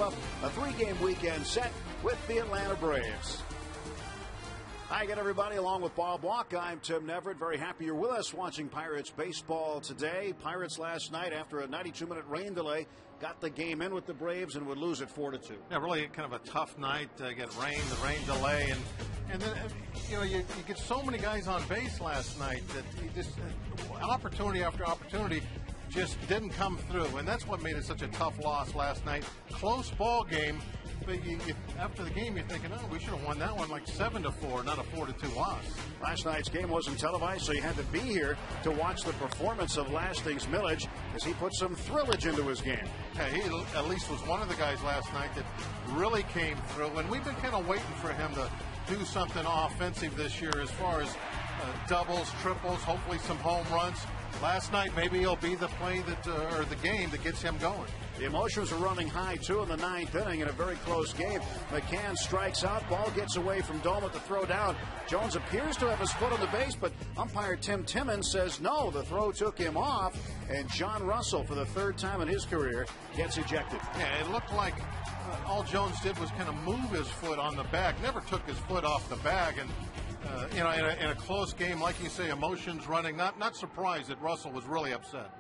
A three-game weekend set with the Atlanta Braves. Hi again, everybody. Along with Bob Walk, I'm Tim Neverett. Very happy you're with us watching Pirates baseball today. Pirates last night, after a 92-minute rain delay, got the game in with the Braves and would lose it 4-2. Yeah, really kind of a tough night. Get the rain delay, and then you get so many guys on base last night that you just opportunity after opportunity just didn't come through, and that's what made it such a tough loss last night. Close ball game, but after the game you're thinking, oh, we should have won that one like 7-4, not a 4-2 loss. Last night's game wasn't televised, so you had to be here to watch the performance of Lasting's Millage as he put some thrillage into his game. Yeah, he at least was one of the guys last night that really came through, and we've been kind of waiting for him to do something offensive this year as far as doubles, triples, hopefully some home runs. Last night, maybe he'll be the play that, or the game that gets him going. The emotions are running high, too, in the ninth inning in a very close game. McCann strikes out. Ball gets away from Dome at the throw down. Jones appears to have his foot on the base, but umpire Tim Timmons says no. The throw took him off, and John Russell, for the third time in his career, gets ejected. Yeah, it looked like all Jones did was kind of move his foot on the bag. Never took his foot off the bag, and in a close game, like you say, emotions running. Not surprised that Russell was really upset.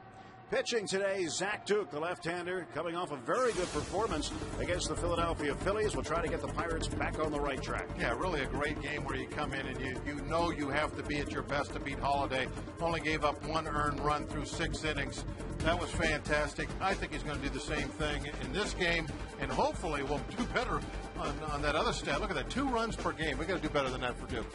Pitching today, Zach Duke, the left-hander, coming off a very good performance against the Philadelphia Phillies. Will try to get the Pirates back on the right track. Yeah, really a great game where you come in and you know you have to be at your best to beat Holiday. Only gave up one earned run through 6 innings. That was fantastic. I think he's going to do the same thing in this game, and hopefully we'll do better on that other stat. Look at that, 2 runs per game. We got to do better than that for Duke.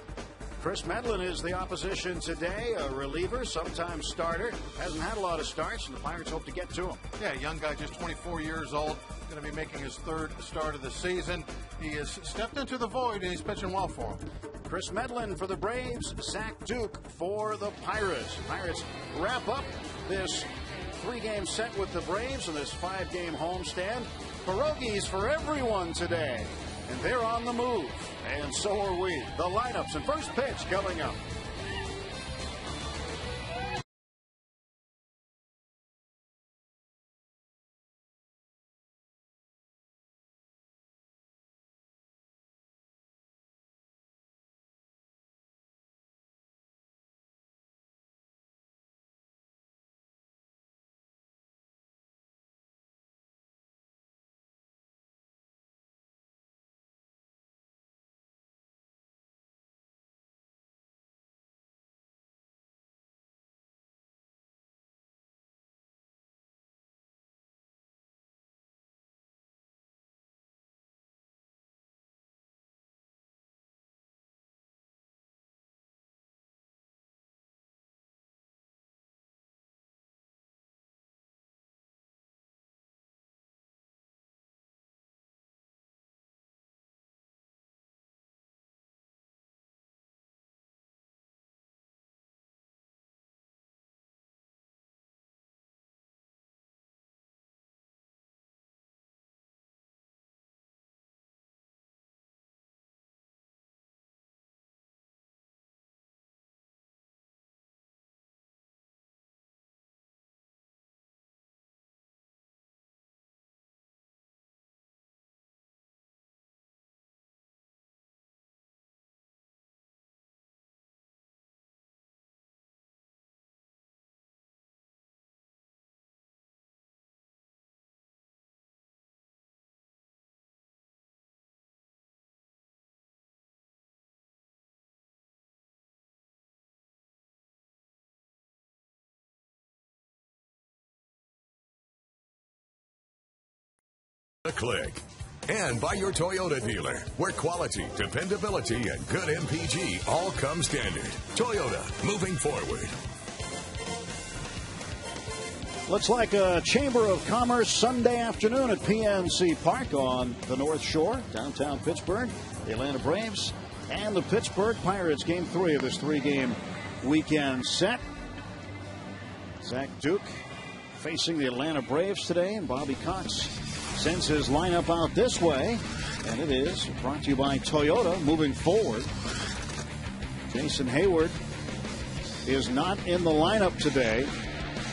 Chris Medlin is the opposition today, a reliever, sometimes starter. Hasn't had a lot of starts, and the Pirates hope to get to him. Yeah, young guy, just 24 years old, going to be making his 3rd start of the season. He has stepped into the void, and he's pitching well for him. Chris Medlin for the Braves, Zach Duke for the Pirates. Pirates wrap up this 3-game set with the Braves and this 5-game homestand. Pierogies for everyone today, and they're on the move. And so are we. The lineups and first pitch coming up. A click. And by your Toyota dealer, where quality, dependability, and good MPG all come standard. Toyota, moving forward. Looks like a Chamber of Commerce Sunday afternoon at PNC Park on the North Shore, downtown Pittsburgh. The Atlanta Braves and the Pittsburgh Pirates, Game 3 of this 3-game weekend set. Zach Duke facing the Atlanta Braves today, and Bobby Cox sends his lineup out this way, and it is brought to you by Toyota, moving forward. Jason Hayward is not in the lineup today.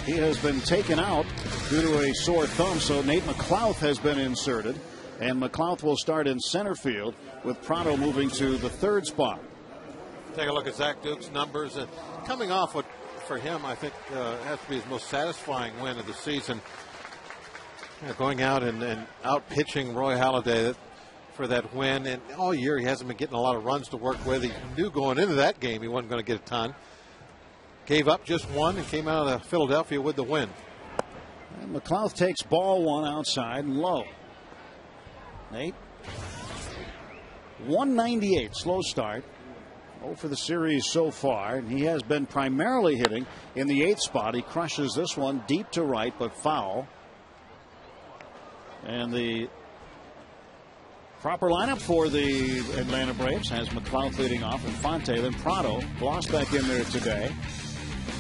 He has been taken out due to a sore thumb, so Nate McLouth has been inserted. And McLouth will start in center field with Prado moving to the third spot. Take a look at Zach Duke's numbers. And coming off what, for him, I think has to be his most satisfying win of the season. Going out and out pitching Roy Halladay for that win. And all year he hasn't been getting a lot of runs to work with. He knew going into that game he wasn't going to get a ton. Gave up just one and came out of Philadelphia with the win. And McLouth takes ball one outside and low. Nate. 198, slow start. 0 for the series so far. And he has been primarily hitting in the 8th spot. He crushes this one deep to right, but foul. And the proper lineup for the Atlanta Braves has McLouth leading off, Infante, then Prado. Lost back in there today.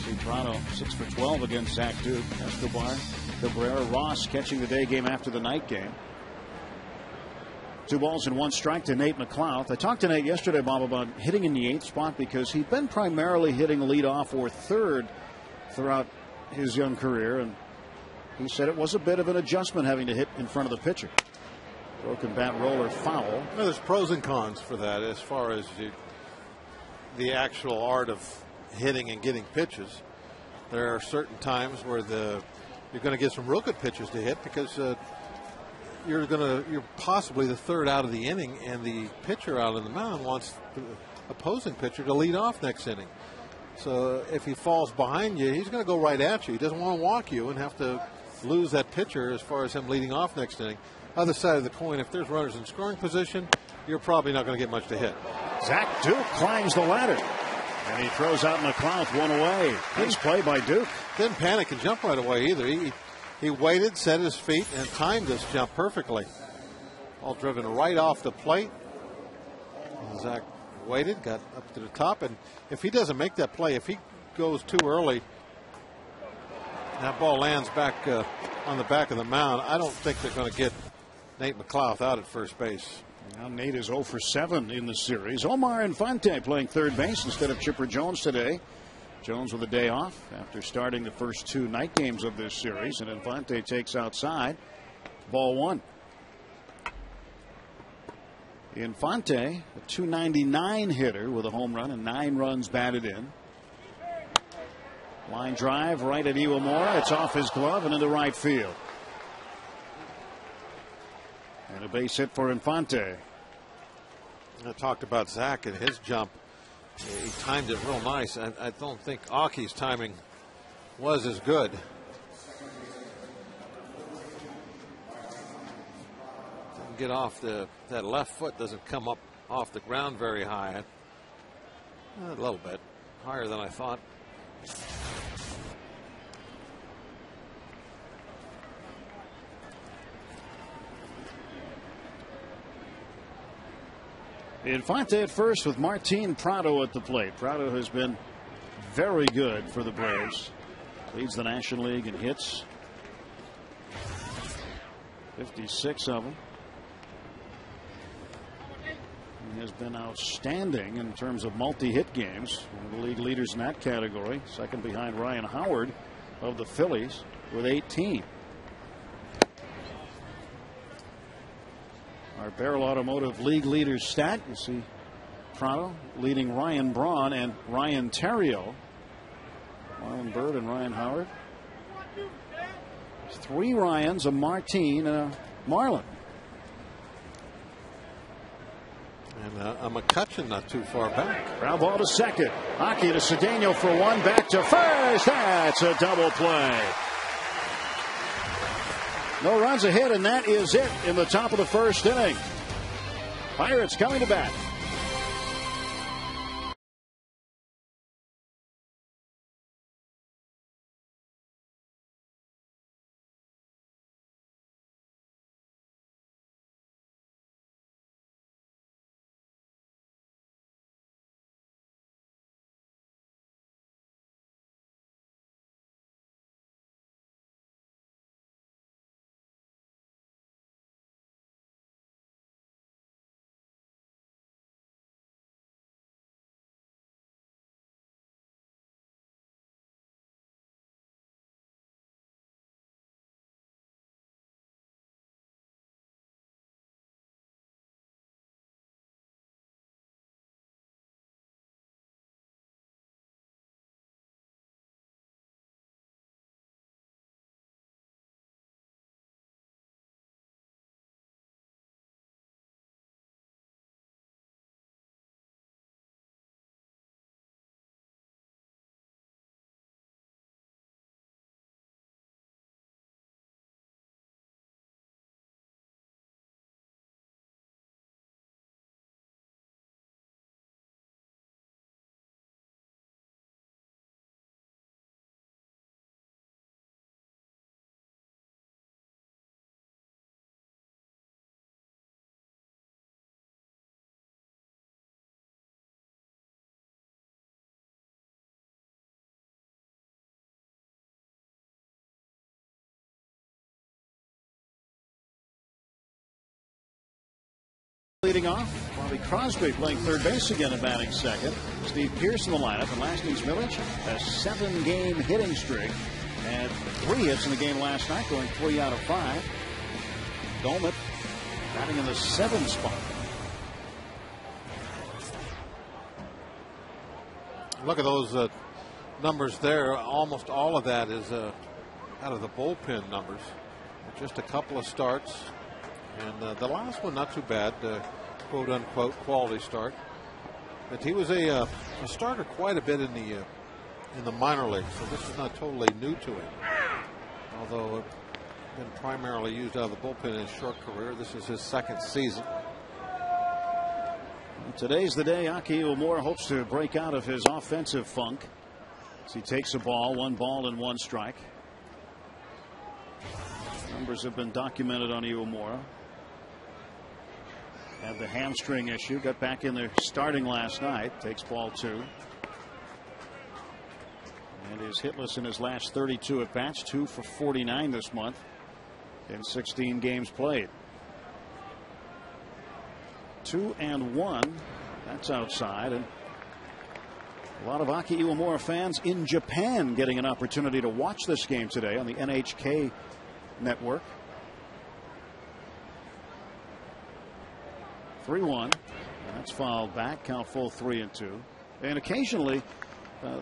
See Prado 6 for 12 against Zach Duke. Escobar, Cabrera, Ross catching the day game after the night game. 2 balls and 1 strike to Nate McLouth. I talked to Nate yesterday, Bob, about hitting in the 8th spot because he'd been primarily hitting leadoff or third throughout his young career, and he said it was a bit of an adjustment having to hit in front of the pitcher. Broken bat roller foul. Well, there's pros and cons for that as far as the actual art of hitting and getting pitches. There are certain times where you're going to get some real good pitches to hit because you're possibly the third out of the inning, and the pitcher out on the mound wants the opposing pitcher to lead off next inning. So if he falls behind you, he's going to go right at you. He doesn't want to walk you and have to lose that pitcher as far as him leading off next inning. Other side of the coin, if there's runners in scoring position, you're probably not going to get much to hit. Zach Duke climbs the ladder, and he throws out McLouth, one away. Nice play by Duke. Didn't panic and jump right away either. He waited, set his feet, and timed this jump perfectly. All driven right off the plate. And Zach waited, got up to the top, and if he doesn't make that play, if he goes too early, that ball lands back on the back of the mound, I don't think they're going to get Nate McLouth out at first base. Now Nate is 0 for 7 in the series. Omar Infante playing third base instead of Chipper Jones today. Jones with a day off after starting the first 2 night games of this series, and Infante takes outside. Ball 1. Infante, a .299 hitter with a home run and 9 runs batted in. Line drive right at Iwamura. It's off his glove and into right field. And a base hit for Infante. I talked about Zach and his jump. He timed it real nice. I don't think Aki's timing was as good. Doesn't get off that left foot doesn't come up off the ground very high. A little bit higher than I thought. Infante at first with Martin Prado at the plate. Prado has been very good for the Braves. Leads the National League in hits. 56 of them. He has been outstanding in terms of multi-hit games. One of the league leaders in that category. Second behind Ryan Howard of the Phillies with 18. Our Barrel Automotive League leaders stat. You see Prado leading Ryan Braun and Ryan Terrio. Marlon Byrd and Ryan Howard. There's 3 Ryans, a Martin, and a Marlon. And a McCutcheon not too far back. Ground ball to second. Aki to Cedeno for 1. Back to first. That's a double play. No runs ahead, and that is it in the top of the first inning. Pirates coming to bat. leading off. Bobby Crosby playing third base again and batting second. Steve Pearce in the lineup. And last week's Millage, a 7-game hitting streak. Had 3 hits in the game last night, going 3 out of 5. Dolmet batting in the 7th spot. Look at those numbers there. Almost all of that is out of the bullpen numbers. Just a couple of starts. And the last one, not too bad, quote unquote, quality start. But he was a starter quite a bit in the minor leagues, so this is not totally new to him. Although been primarily used out of the bullpen in his short career, this is his 2nd season. Today's the day Aki Iwamura hopes to break out of his offensive funk as he takes a ball, 1 ball and 1 strike. Numbers have been documented on Iwamura. Had the hamstring issue, got back in there starting last night, takes ball 2. And is hitless in his last 32 at bats, 2 for 49 this month in 16 games played. 2-1. That's outside. And a lot of Aki Iwamura fans in Japan getting an opportunity to watch this game today on the NHK network. 3-1. That's fouled back. Count full 3-2. And occasionally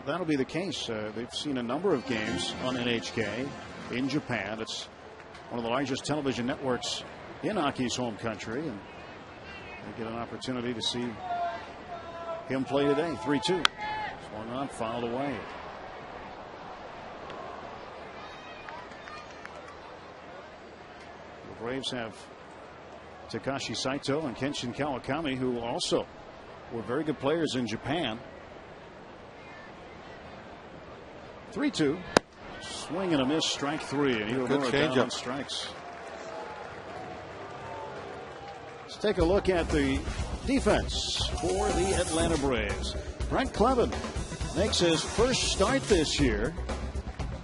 that'll be the case. They've seen a number of games on NHK in Japan. It's one of the largest television networks in Aki's home country, and they get an opportunity to see him play today. 3-2. Swung on, fouled away. The Braves have Takashi Saito and Kenshin Kawakami, who also were very good players in Japan. 3-2. Swing and a miss, strike 3. And Iwamura down on strikes. Let's take a look at the defense for the Atlanta Braves. Brent Clevin makes his first start this year.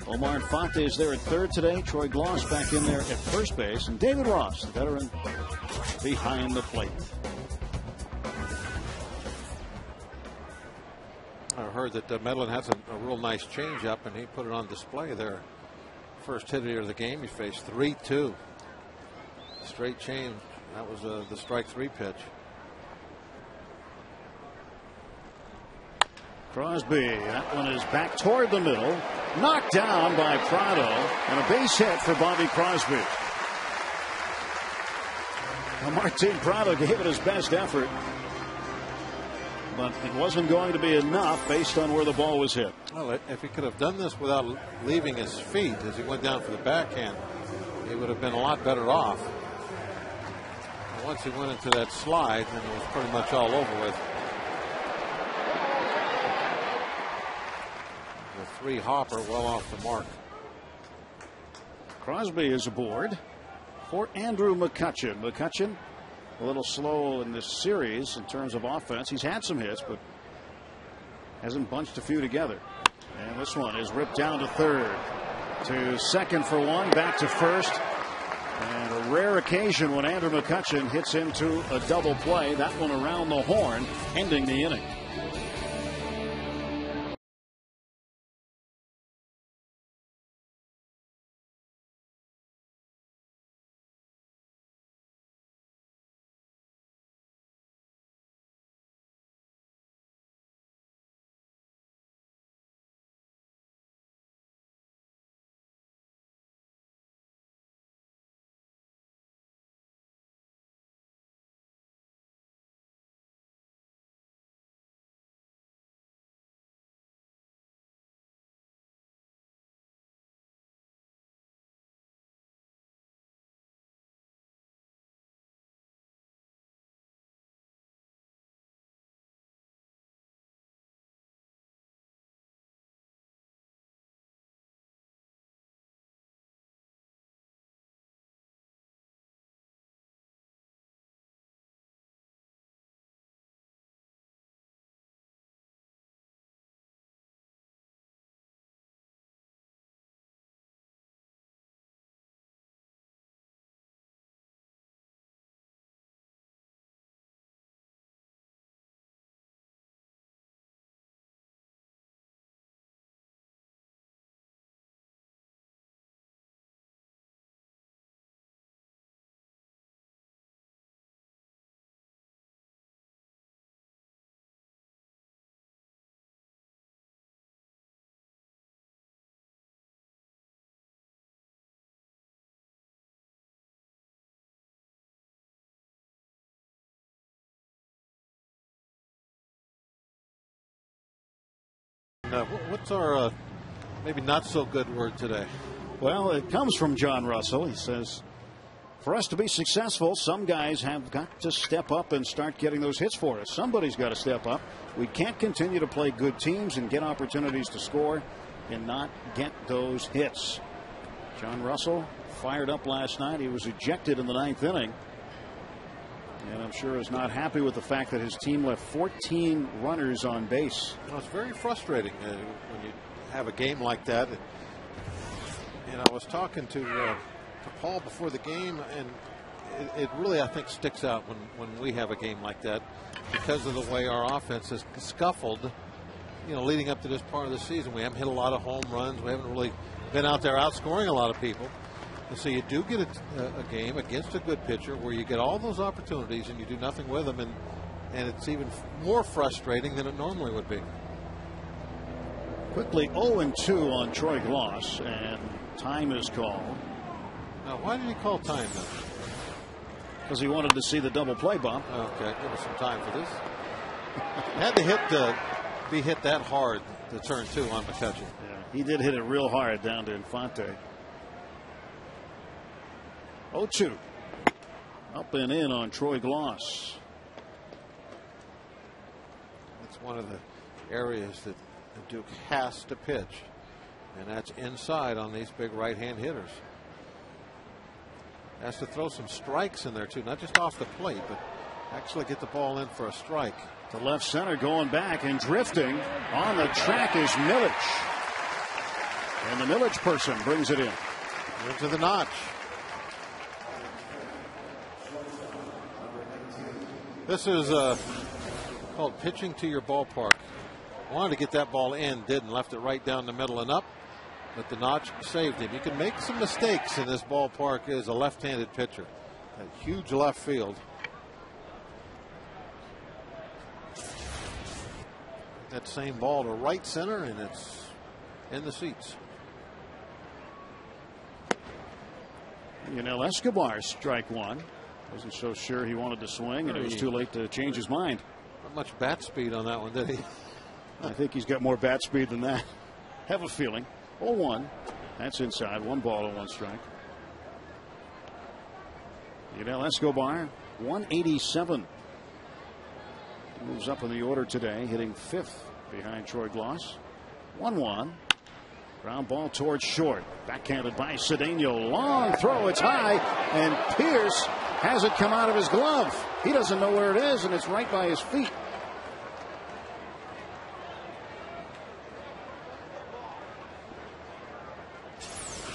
Omar Infante is there at third today. Troy Gloss back in there at first base. And David Ross, the veteran, behind the plate. I heard that Medlin has a real nice changeup, and he put it on display there. First hitter of the game, he faced 3-2. Straight change. That was the strike 3 pitch. Crosby, that one is back toward the middle. Knocked down by Prado, and a base hit for Bobby Crosby. Well, Martin Prado gave it his best effort, but it wasn't going to be enough based on where the ball was hit. Well, if he could have done this without leaving his feet as he went down for the backhand, he would have been a lot better off. And once he went into that slide, then it was pretty much all over with. The 3 hopper well off the mark. Crosby is aboard for Andrew McCutchen. McCutchen a little slow in this series in terms of offense. He's had some hits, but hasn't bunched a few together. And this one is ripped down to third. To second for 1, back to first. And a rare occasion when Andrew McCutchen hits into a double play. That one around the horn, ending the inning. What's our maybe not so good word today? Well, it comes from John Russell. He says, for us to be successful, some guys have got to step up and start getting those hits for us. Somebody's got to step up. We can't continue to play good teams and get opportunities to score and not get those hits. John Russell fired up last night. He was ejected in the 9th inning. And I'm sure is not happy with the fact that his team left 14 runners on base. Well, it's very frustrating when you have a game like that. And I was talking to Paul before the game, and it really, I think, sticks out when we have a game like that because of the way our offense has scuffled, leading up to this part of the season. We haven't hit a lot of home runs. We haven't really been out there outscoring a lot of people. And so you do get a game against a good pitcher where you get all those opportunities and you do nothing with them, and it's even more frustrating than it normally would be. Quickly 0-2 on Troy Gloss, and time is called. Now, why did he call time then? Because he wanted to see the double play bump. Okay, give us some time for this. Had to be hit that hard to turn 2 on McCutcheon. Yeah, he did hit it real hard down to Infante. 0-2. Up and in on Troy Gloss. It's one of the areas that Duke has to pitch, and that's inside on these big right-hand hitters. Has to throw some strikes in there too, not just off the plate, but actually get the ball in for a strike. To left center, going back and drifting on the track is Milich, and the Milich person brings it in. Into the notch. This is called pitching to your ballpark. Wanted to get that ball in, didn't. Left it right down the middle and up, but the notch saved him. You can make some mistakes in this ballpark as a left-handed pitcher. That huge left field. That same ball to right center, and it's in the seats. Escobar, strike 1. Wasn't so sure he wanted to swing, and it was too late to change his mind. Not much bat speed on that one, did he? I think he's got more bat speed than that. Have a feeling. 0-1. That's inside. 1 ball and 1 strike. Escobar, 187. Moves up in the order today, hitting 5th behind Troy Gloss. 1-1. Ground ball towards short. Backhanded by Cedeno. Long throw. It's high, and Pierce has it come out of his glove. He doesn't know where it is, and it's right by his feet.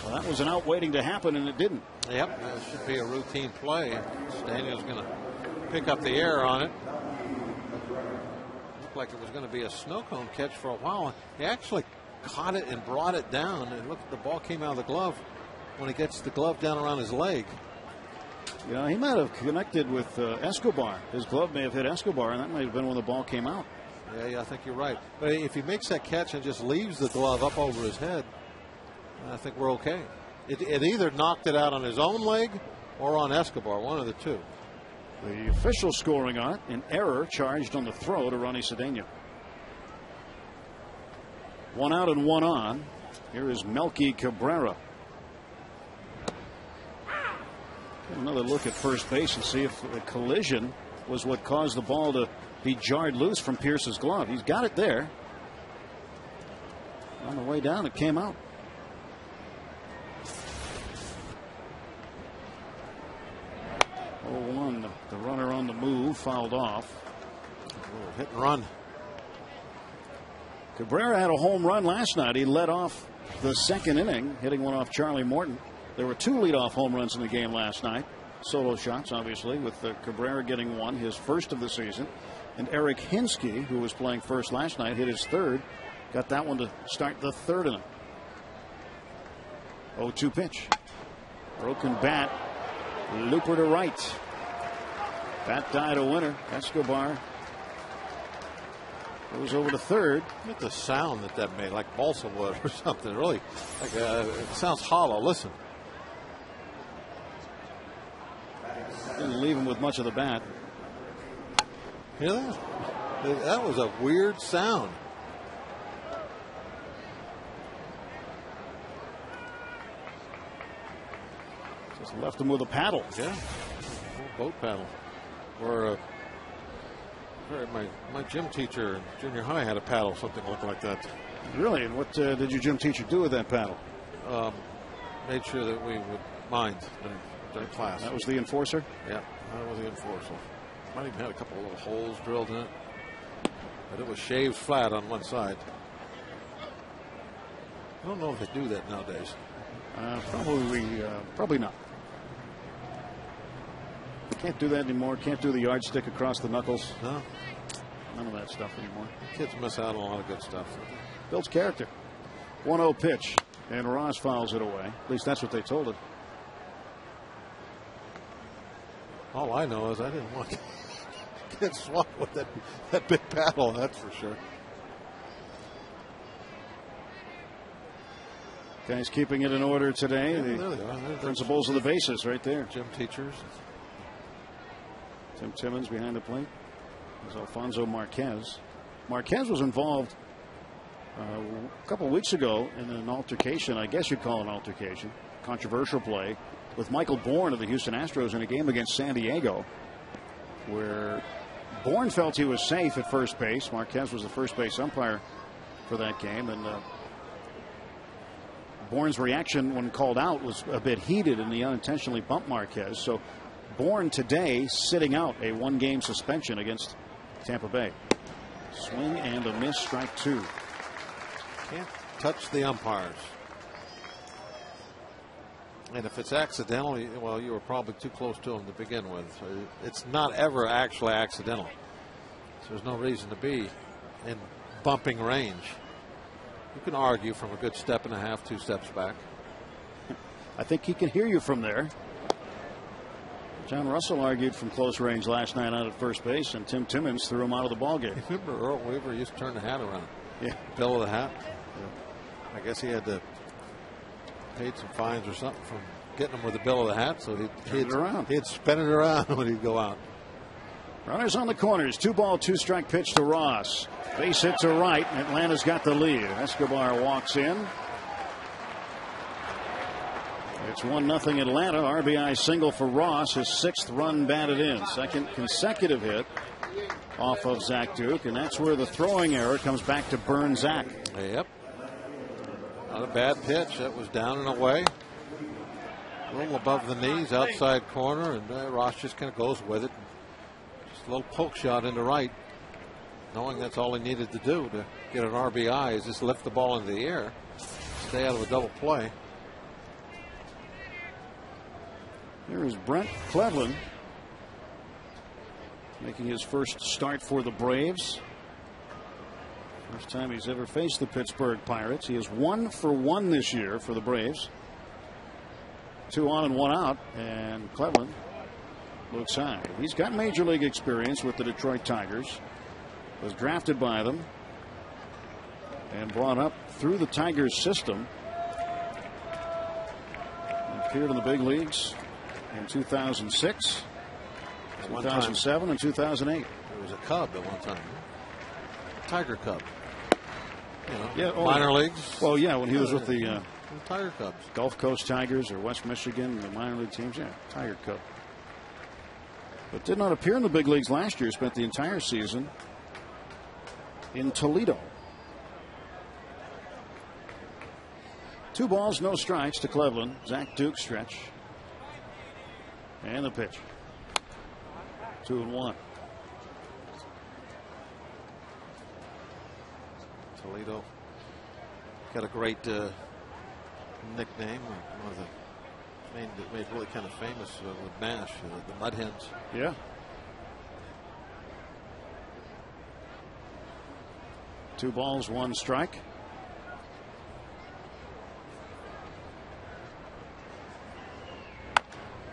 Well, that was an out waiting to happen, and it didn't. Yep, that should be a routine play. Daniel's going to pick up the air on it. Looked like it was going to be a snow cone catch for a while. He actually caught it and brought it down, and look, the ball came out of the glove when he gets the glove down around his leg. He might have connected with Escobar. His glove may have hit Escobar, and that might have been when the ball came out. Yeah, I think you're right. But if he makes that catch and just leaves the glove up over his head, I think we're okay. It either knocked it out on his own leg or on Escobar, one of the two. The official scoring on it, an error charged on the throw to Ronnie Cedeno. 1 out and 1 on. Here is Melky Cabrera. Get another look at first base and see if the collision was what caused the ball to be jarred loose from Pierce's glove. He's got it there. On the way down, it came out. The runner on the move, fouled off. Hit and run. Cabrera had a home run last night. He led off the 2nd inning, hitting one off Charlie Morton. There were 2 leadoff home runs in the game last night. Solo shots, obviously, with Cabrera getting 1, his first of the season. And Eric Hinsky, who was playing first last night, hit his 3rd. Got that one to start the 3rd inning. 0-2 pitch. Broken bat. Looper to right. Bat died a winner. Escobar goes over to 3rd. Look at the sound that made, like balsa wood or something. Really, like it sounds hollow. Listen. Didn't leave him with much of the bat. Hear that? That was a weird sound. Just left him with a paddle. Yeah, boat paddle. Or my gym teacher in junior high had a paddle, something looking like that. Really? And what did your gym teacher do with that paddle? Made sure that we would mind during class. That was the enforcer? Yeah, that was the enforcer. Might even had a couple of little holes drilled in it, but it was shaved flat on one side. I don't know if they do that nowadays. Probably not. Can't do that anymore. Can't do the yardstick across the knuckles. No. None of that stuff anymore. Kids miss out on a lot of good stuff. Builds character. 1-0 pitch. And Ross fouls it away. At least that's what they told it. All I know is I didn't want to get swamped with that big paddle, that's for sure. Guys keeping it in order today. Yeah, the there they are. principals of the bases right there. Gym teachers. Tim Timmons behind the plate. There's Alfonso Marquez. Marquez was involved a couple of weeks ago in an altercation, I guess you'd call it an altercation, controversial play with Michael Bourne of the Houston Astros in a game against San Diego, where Bourne felt he was safe at first base. Marquez was the first base umpire for that game, and Bourne's reaction when called out was a bit heated, and he unintentionally bumped Marquez. So Bourne today sitting out a one-game suspension against Tampa Bay. Swing and a miss, strike two. Can't touch the umpires. And if it's accidental, well, you were probably too close to him to begin with. So it's not ever actually accidental. So there's no reason to be in bumping range. You can argue from a good step and a half, 2 steps back. I think he can hear you from there. John Russell argued from close range last night out at first base, and Tim Timmons threw him out of the ballgame. Remember Earl Weaver used to turn the hat around? Yeah. Bill of the hat. Yeah. I guess he had to pay some fines or something from getting him with the bill of the hat, so he'd spin it around when he'd go out. Runners on the corners. 2-ball, 2-strike pitch to Ross. Base hit to right, and Atlanta's got the lead. Escobar walks in. It's 1-0 Atlanta. RBI single for Ross, his 6th run batted in. Second consecutive hit off of Zach Duke, and that's where the throwing error comes back to burn Zach. Yep. Not a bad pitch. That was down and away. A little above the knees, outside corner, and Ross just kind of goes with it. Just a little poke shot into right, knowing that's all he needed to do to get an RBI is just lift the ball into the air, stay out of a double play. Here is Brent Cleveland making his first start for the Braves. First time he's ever faced the Pittsburgh Pirates. He is 1 for 1 this year for the Braves. 2 on and 1 out, and Cleveland looks high. He's got major league experience with the Detroit Tigers. Was drafted by them and brought up through the Tigers system. Appeared in the big leagues in 2006, 2007, and 2008. He was a Cub at one time. Tiger Cub. You know, yeah, minor leagues. Well, yeah, when he was with the Tiger Cubs, Gulf Coast Tigers or West Michigan, the minor league teams. Yeah, Tiger Cub. But did not appear in the big leagues last year. Spent the entire season in Toledo. 2 balls, no strikes to Cleveland. Zach Duke stretch. And the pitch. 2-1. Toledo got a great nickname. One of the made really kind of famous with MASH, the Mud Hens. Yeah. 2 balls, 1 strike.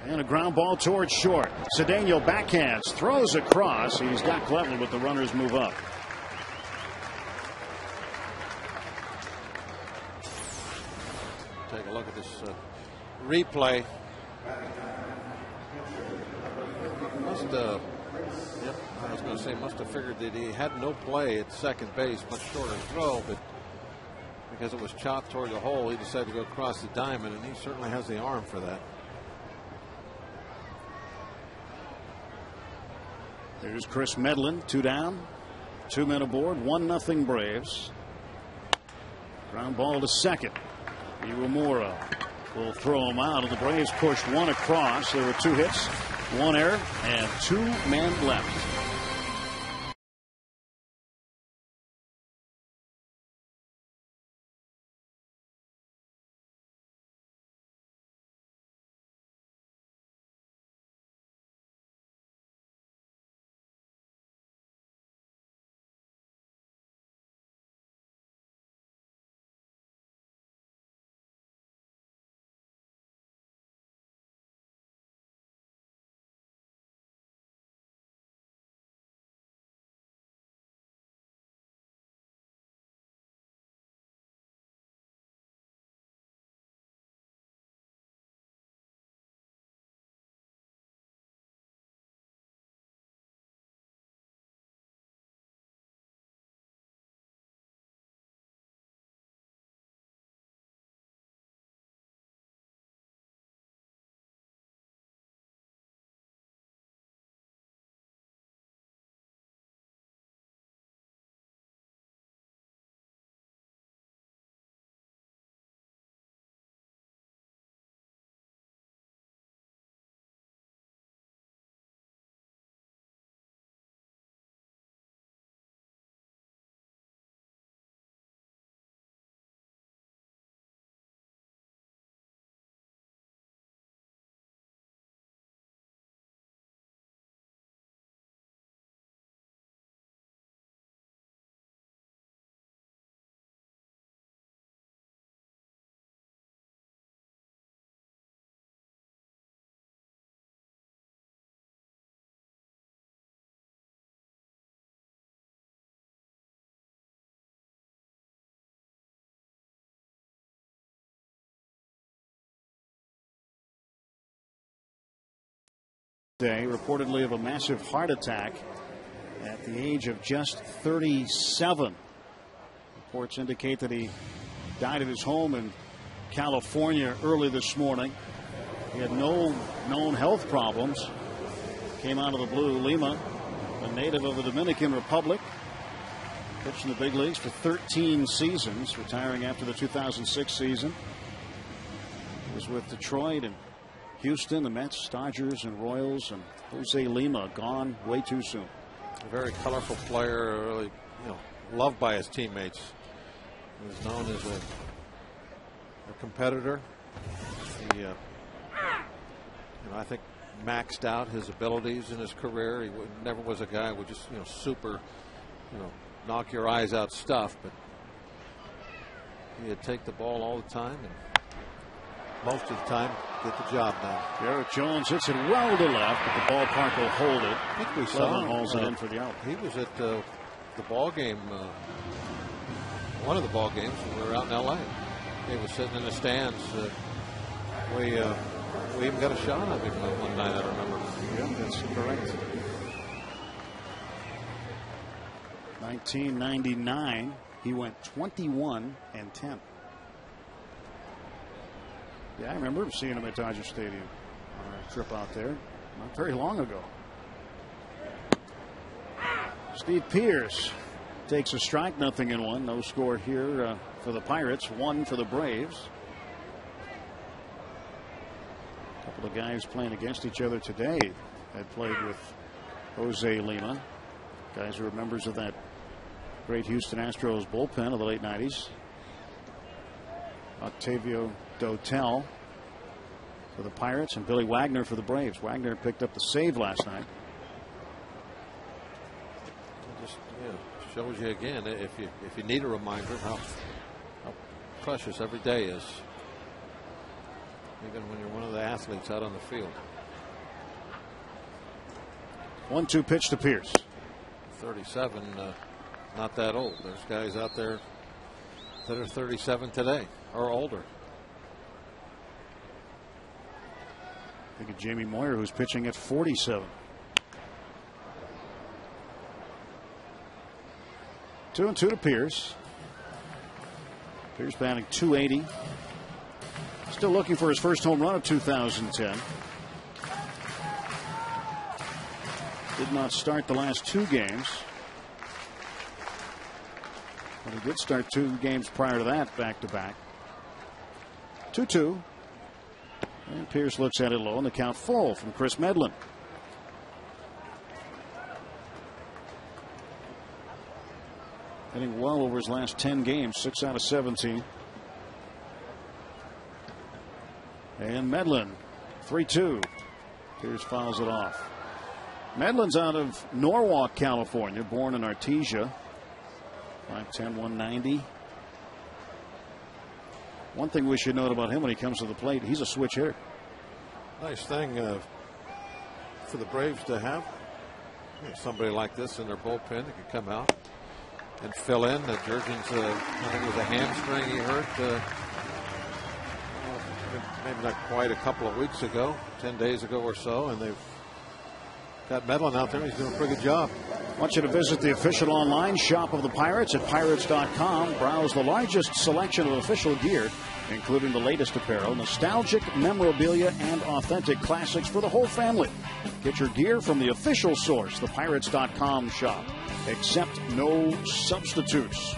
And a ground ball towards short. Cedeno backhands, throws across. He's got Cleveland, but the runners move up. Take a look at this replay. I was going to say must have figured that he had no play at second base, much shorter throw, but because it was chopped toward the hole, he decided to go across the diamond, and he certainly has the arm for that. There's Chris Medlin, 2 down, 2 men aboard, 1-0 Braves. Ground ball to second. Iwamura will throw him out, and the Braves push 1 across. There were 2 hits, 1 error, and 2 men left. Day, reportedly of a massive heart attack at the age of just 37. Reports indicate that he died at his home in California early this morning. He had no known health problems. Came out of the blue. Lima, a native of the Dominican Republic, pitched in the big leagues for 13 seasons, retiring after the 2006 season. He was with Detroit and Houston, the Mets, Dodgers, and Royals, and Jose Lima gone way too soon. A very colorful player, really, loved by his teammates. He was known as a competitor. He, I think, maxed out his abilities in his career. He never was a guy who would just, super, knock your eyes out stuff, but he'd take the ball all the time and most of the time get the job done. Garrett Jones hits it well to left, but the ballpark will hold it. I think we saw him. Hauls it in for the out. He was at the ball game, one of the ball games when we were out in L.A. He was sitting in the stands. We even got a shot of him one night, I remember. Yeah, that's correct. 1999, he went 21-10. Yeah, I remember seeing him at Dodger Stadium on a trip out there not very long ago. Steve Pearce takes a strike, 0-1. No score here for the Pirates, 1 for the Braves. A couple of guys playing against each other today had played with Jose Lima. Guys who are members of that great Houston Astros bullpen of the late 90s. Octavio Dotel for the Pirates and Billy Wagner for the Braves. Wagner picked up the save last night. It just shows you again, if you need a reminder how precious every day is, even when you're one of the athletes out on the field. 1-2 pitch to Pearce. 37, not that old. There's guys out there that are 37 today or older. Think of Jamie Moyer, who's pitching at 47. 2-2 to Pearce. Pearce batting .280. Still looking for his first home run of 2010. Did not start the last 2 games. But he did start 2 games prior to that, back-to-back. 2-2. And Pierce looks at it low, and the count full from Chris Medlin. Hitting well over his last 10 games, 6 out of 17. And Medlin, 3-2. Pierce fouls it off. Medlin's out of Norwalk, California, born in Artesia. 5'10", 190. One thing we should note about him when he comes to the plate, he's a switch hitter. Nice thing for the Braves to have somebody like this in their bullpen that can come out and fill in. Jurgen's, I think it was a hamstring he hurt. Maybe not quite a couple of weeks ago, 10 days ago or so, and they've got Medlin out there. He's doing a pretty good job. I want you to visit the official online shop of the Pirates at Pirates.com. Browse the largest selection of official gear, including the latest apparel, nostalgic memorabilia, and authentic classics for the whole family. Get your gear from the official source, the Pirates.com shop. Accept no substitutes.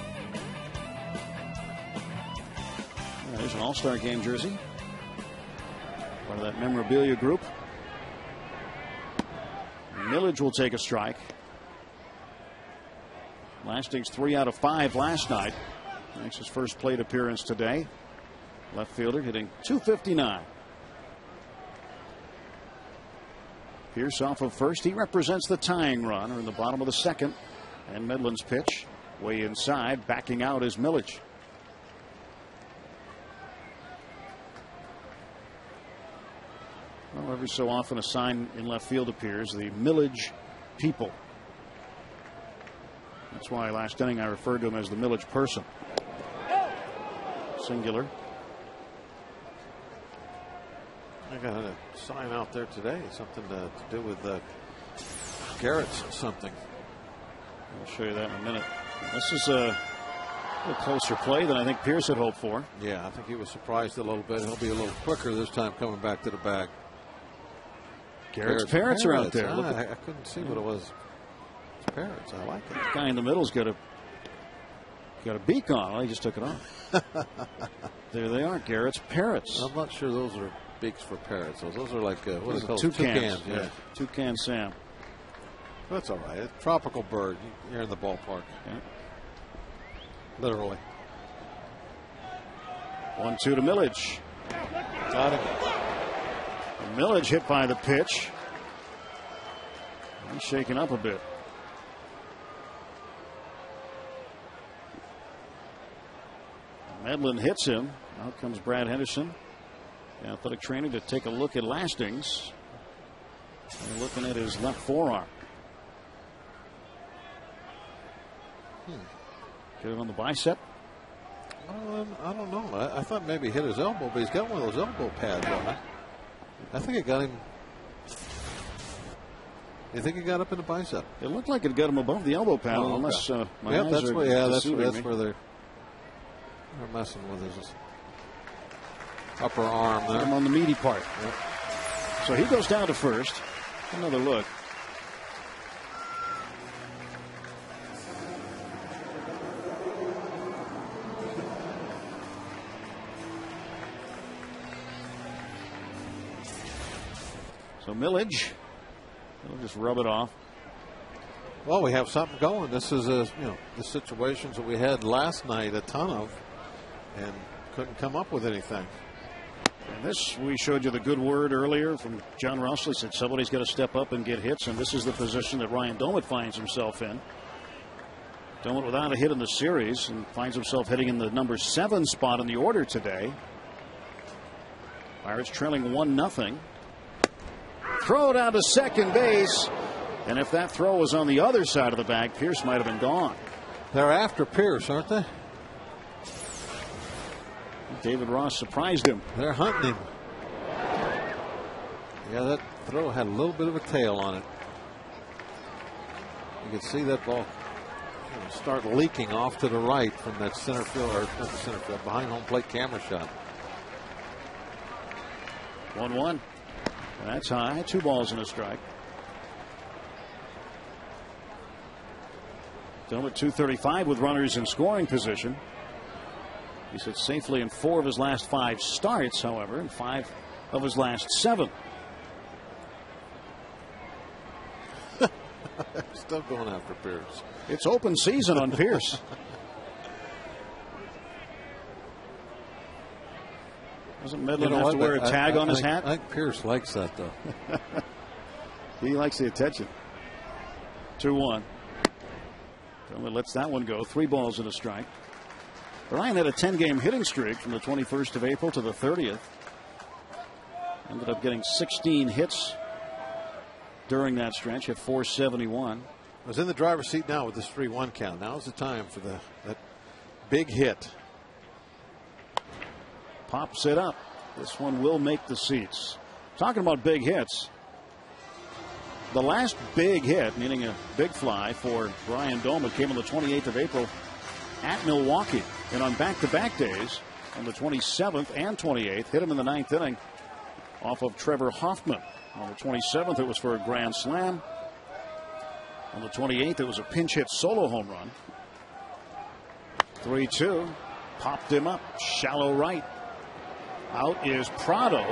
There's an All-Star Game jersey. Part of that memorabilia group. Millage will take a strike. Lasting's 3 out of 5 last night. Makes his first plate appearance today. Left fielder hitting .259. Pierce off of first. He represents the tying run in the bottom of the second. And Medlin's pitch way inside. Backing out is Millage. Well, every so often a sign in left field appears, the Millage people. That's why last inning I referred to him as the Millage person. Singular. I got a sign out there today, something to do with Garrett's something. I'll show you that in a minute. This is a little closer play than I think Pierce had hoped for. Yeah, I think he was surprised a little bit. He'll be a little quicker this time coming back to the bag. Garrett's parents are out there. I couldn't see what it was. It's parents. I like it. The guy in the middle's got a beak on. Well, he just took it off. There they are, Garrett's parrots. I'm not sure those are beaks for parrots. Those are like what are they called? Toucans. Yeah. Toucan Sam. That's all right. It's a tropical bird. You're in the ballpark. Yeah. Literally. 1-2 to Millage. Got him. Millage hit by the pitch. He's shaken up a bit. Medlin hits him. Out comes Brad Henderson, the athletic trainer, to take a look at Lastings. They're looking at his left forearm. Get it on the bicep. I don't know. I thought maybe he hit his elbow, but he's got one of those elbow pads on it. I think it got him. You think it got up in the bicep? It looked like it got him above the elbow pad, unless my eyes that's are where, that's me. where they're messing with his upper arm there. I'm on the meaty part. Yep. So he goes down to first. Another look. So Millage, he'll just rub it off. Well, we have something going. This is the situations that we had last night, a ton of, and couldn't come up with anything. And this, we showed you the good word earlier from John Russell. He said somebody's got to step up and get hits, and this is the position that Ryan Domit finds himself in. Domit without a hit in the series and finds himself hitting in the number 7 spot in the order today. Pirates trailing 1-0. Throw down to second base. And if that throw was on the other side of the bag, Pierce might have been gone. They're after Pierce, aren't they? David Ross surprised him. They're hunting him. Yeah, that throw had a little bit of a tail on it. You can see that ball start leaking off to the right from that center field, or not the center field, behind home plate camera shot. 1-1. That's high. 2 balls and a strike. Still at 235 with runners in scoring position. He's hit safely in 4 of his last 5 starts, however, and 5 of his last 7. Still going after Pierce. It's open season on Pierce. Doesn't Midland have to wear a tag on his hat? I think Pierce likes that, though. He likes the attention. 2-1. Only lets that one go. 3 balls and a strike. Ryan had a 10-game hitting streak from the 21st of April to the 30th. Ended up getting 16 hits during that stretch at 471. Was in the driver's seat now with this 3-1 count. Now's the time for that big hit. Pops it up. This one will make the seats. Talking about big hits. The last big hit, meaning a big fly for Brian Doman, came on the 28th of April at Milwaukee. And on back-to-back days, on the 27th and 28th, hit him in the 9th inning off of Trevor Hoffman. On the 27th, it was for a grand slam. On the 28th, it was a pinch hit solo home run. 3-2. Popped him up. Shallow right. Out is Prado.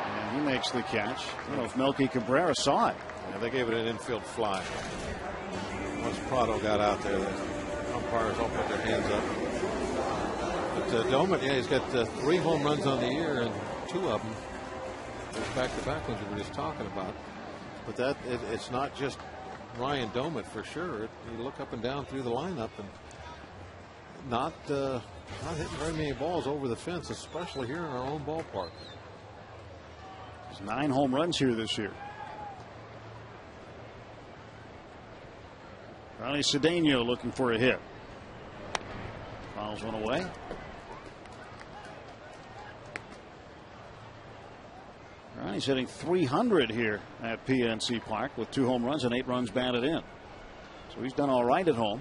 And he makes the catch. I don't know if Melky Cabrera saw it. Yeah, they gave it an infield fly. Once Prado got out there, the umpires all put their hands up. But Doman, yeah, he's got 3 home runs on the year, and 2 of them, those back-to-back ones we were just talking about. But it's not just Ryan Doman for sure. You look up and down through the lineup, and not hitting very many balls over the fence, especially here in our own ballpark. There's 9 home runs here this year. Ronnie Cedeno looking for a hit. Fouls one away. Ronnie's hitting .300 here at PNC Park with 2 home runs and 8 runs batted in. So he's done all right at home.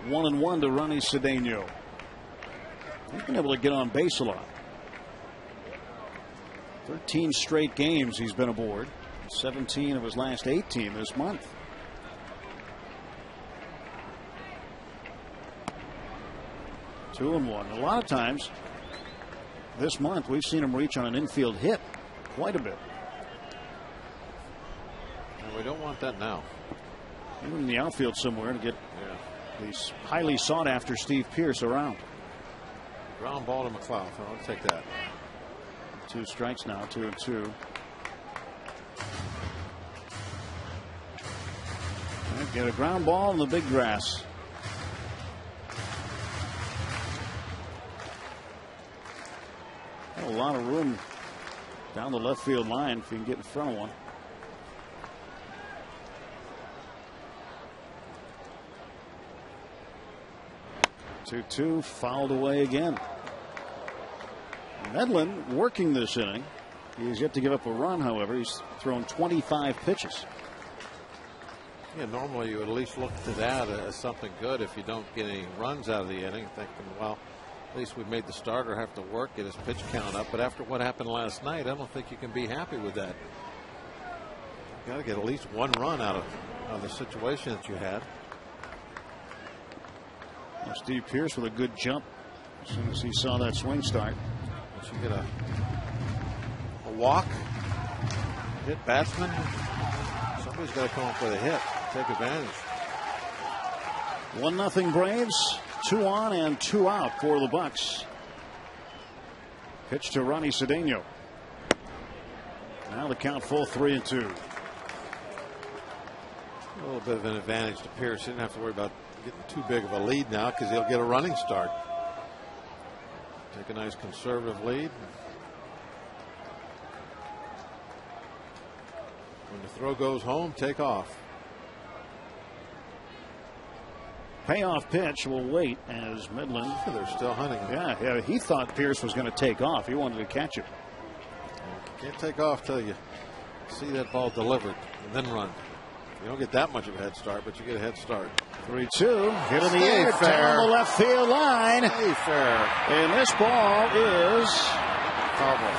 One and 1 to Ronnie Cedeno. He's been able to get on base a lot. 13 straight games he's been aboard. 17 of his last 18 this month. Two and 1. A lot of times this month we've seen him reach on an infield hit quite a bit. And we don't want that now. Even in the outfield somewhere to get these highly sought after Steve Pierce around. Ground ball to McLeod. I'll take that. 2 strikes now, 2-2. Get a ground ball in the big grass. A lot of room down the left field line if you can get in front of one. Two fouled away again. Medlin working this inning. He's yet to give up a run, however. He's thrown 25 pitches. Yeah, normally you would at least look to that as something good if you don't get any runs out of the inning, thinking, well, at least we made the starter have to work, get his pitch count up. But after what happened last night, I don't think you can be happy with that. You got to get at least 1 run out of the situation that you had. Well, Steve Pierce with a good jump as soon as he saw that swing start. Once you get a walk, hit batsman, somebody's got to come up with a hit. Take advantage. 1-0 Braves. 2 on and 2 out for the Bucks. Pitch to Ronnie Cedeno. Now the count full 3-2. A little bit of an advantage to Pierce. He didn't have to worry about getting too big of a lead now because he'll get a running start. Take a nice conservative lead. When the throw goes home, take off. Payoff pitch will wait as Midland. They're still hunting him. Yeah, he thought Pierce was going to take off. He wanted to catch it. Can't take off till you see that ball delivered and then run. You don't get that much of a head start, but you get a head start. 3-2. Hit in the air down the left field line. Hey, fair. And this ball is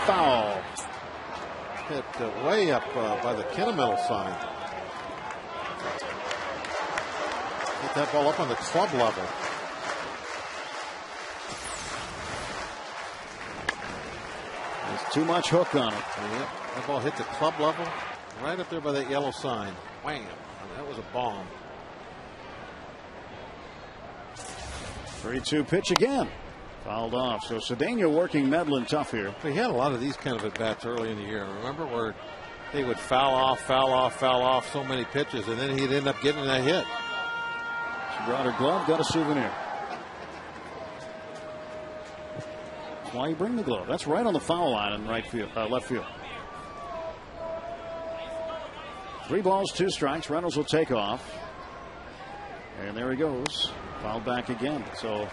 foul. Hit way up by the Kennemetal sign. Hit that ball up on the club level. There's too much hook on it. Yep. That ball hit the club level, right up there by that yellow sign. Wham! That was a bomb. 3-2 pitch again. Fouled off. So Cedeno working Medlin tough here. He had a lot of these kind of at-bats early in the year. Remember where they would foul off so many pitches, and then he'd end up getting that hit. She brought her glove, got a souvenir. That's why you bring the glove. That's right on the foul line in left field. 3 balls, 2 strikes. Reynolds will take off. And there he goes. Fouled back again. So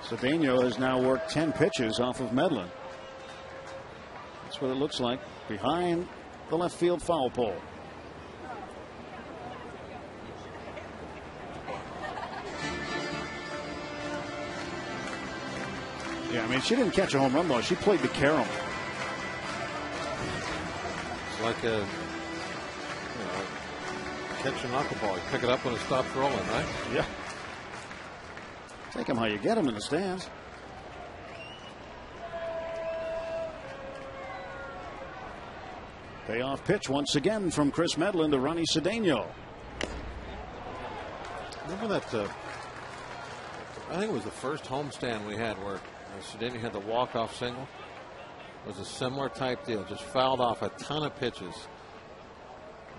Cedeno has now worked 10 pitches off of Medlin. That's what it looks like behind the left field foul pole. Yeah, I mean, she didn't catch a home run though. She played to Karam. It's like a catch a knuckleball. You pick it up when it stops rolling, right? Yeah. Take them how you get them in the stands. Payoff pitch once again from Chris Medlin to Ronnie Cedeno. Remember that? I think it was the first homestand we had where Cedeno had the walk-off single. It was a similar type deal. Just fouled off a ton of pitches.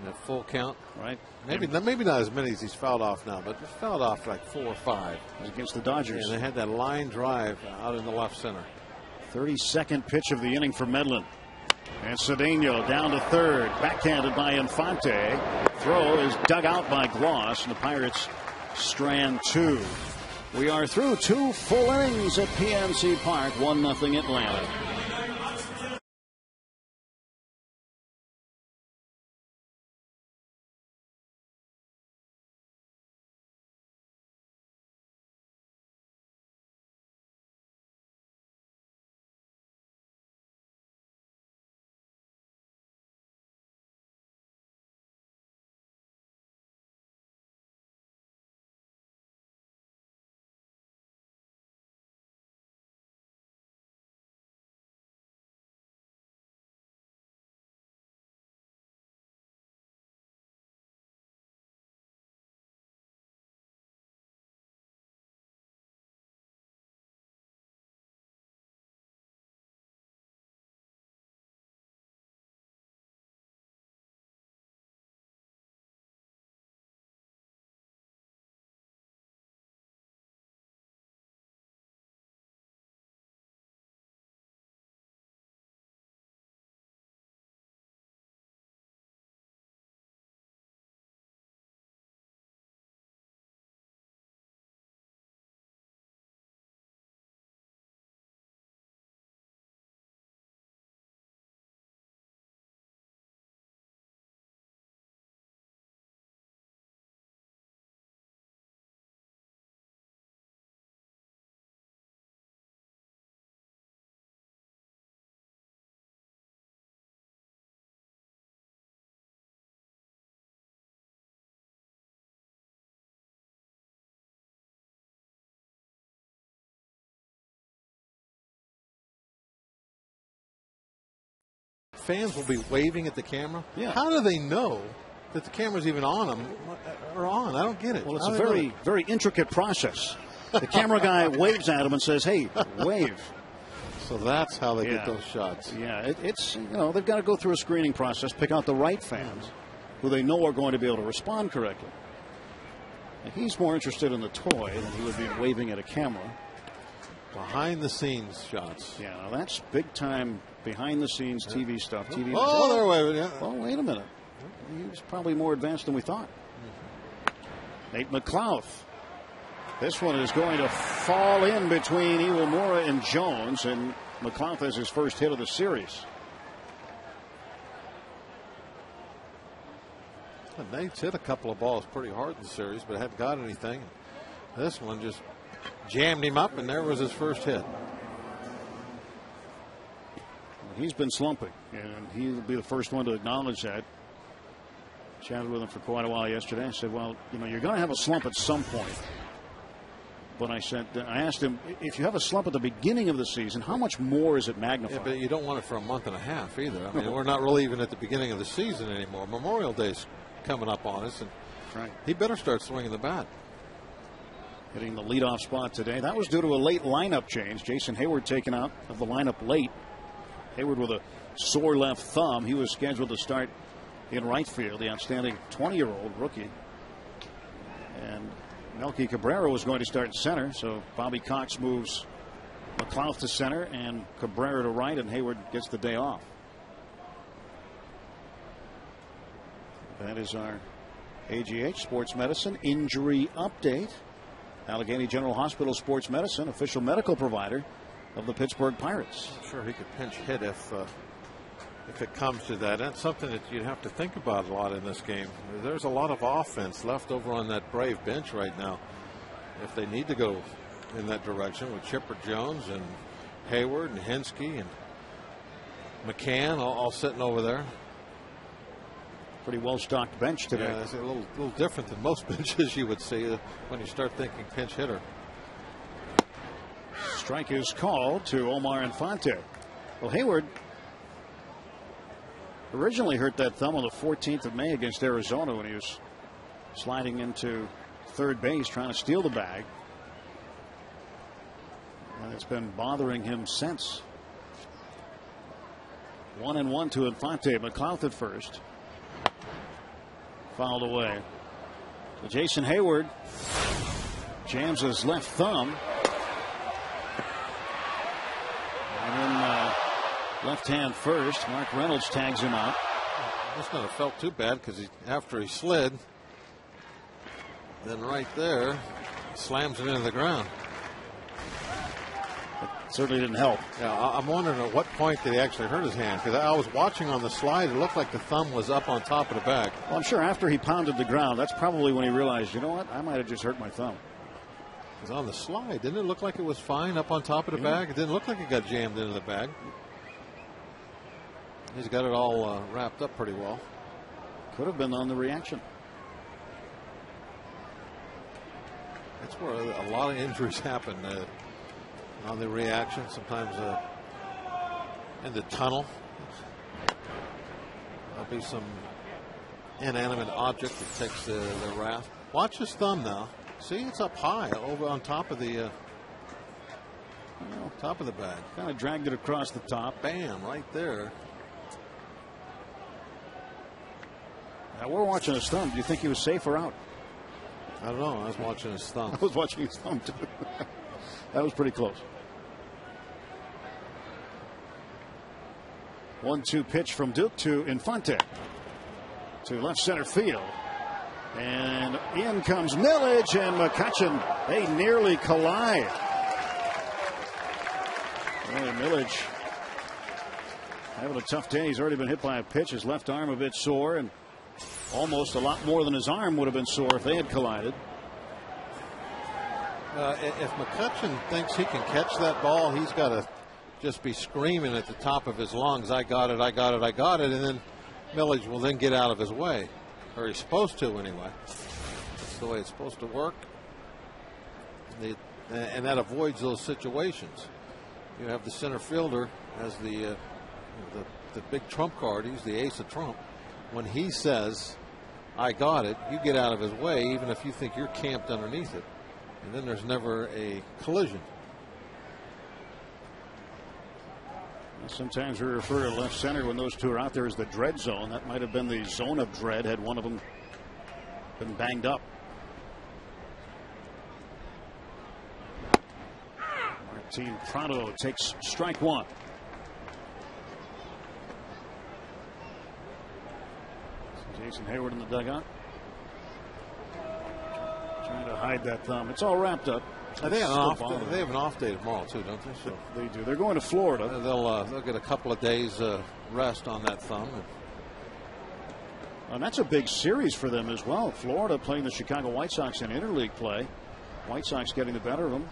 In a full count, right? Maybe not as many as he's fouled off now, but fouled off like 4 or 5. It was against the Dodgers. And they had that line drive out in the left center. 32nd pitch of the inning for Medlin. And Cedeno down to third. Backhanded by Infante. Throw is dug out by Gloss, and the Pirates strand 2. We are through 2 full innings at PNC Park. 1-0 Atlanta. Fans will be waving at the camera. Yeah. How do they know that the camera's even on them or on? I don't get it. Well, it's a very intricate process. The camera guy waves at him and says, "Hey, wave." So that's how they get those shots. Yeah, it's they've got to go through a screening process, pick out the right fans who they know are going to be able to respond correctly. And he's more interested in the toy than he would be in waving at a camera. Behind the scenes shots. Yeah, now that's big time behind the scenes TV stuff. TV. Oh, they're waving. Yeah. Oh, wait a minute. He's probably more advanced than we thought. Nate McLouth. This one is going to fall in between Iwamura and Jones, and McLouth has his first hit of the series. And Nate's hit a couple of balls pretty hard in the series, but hadn't got anything. This one just jammed him up, and there was his first hit. He's been slumping, and he'll be the first one to acknowledge that. Chatted with him for quite a while yesterday. I said, well, you know, you're going to have a slump at some point. But I asked him, if you have a slump at the beginning of the season, how much more is it magnified? Yeah, but you don't want it for a month and a half either. I mean, we're not really even at the beginning of the season anymore. Memorial Day's coming up on us, and he better start swinging the bat. Hitting the leadoff spot today. That was due to a late lineup change. Jason Hayward taken out of the lineup late. Hayward with a sore left thumb. He was scheduled to start in right field, the outstanding 20-year-old rookie. And Melky Cabrera was going to start in center, so Bobby Cox moves McLeod to center and Cabrera to right, and Hayward gets the day off. That is our AGH Sports Medicine injury update. Allegheny General Hospital Sports Medicine, official medical provider of the Pittsburgh Pirates. I'm sure he could pinch hit if it comes to that. That's something that you'd have to think about a lot in this game. There's a lot of offense left over on that Brave bench right now. If they need to go in that direction with Chipper Jones and Hayward and Hensky and McCann all sitting over there. Pretty well-stocked bench today. Yeah, it's a little different than most benches you would see when you start thinking pinch hitter. Strike is called to Omar Infante. Well, Hayward originally hurt that thumb on the 14th of May against Arizona when he was sliding into third base trying to steal the bag. And it's been bothering him since. 1-1 to Infante. McLeod at first. Fouled away. So Jason Hayward jams his left thumb. And then left hand first. Mark Reynolds tags him out. Must not have felt too bad because after he slid, then right there, slams it into the ground. Certainly didn't help. Yeah, I'm wondering at what point did he actually hurt his hand, because I was watching on the slide. It looked like the thumb was up on top of the bag. Well, I'm sure after he pounded the ground, that's probably when he realized, you know what, I might have just hurt my thumb. Because on the slide, didn't it look like it was fine up on top of the bag? It didn't look like it got jammed into the bag. He's got it all wrapped up pretty well. Could have been on the reaction. That's where a lot of injuries happen. On the reaction, sometimes in the tunnel. There'll be some inanimate object that takes the wrath. Watch his thumb now. See, it's up high over on top of the bag. Kind of dragged it across the top. Bam, right there. Now we're watching his thumb. Do you think he was safe or out? I don't know. I was watching his thumb. I was watching his thumb too. That was pretty close. 1-2 pitch from Duke to Infante to left center field, and in comes Millage and McCutchen. They nearly collide. Boy, Millage having a tough day. He's already been hit by a pitch. His left arm a bit sore, and almost a lot more than his arm would have been sore if they had collided. If McCutchen thinks he can catch that ball, he's got to just be screaming at the top of his lungs, I got it, I got it, I got it, and then Millage will then get out of his way, or he's supposed to anyway. That's the way it's supposed to work. And that avoids those situations. You have the center fielder as the big trump card. He's the ace of trump. When he says, I got it, you get out of his way, even if you think you're camped underneath it. And then there's never a collision. Sometimes we refer to left center when those two are out there as the dread zone. That might have been the zone of dread had one of them been banged up. Martin Prado takes strike one. Jason Hayward in the dugout, trying to hide that thumb. It's all wrapped up. They have an off day tomorrow too, don't they? So they do. They're going to Florida. They'll get a couple of days rest on that thumb. And that's a big series for them as well. Florida playing the Chicago White Sox in interleague play. White Sox getting the better of them.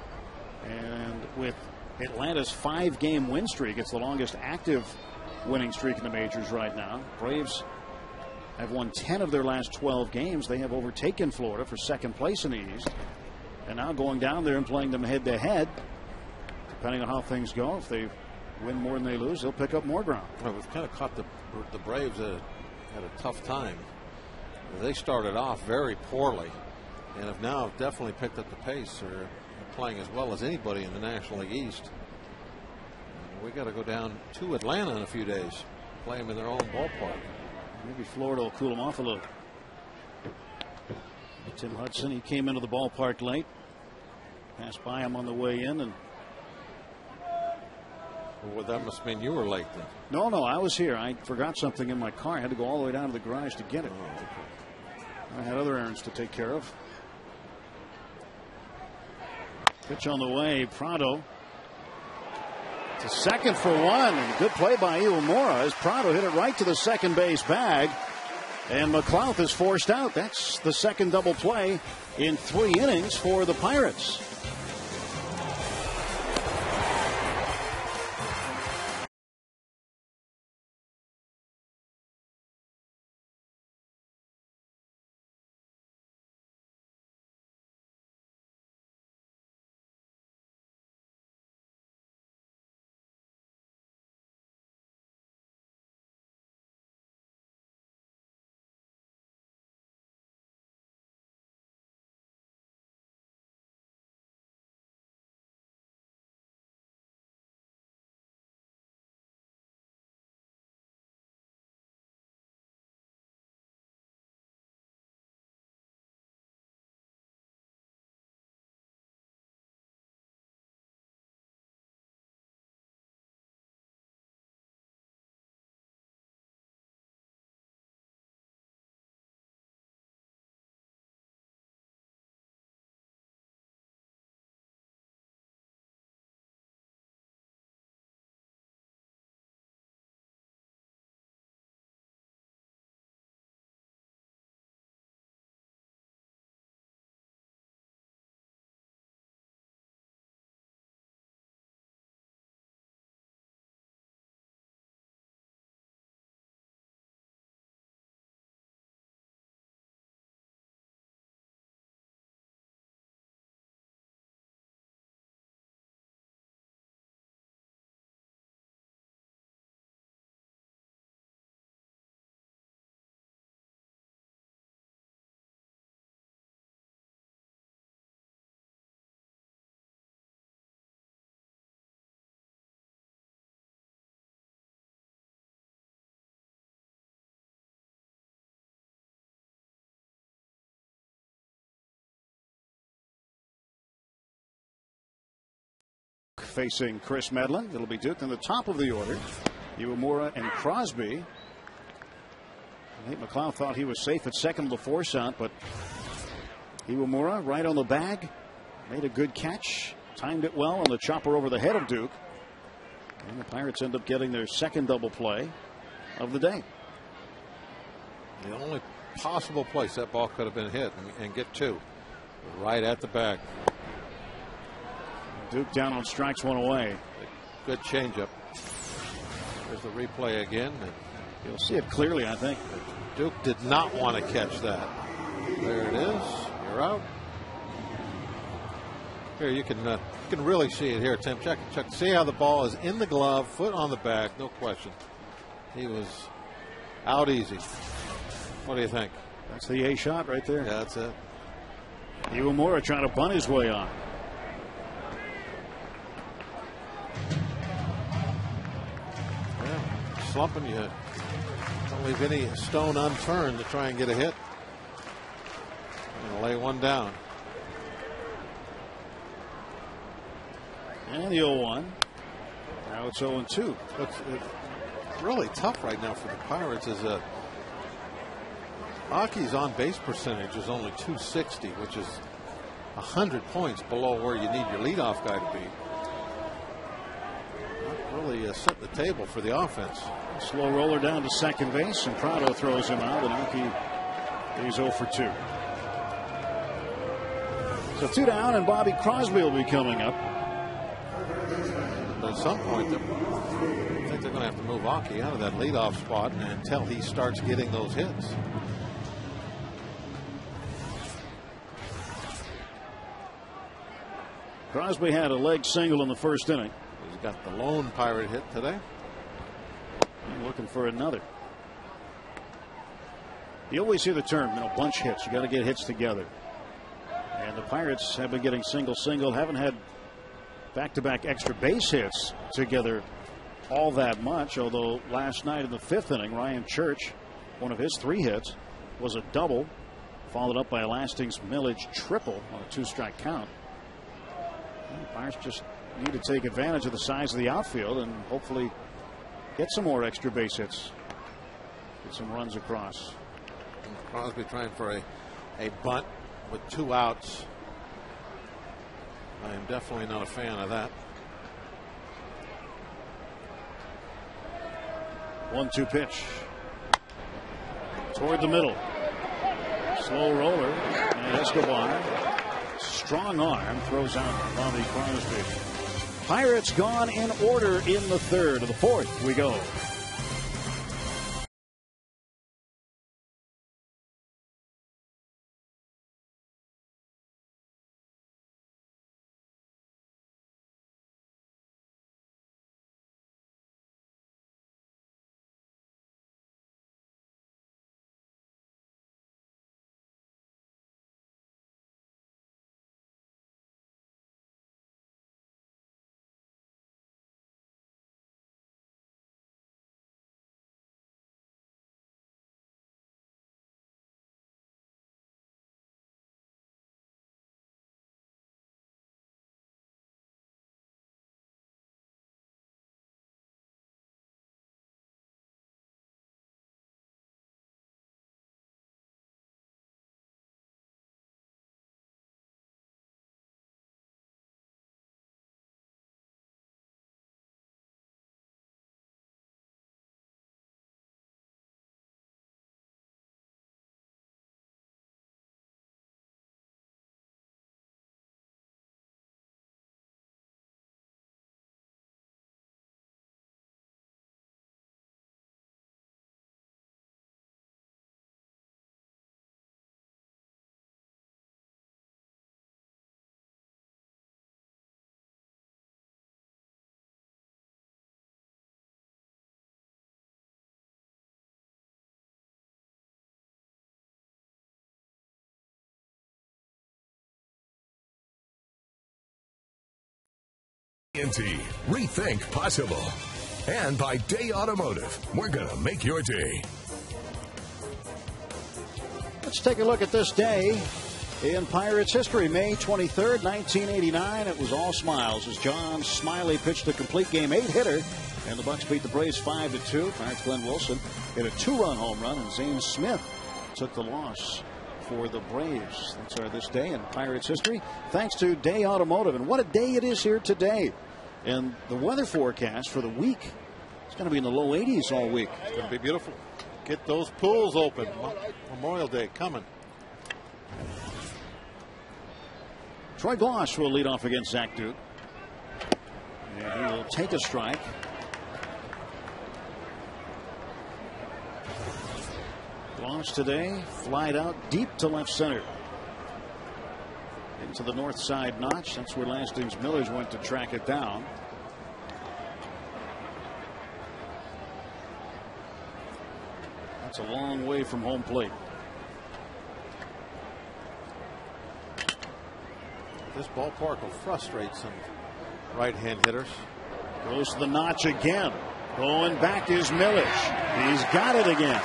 And with Atlanta's 5-game win streak, it's the longest active winning streak in the majors right now. Braves have won 10 of their last 12 games. They have overtaken Florida for second place in the East. And now going down there and playing them head-to-head, depending on how things go, if they win more than they lose, they'll pick up more ground. Well, we've kind of caught the Braves at a tough time. They started off very poorly and have now definitely picked up the pace. They're playing as well as anybody in the National League East. We got to go down to Atlanta in a few days, play them in their own ballpark. Maybe Florida will cool them off a little. Tim Hudson, he came into the ballpark late. Passed by him on the way in. And well, that must mean you were late then. No, I was here. I forgot something in my car. I had to go all the way down to the garage to get it. Oh, okay. I had other errands to take care of. Pitch on the way. Prado to second for one. And good play by Iwamura as Prado hit it right to the second base bag. And McLeod is forced out. That's the second double play in 3 innings for the Pirates. Facing Chris Medlin. It'll be Duke in the top of the order. Iwamura and Crosby. Nate McLeod thought he was safe at second with the force out, but Iwamura right on the bag. Made a good catch. Timed it well on the chopper over the head of Duke. And the Pirates end up getting their second double play of the day. The only possible place that ball could have been hit and get two. Right at the bag. Duke down on strikes, one away. Good changeup. There's the replay again. You'll see it clearly, I think. Duke did not want to catch that. There it is. You're out. Here you can really see it here, Tim. Check. See how the ball is in the glove, foot on the back, no question. He was out easy. What do you think? That's the A shot right there. Yeah, that's it. Iwamura trying to bunt his way on. Slumping, you don't leave any stone unturned to try and get a hit. And lay one down. And the 0-1. Now it's 0-2. It's really tough right now for the Pirates is that Aki's on base percentage is only .260, which is 100 points below where you need your leadoff guy to be. really set the table for the offense. Slow roller down to second base, and Prado throws him out, and Aki is 0 for 2. So 2 down, and Bobby Crosby will be coming up. But at some point, I think they're going to have to move Aki out of that leadoff spot until he starts getting those hits. Crosby had a leg single in the first inning. He's got the lone Pirate hit today. Looking for another. You always hear the term, bunch hits. You got to get hits together. And the Pirates have been getting single, haven't had back-to-back extra base hits together all that much. Although last night in the 5th inning, Ryan Church, one of his 3 hits, was a double, followed up by a Lastings Millage triple on a 2-strike count. The Pirates just need to take advantage of the size of the outfield and hopefully get some more extra base hits. Get some runs across. Crosby trying for a bunt with 2 outs. I am definitely not a fan of that. 1-2 pitch. Toward the middle. Slow roller. And Escobar, strong arm, throws out Bobby Crosby. Pirates gone in order in the 3rd. To the 4th we go. Rethink possible. And by Day Automotive, we're going to make your day. Let's take a look at this day in Pirates history. May 23rd, 1989. It was all smiles as John Smiley pitched a complete game 8-hitter, and the Bucs beat the Braves 5-2. Pirates Glenn Wilson hit a 2-run home run, and Zane Smith took the loss for the Braves. That's our this day in Pirates history, thanks to Day Automotive. And what a day it is here today. And the weather forecast for the week, it's going to be in the low 80s all week. It's going to be beautiful. Get those pools open. Memorial Day coming. Troy Gloss will lead off against Zach Duke. And he will take a strike. Gloss today flied out deep to left center. Into the north side notch. That's where Lastings Millage went to track it down. That's a long way from home plate. This ballpark will frustrate some right-hand hitters. Goes to the notch again. Going back is Millage. He's got it again.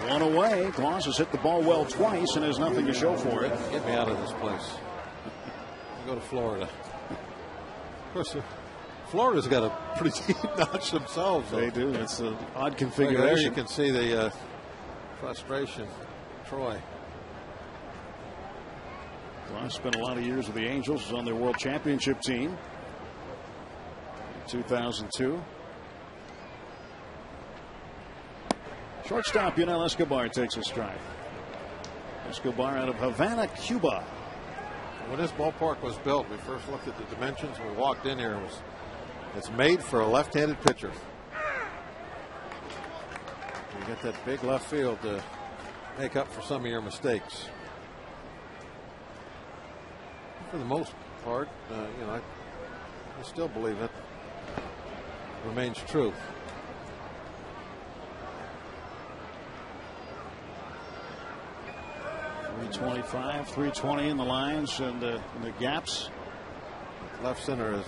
One away. Gloss has hit the ball well twice and has nothing to show for it. Get me out of this place. I'll go to Florida. Of course, Florida's got a pretty deep notch themselves. They do. It's an odd configuration. There you can see the frustration. Troy. Ross spent a lot of years with the Angels, was on their World Championship team in 2002. Shortstop Yunel Escobar takes a strike. Escobar out of Havana, Cuba. When this ballpark was built, we first looked at the dimensions. When we walked in here, it's made for a left-handed pitcher. You get that big left field to make up for some of your mistakes. For the most part, you know, I still believe that remains true. .325, 320 in the lines and the gaps. Left center is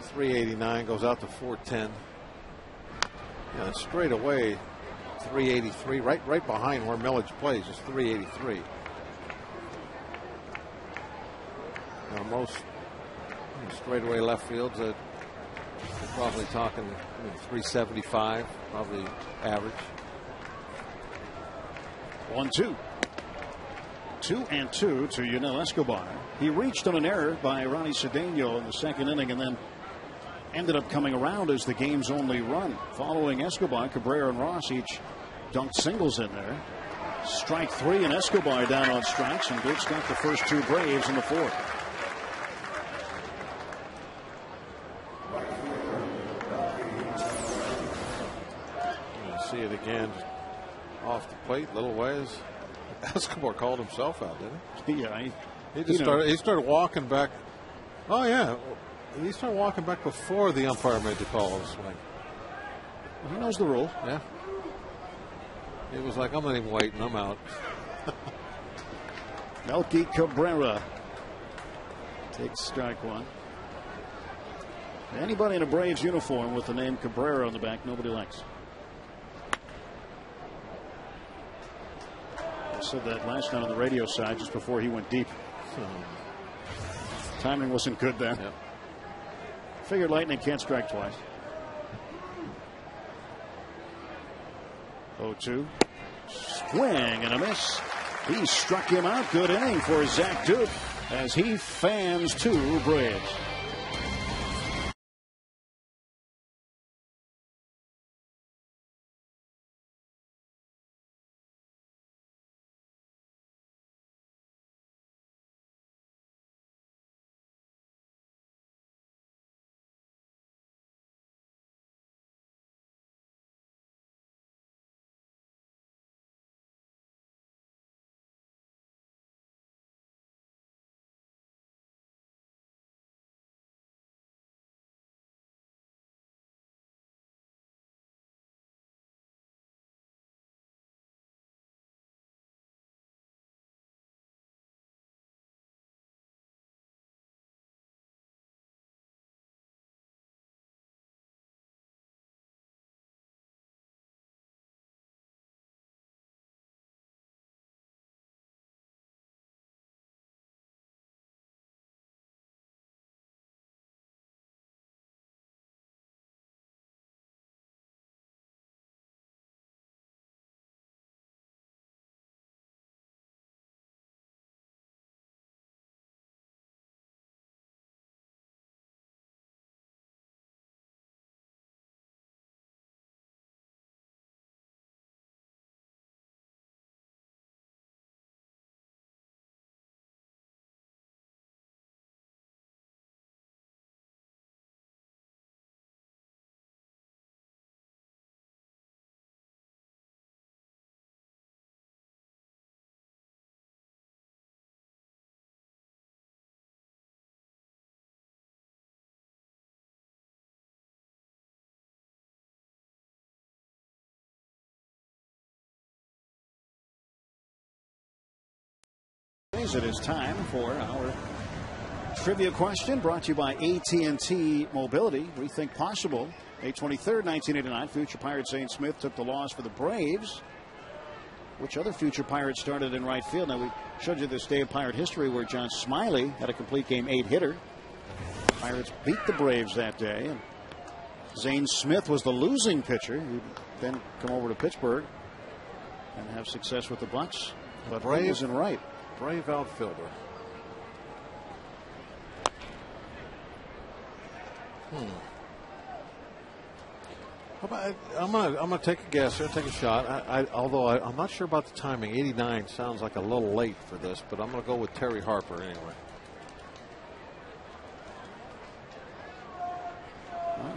389, goes out to 410. Yeah, straight away 383, right behind where Millage plays is 383. Now most straightaway left fields that you're probably talking 375, probably average. 1-2. 2-2 to Yunel Escobar. He reached on an error by Ronnie Cedeno in the second inning and then ended up coming around as the game's only run. Following Escobar, Cabrera and Ross each dunked singles in there. Strike three and Escobar down on strikes, and Duke's got the first two Braves in the fourth. You see it again. Off the plate, little ways. Escobar called himself out, didn't he? Yeah, he started walking back. Oh yeah, he started walking back before the umpire made the call of the swing. Well, he knows the rule. Yeah. He was like, I'm not even waiting, I'm out. Melky Cabrera takes strike one. Anybody in a Braves uniform with the name Cabrera on the back, nobody likes. I said that last night on the radio side just before he went deep. Timing wasn't good then. Yep. Figured lightning can't strike twice. 0-2. Swing and a miss. He struck him out. Good inning for Zach Duke as he fans two Braves. It is time for our trivia question brought to you by AT&T Mobility. Rethink possible. May 23rd, 1989. Future Pirate Zane Smith took the loss for the Braves. Which other future Pirate started in right field? Now, we showed you this day of Pirate history where John Smiley had a complete game 8-hitter. Pirates beat the Braves that day. And Zane Smith was the losing pitcher. He'd then come over to Pittsburgh and have success with the Bucks. But Braves and right. brave outfielder. I'm gonna take a guess here, take a shot. Although I'm not sure about the timing. 89 sounds like a little late for this, but I'm gonna go with Terry Harper anyway.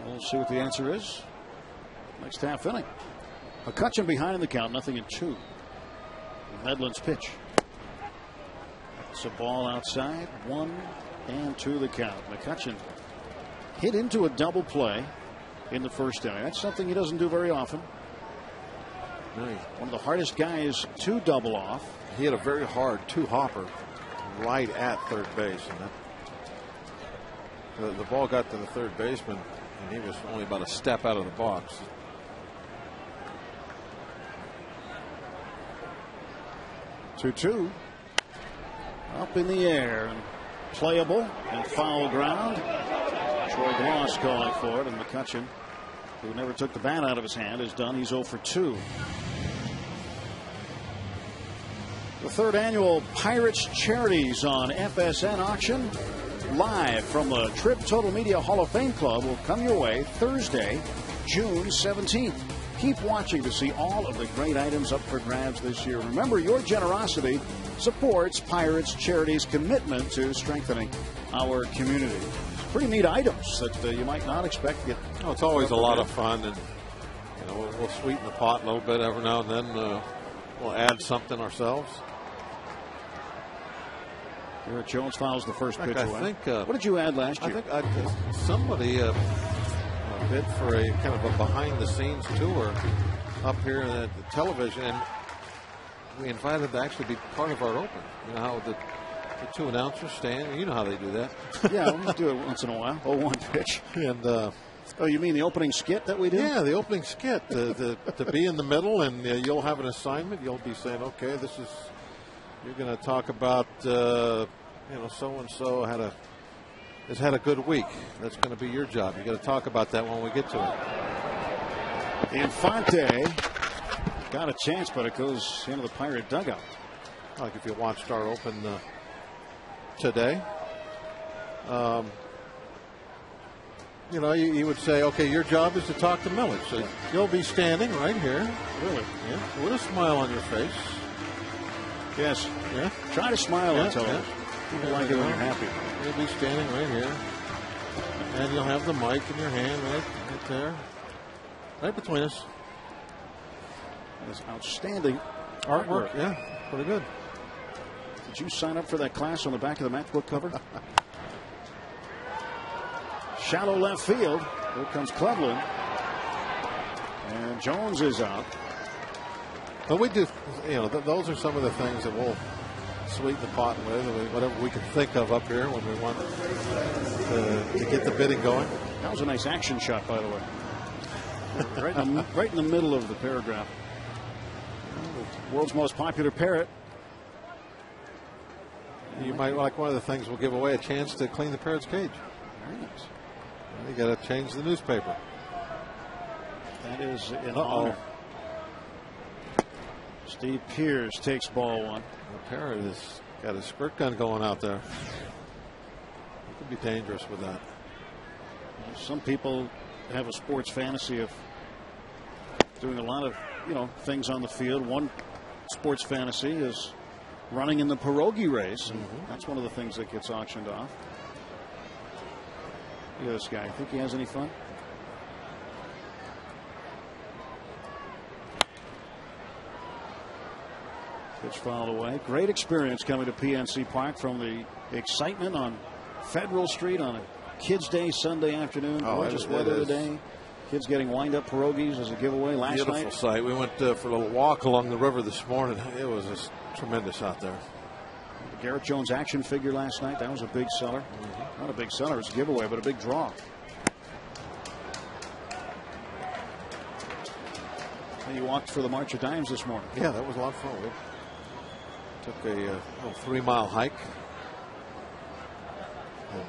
We'll see what the answer is. Next half inning. McCutchen behind in the count, 0-2. Medlin's pitch. It's a ball outside, 1-2 the count. McCutchen hit into a double play in the first inning. That's something he doesn't do very often. Nice. One of the hardest guys to double off. He had a very hard two-hopper right at third base, and the ball got to the third baseman, and he was only about a step out of the box. 2-2. Up in the air and playable and foul ground. Troy Gloss calling for it, and McCutchen, who never took the bat out of his hand, is done. He's 0 for 2. The third annual Pirates Charities on FSN auction, live from the Trip Total Media Hall of Fame Club, will come your way Thursday, June 17th. Keep watching to see all of the great items up for grabs this year. Remember, your generosity supports Pirates Charities' commitment to strengthening our community. Pretty neat items that you might not expect to get. Oh, it's always a lot of fun, and we'll sweeten the pot a little bit every now and then. We'll add something ourselves. Garrett Jones fouls the first pitch away. What did you add last year? I think somebody bid for a kind of a behind-the-scenes tour up here at the television, and we invited them to actually be part of our open. You know how the two announcers stand. You know how they do that. Yeah, we'll do it once in a while. 0-1 pitch. And oh, you mean the opening skit that we did? Yeah, the opening skit. To be in the middle, and you'll have an assignment. You'll be saying, okay, you're going to talk about so and so has had a good week. That's going to be your job. You got to talk about that when we get to it. Infante got a chance, but it goes into the Pirate dugout. Like if you watched our open today, you would say, okay, your job is to talk to Millage. So you'll be standing right here. Really? Yeah. With a smile on your face. Yes. Yeah. Try to smile on television. People like it when you're happy. You'll be standing right here, and you'll have the mic in your hand right there, right between us. That's outstanding artwork. Yeah, pretty good. Did you sign up for that class on the back of the matchbook cover? Shallow left field. Here comes Cleveland, and Jones is out. But we do, those are some of the things that we'll sweeten the pot with, whatever we can think of up here when we want to get the bidding going. That was a nice action shot, by the way. right in the middle of the paragraph. The world's most popular parrot. You might like one of the things we'll give away, a chance to clean the parrot's cage. Very nice. You got to change the newspaper. That is an honor. Steve Pierce takes ball one. The parrot has got a squirt gun going out there. It could be dangerous with that. Some people have a sports fantasy of doing a lot of things on the field. One sports fantasy is running in the pierogi race, and that's one of the things that gets auctioned off. Look at this guy. Think he has any fun? Pitch fouled away. Great experience coming to PNC Park from the excitement on Federal Street on a Kids' Day Sunday afternoon. Gorgeous weather today. Kids getting wind-up pierogies as a giveaway last night. Beautiful sight. We went for a little walk along the river this morning. It was just tremendous out there. The Garrett Jones action figure last night. That was a big seller. Not a big seller. It was a giveaway, but a big draw. And you walked for the March of Dimes this morning. Yeah, that was a lot of fun. We took a little 3-mile hike. And,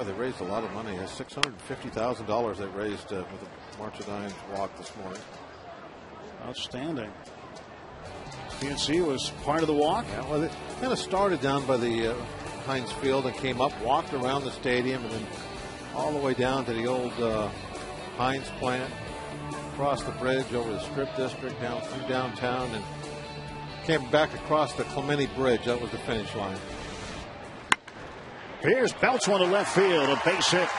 they raised a lot of money. $650,000 they raised with the March of Dimes walk this morning. Outstanding. PNC was part of the walk. Yeah, well, Kind of started down by the Heinz Field and came up, walked around the stadium, and then all the way down to the old Heinz plant, across the bridge over the Strip District, down through downtown, and came back across the Clemente Bridge. That was the finish line. Here's belts one to left field, a base hit.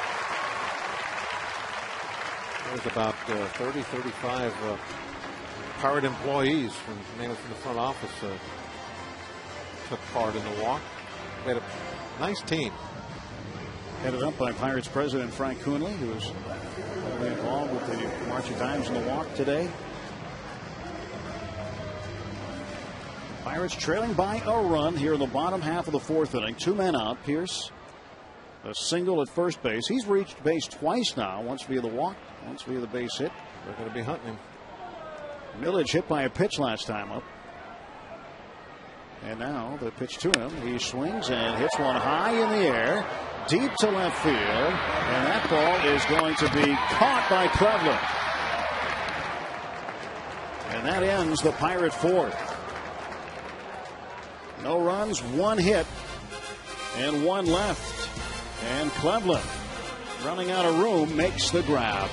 There's about 30, 35 Pirate employees from the front office took part in the walk. They had a nice team. Headed up by Pirates president Frank Coonley, who was involved with the March of Dimes in the walk today. Pirates trailing by a run here in the bottom half of the fourth inning. 2 men out. Pierce, a single at first base. He's reached base twice now, once via the walk, once via the base hit. They're going to be hunting him. Millage hit by a pitch last time up. And now the pitch to him. He swings and hits one high in the air, deep to left field. And that ball is going to be caught by Cleveland. And that ends the Pirate fourth. No runs, 1 hit, and 1 left. And Cleveland, running out of room, makes the grab.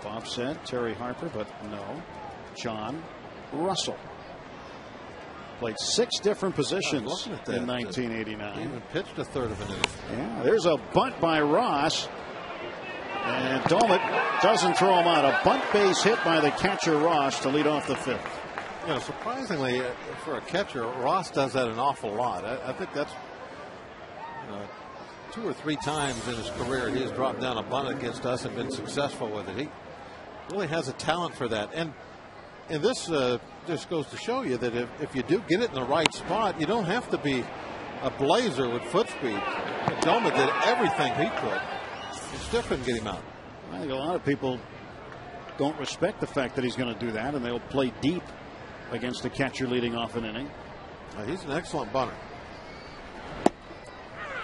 Bob said Terry Harper, but no. John Russell played 6 different positions in 1989. He even pitched a third of an inning. Yeah, there's a bunt by Ross, and Domit doesn't throw him out. A bunt base hit by the catcher Ross to lead off the 5th. You know, surprisingly for a catcher, Ross does that an awful lot. I think that's 2 or 3 times in his career he has dropped down a bunt against us and been successful with it. He really has a talent for that. And this just goes to show you that if you do get it in the right spot, you don't have to be a blazer with foot speed. Doma did everything he could. He still couldn't get him out. I think a lot of people don't respect the fact that he's going to do that, and they'll play deep against the catcher leading off an inning. He's an excellent bunter.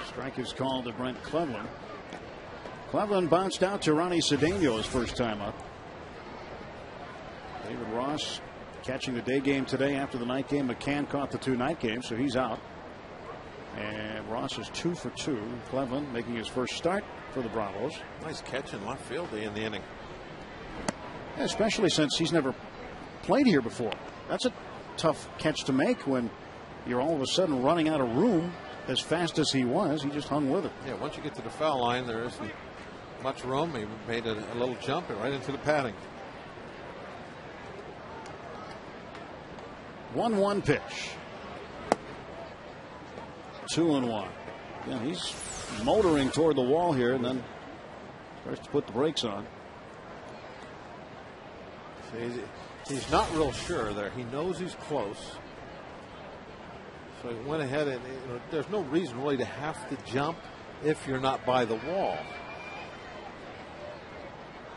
Strike is called to Brent Cleveland. Cleveland bounced out to Ronnie Cedeno his first time up. David Ross catching the day game today after the night game. McCann caught the 2 night games, so he's out. And Ross is 2 for 2. Cleveland making his first start for the Bravos. Nice catch in left field in the inning. Yeah, especially since he's never played here before. That's a tough catch to make when you're all of a sudden running out of room as fast as he was. He just hung with it. Yeah, once you get to the foul line, there isn't much room. He made a little jump and right into the padding. 1-1 pitch. 2-1. Yeah, he's motoring toward the wall here and then starts to put the brakes on. He's not real sure there. He knows he's close. So he went ahead and there's no reason really to have to jump if you're not by the wall.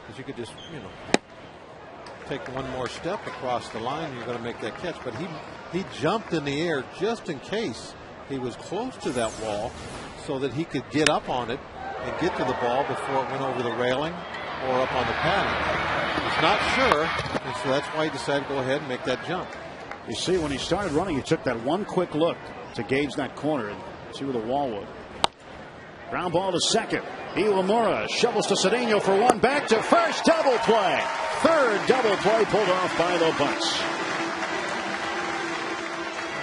Because you could just, take one more step across the line and you're going to make that catch. But he jumped in the air just in case he was close to that wall so that he could get up on it and get to the ball before it went over the railing or up on the padding. He's not sure, and so that's why he decided to go ahead and make that jump. You see, when he started running, he took that one quick look to gauge that corner and see where the wall was. Ground ball to second. Iwamura shovels to Cedeno for one. Back to first. Double play. Third double play pulled off by the Bucks.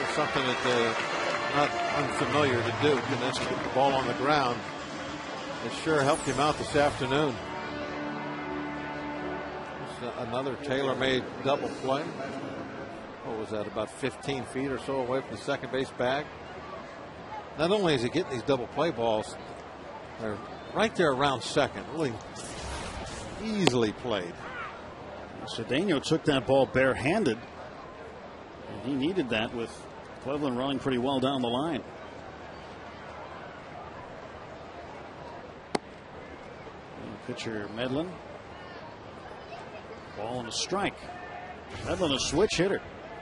It's something that not unfamiliar to do. And that's keep the ball on the ground. It sure helped him out this afternoon. It's another tailor-made double play. What was that, about 15 feet or so away from the second base bag? Not only is he getting these double play balls, they're right there around second. Really easily played. Cedeno took that ball barehanded. And he needed that with Cleveland running pretty well down the line. And pitcher Medlin. Ball and a strike. Medlin a switch hitter.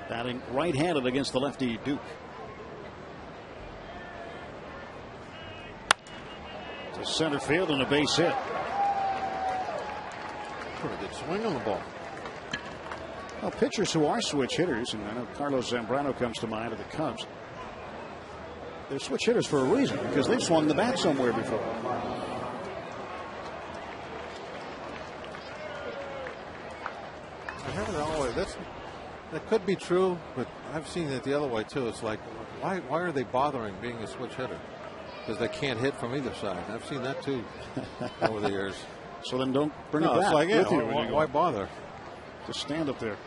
Batting right-handed against the lefty Duke. To center field and a base hit. Pretty good swing on the ball. Well, pitchers who are switch hitters, and I know Carlos Zambrano comes to mind of the Cubs, they're switch hitters for a reason, because they've swung the bat somewhere before. I haven't always. That could be true, but I've seen it the other way too. It's like, why are they bothering being a switch hitter? Because they can't hit from either side. I've seen that too over the years. So then don't bring it it's back like, with you. Why bother? Just stand up there.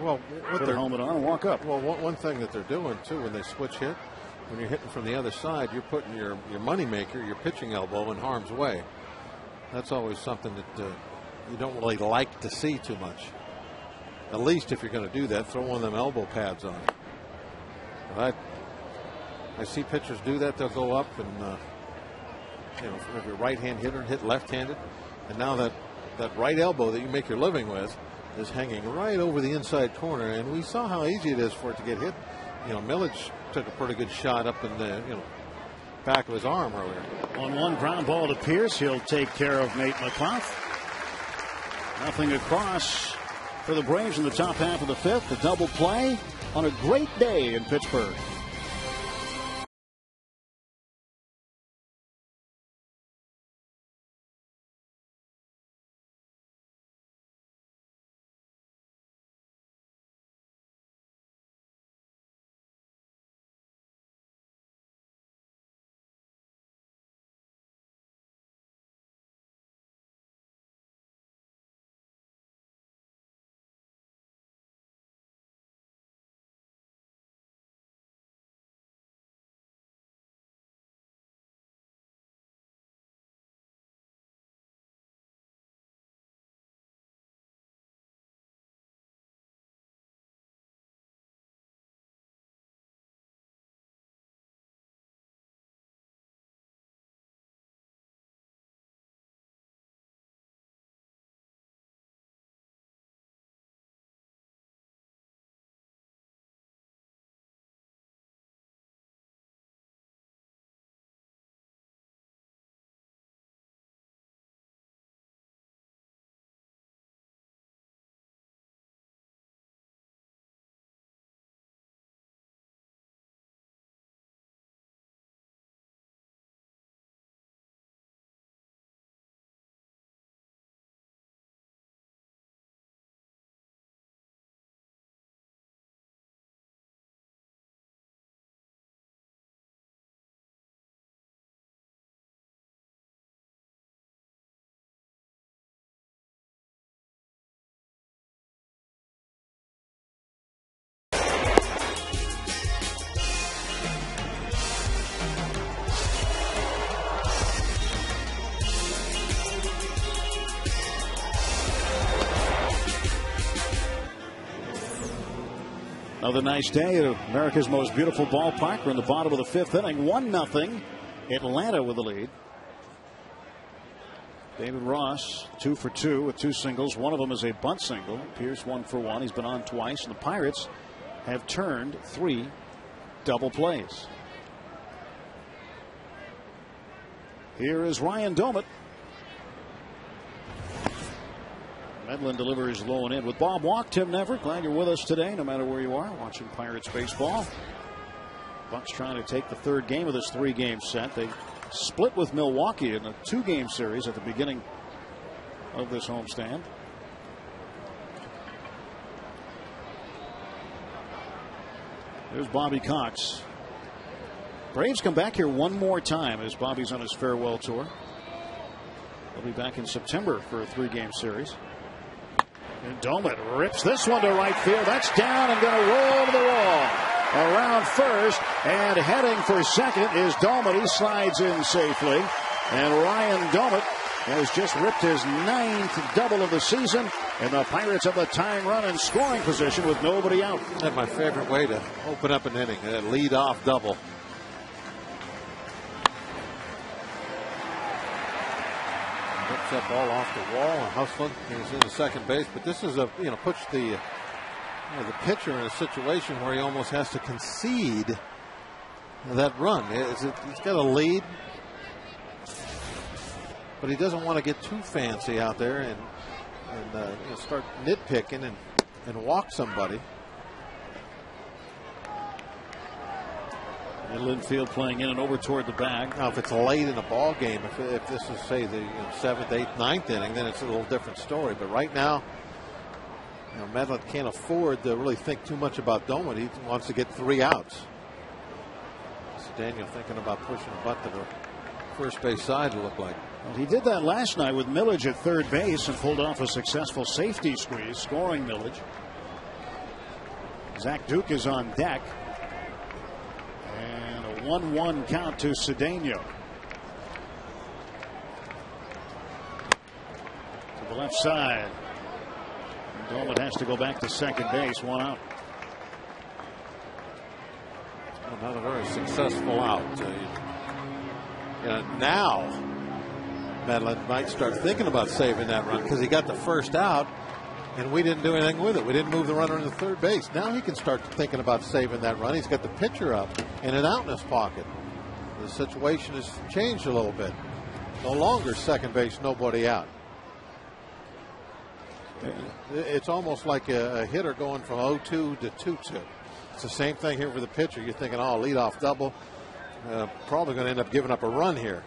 Well, put their helmet on and walk up. Well, one thing that they're doing too when they switch hit, when you're hitting from the other side, you're putting your moneymaker, your pitching elbow, in harm's way. That's always something that you don't really like to see too much. At least if you're going to do that, throw one of them elbow pads on. But I see pitchers do that. They'll go up and if you're right-hand hitter, hit left-handed, and now that right elbow that you make your living with is hanging right over the inside corner, and we saw how easy it is for it to get hit. Millage took a pretty good shot up in the back of his arm earlier. 1-1 ground ball to Pierce. He'll take care of Nate McClough. Nothing across for the Braves in the top half of the fifth. A double play on a great day in Pittsburgh. Another nice day at America's most beautiful ballpark. We're in the bottom of the 5th inning. 1-0. Atlanta with the lead. David Ross 2 for 2 with 2 singles. One of them is a bunt single. Pierce 1 for 1. He's been on twice. And the Pirates have turned 3 double plays. Here is Ryan Domit. Medlin delivers low and in. With Bob Walk, Tim Neverett, glad you're with us today, no matter where you are, watching Pirates baseball. Bucks trying to take the 3rd game of this 3-game set. They split with Milwaukee in a 2-game series at the beginning of this homestand. There's Bobby Cox. Braves come back here one more time as Bobby's on his farewell tour. He'll be back in September for a 3-game series. And Domit rips this one to right field. That's down and going to roll to the wall. Around first and heading for second is Domit. He slides in safely. And Ryan Domit has just ripped his 9th double of the season. And the Pirates have a tying run in scoring position with nobody out. That's my favorite way to open up an inning, a lead-off double. That ball off the wall and hustling. He's in the second base, but this is puts the pitcher in a situation where he almost has to concede that run. He's got a lead, but he doesn't want to get too fancy out there and start nitpicking and walk somebody. Middle infield playing in and over toward the bag. Now, if it's late in a ball game, if this is, say, the 7th, 8th, 9th inning, then it's a little different story. But right now, Medlin can't afford to really think too much about Domit. He wants to get 3 outs. So Daniel thinking about pushing a butt to the first base side, it looked like. Well, he did that last night with Millage at third base and pulled off a successful safety squeeze, scoring Millage. Zach Duke is on deck. 1-1 count to Cedeno. To the left side. Domit has to go back to second base. 1 out. Well, not a very successful out. Now Medlin might start thinking about saving that run because he got the first out and we didn't do anything with it. We didn't move the runner into third base. Now he can start thinking about saving that run. He's got the pitcher up and an out in his pocket. The situation has changed a little bit. No longer second base, nobody out. It's almost like a hitter going from 0-2 to 2-2. It's the same thing here for the pitcher. You're thinking, oh, leadoff double. Probably going to end up giving up a run here.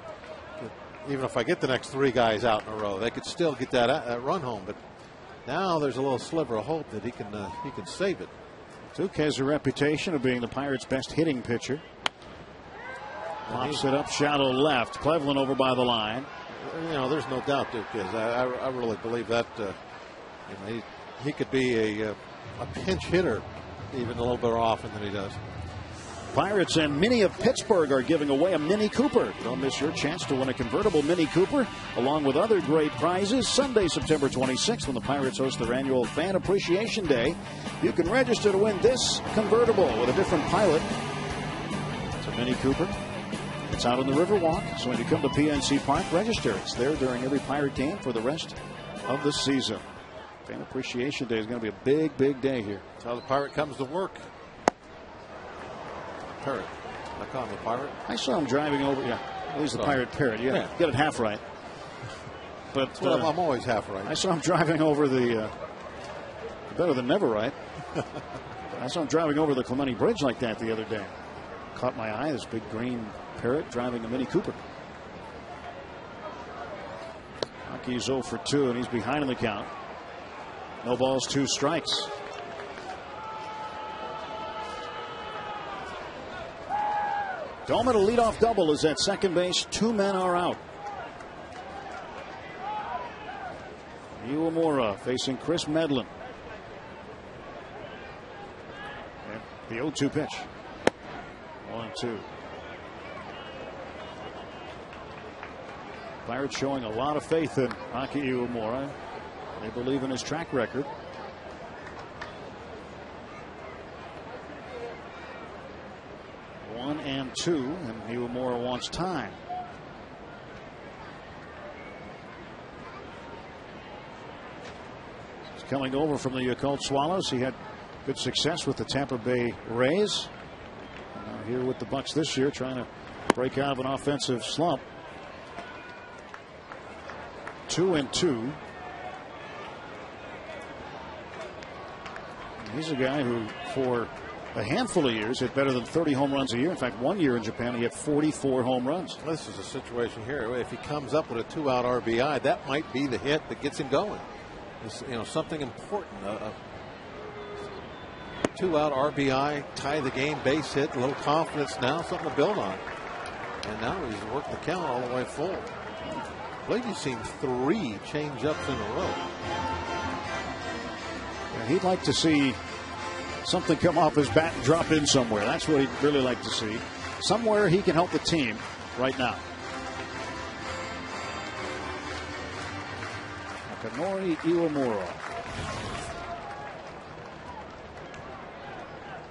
Even if I get the next 3 guys out in a row, they could still get that run home. But now there's a little sliver of hope that he can save it. Duke has a reputation of being the Pirates' best hitting pitcher. Pops it up shallow left. Cleveland over by the line. There's no doubt Duke is. I really believe that he could be a pinch hitter even a little bit more often than he does. Pirates and Mini of Pittsburgh are giving away a Mini Cooper. Don't miss your chance to win a convertible Mini Cooper along with other great prizes Sunday, September 26th, when the Pirates host their annual Fan Appreciation Day. You can register to win this convertible with a different pilot. It's a Mini Cooper. It's out on the Riverwalk, so when you come to PNC Park, register. It's there during every Pirate game for the rest of the season. Fan Appreciation Day is going to be a big, big day here. That's how the Pirate comes to work. Parrot. I call him the Pirate. I saw him driving over. Yeah, well, he's the Pirate Parrot. Yeah, get it half right. But I'm always half right. I saw him driving over the better than never right. I saw him driving over the Clemente Bridge like that the other day. Caught my eye. This big green Parrot driving a Mini Cooper. Hockey's 0 for 2, and he's behind in the count. No balls, 2 strikes. Domit, a leadoff double, is at second base. 2 men are out. Uemura facing Chris Medlin. And the 0-2 pitch. 1-2. Pirates showing a lot of faith in Aki Uemura. They believe in his track record. 1-2, and Iwamura wants time. He's coming over from the Yakult Swallows. He had good success with the Tampa Bay Rays. Now here with the Bucks this year, trying to break out of an offensive slump. 2-2. He's a guy who, for a handful of years, hit better than 30 home runs a year. In fact, 1 year in Japan, he had 44 home runs. This is a situation here. If he comes up with a 2-out RBI, that might be the hit that gets him going. It's, something important. A 2-out RBI, tie the game, base hit, a little confidence now, something to build on. And now he's worked the count all the way full. I believe he's seen 3 change-ups in a row. And he'd like to see something come off his bat and drop in somewhere. That's what he'd really like to see. Somewhere he can help the team right now. Takanori Iwamura.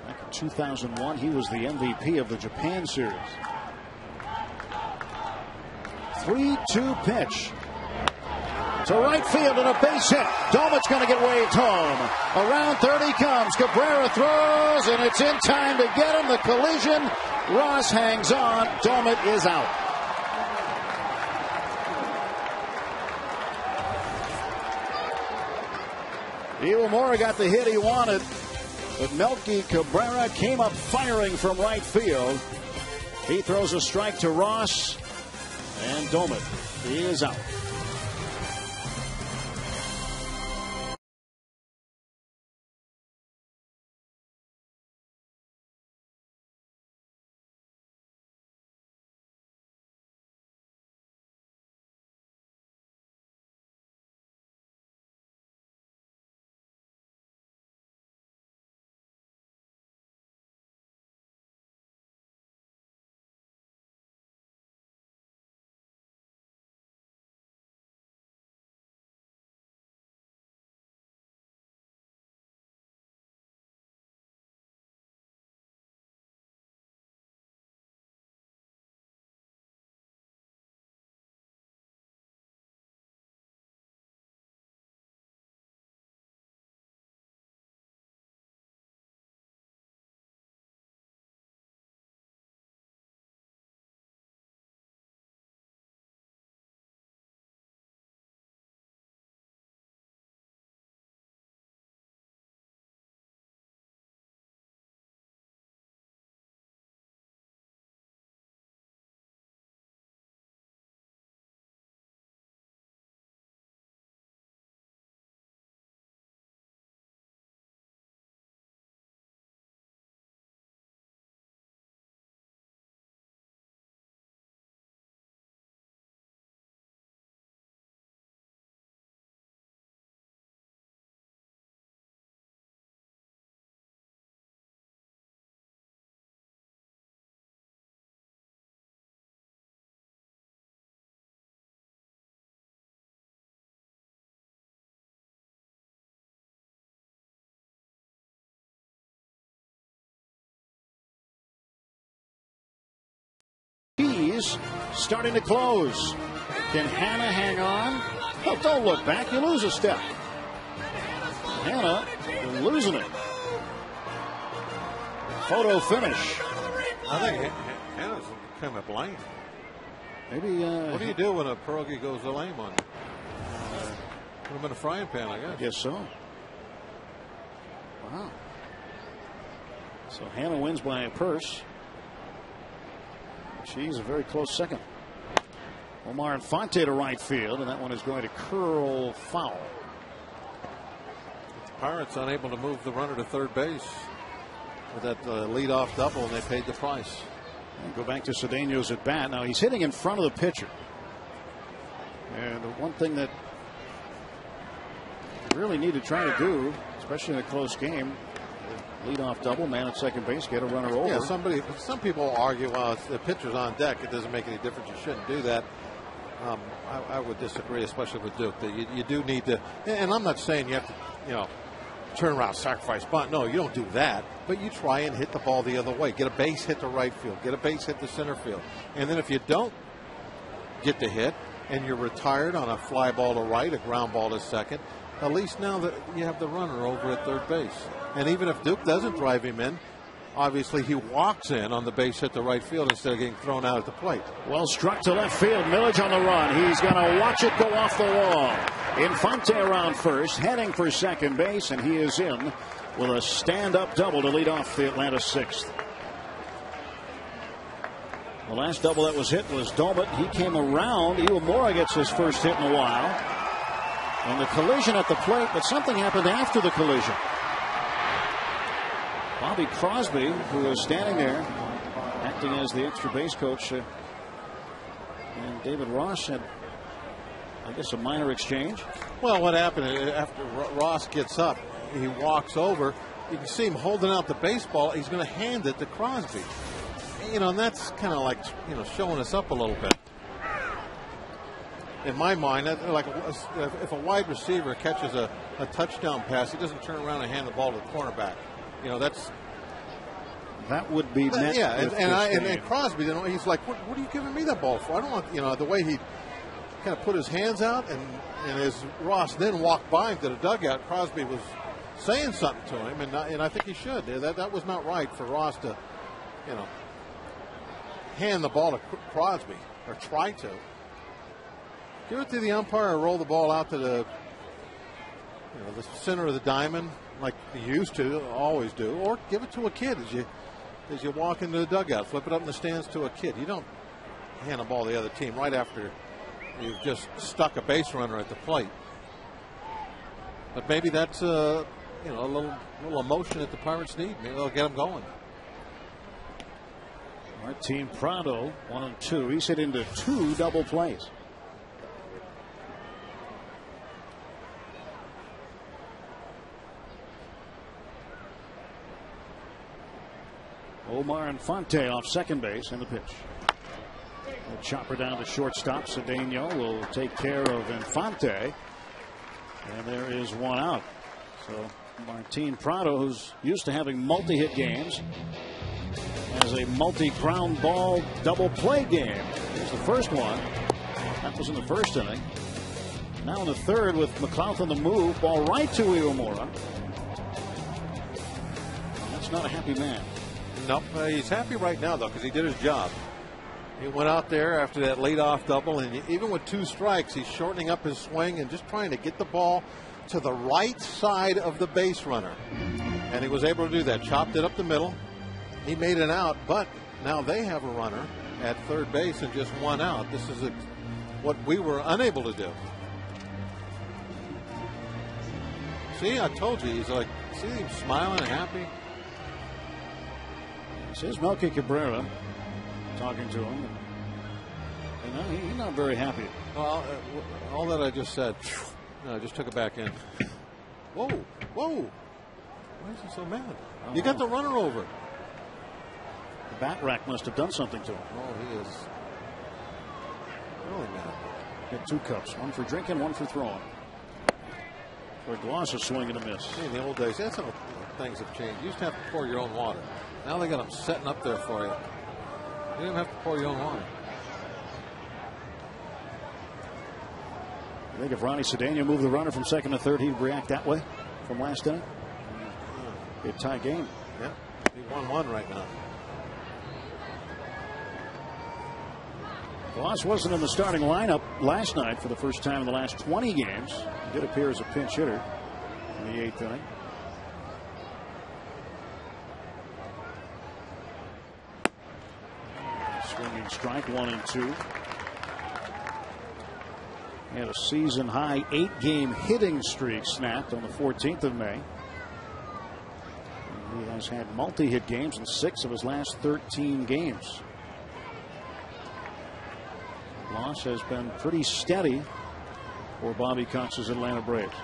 Back in 2001, he was the MVP of the Japan Series. 3-2 pitch. To right field and a base hit. Domit's going to get waved home. Around third he comes. Cabrera throws, and it's in time to get him. The collision. Ross hangs on. Domit is out. Iwamura got the hit he wanted, but Melky Cabrera came up firing from right field. He throws a strike to Ross, and Domit is out. He's starting to close. Can Hannah hang on? Oh, don't look back. You lose a step. Hannah losing it. Photo finish. I think Hannah's kind of lame. Maybe. What do you do when a pierogi goes lame on you? Put him in a frying pan, I guess. I guess so. Wow. So Hannah wins by a purse. She's a very close second. Omar Infante to right field, and that one is going to curl foul. The Pirates unable to move the runner to third base with that leadoff double, and they paid the price. And go back to Cedeno's at bat. Now he's hitting in front of the pitcher. And the one thing that you really need to try to do, especially in a close game, leadoff double, man at second base, get a runner over. Yeah, some people argue, well, if the pitcher's on deck, it doesn't make any difference. You shouldn't do that. I would disagree, especially with Duke. That you do need to, and I'm not saying you have to, turn around, sacrifice bunt. No, you don't do that. But you try and hit the ball the other way. Get a base hit to right field. Get a base hit to center field. And then if you don't get the hit and you're retired on a fly ball to right, a ground ball to second, at least now that you have the runner over at third base. And even if Duke doesn't drive him in, obviously he walks in on the base hit to right field instead of getting thrown out at the plate. Well struck to left field. Millage on the run. He's going to watch it go off the wall. Infante around first, heading for second base, and he is in with a stand-up double to lead off the Atlanta sixth. The last double that was hit was Dolbert. He came around. Iwamura gets his first hit in a while. And the collision at the plate, but something happened after the collision. Bobby Crosby, who was standing there, acting as the extra base coach, and David Ross had, I guess, a minor exchange. Well, what happened after Ross gets up, he walks over. You can see him holding out the baseball. He's going to hand it to Crosby. You know, and that's kind of like, you know, showing us up a little bit. In my mind, like if a wide receiver catches a touchdown pass, he doesn't turn around and hand the ball to the cornerback. You know, that would be meant. Yeah, and Crosby, you know, he's like, what are you giving me that ball for? I don't want, you know, the way he kind of put his hands out, and as Ross then walked by him to the dugout, Crosby was saying something to him, and I think he should. That was not right for Ross to, you know, hand the ball to Crosby or try to. Give it to the umpire or roll the ball out to the center of the diamond like you used to always do, or give it to a kid as you walk into the dugout. Flip it up in the stands to a kid. You don't hand the ball to the other team right after you've just stuck a base runner at the plate. But maybe that's a little emotion that the Pirates need. Maybe they'll get them going. Martin Prado, 1 and 2. He's hit into 2 double plays. Omar Infante off second base in the pitch. The chopper down to shortstop. Cedeno will take care of Infante. And there is one out. So Martin Prado, who's used to having multi-hit games, has a multi-ground ball double play game. Here's the first one. That was in the first inning. Now in the third with McLeod on the move. Ball right to Iwamura. That's not a happy man. Nope, he's happy right now, though, because he did his job. He went out there after that leadoff double, and even with 2 strikes, he's shortening up his swing and just trying to get the ball to the right side of the base runner. And he was able to do that. Chopped it up the middle. He made an out, but now they have a runner at third base and just 1 out. This is what we were unable to do. See, I told you, he's like, see him smiling and happy. Says Melky Cabrera talking to him. And he's not very happy. Well, all that I just said, I just took it back in. Whoa. Why is he so mad? You got the runner over. The bat rack must have done something to him. Oh, he is really mad. Hit 2 cups, 1 for drinking, 1 for throwing. For a gloss, a swing and a miss. See, in the old days, that's how things have changed. You used to have to pour your own water. Now they got them setting up there for you. You don't even have to pour your own water. I think if Ronnie Cedeno moved the runner from second to third, he'd react that way from last inning. Be a tie game. Yeah, be 1-1 right now. Gloss wasn't in the starting lineup last night for the first time in the last 20 games. He did appear as a pinch hitter in the 8th inning. Swinging strike, 1 and 2. He had a season high 8-game hitting streak snapped on the 14th of May. And he has had multi-hit games in 6 of his last 13 games. Loss has been pretty steady for Bobby Cox's Atlanta Braves.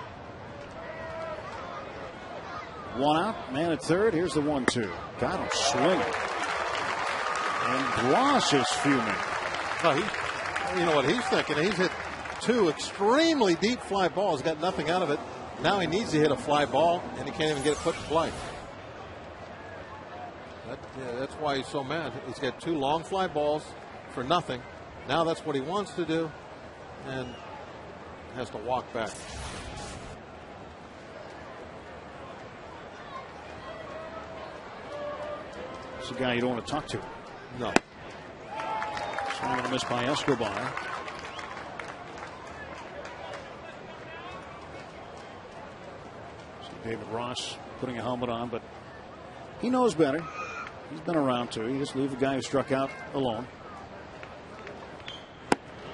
1 out, man at third. Here's the 1-2. Got him swinging. And Gloss is fuming. You know what he's thinking? He's hit 2 extremely deep fly balls, got nothing out of it. Now he needs to hit a fly ball, and he can't even get it put in play. That's why he's so mad. He's got 2 long fly balls for nothing. Now that's what he wants to do, and has to walk back. It's a guy you don't want to talk to. No. Swing and a miss by Escobar. David Ross putting a helmet on, but he knows better. He's been around too. You just leave the guy who struck out alone.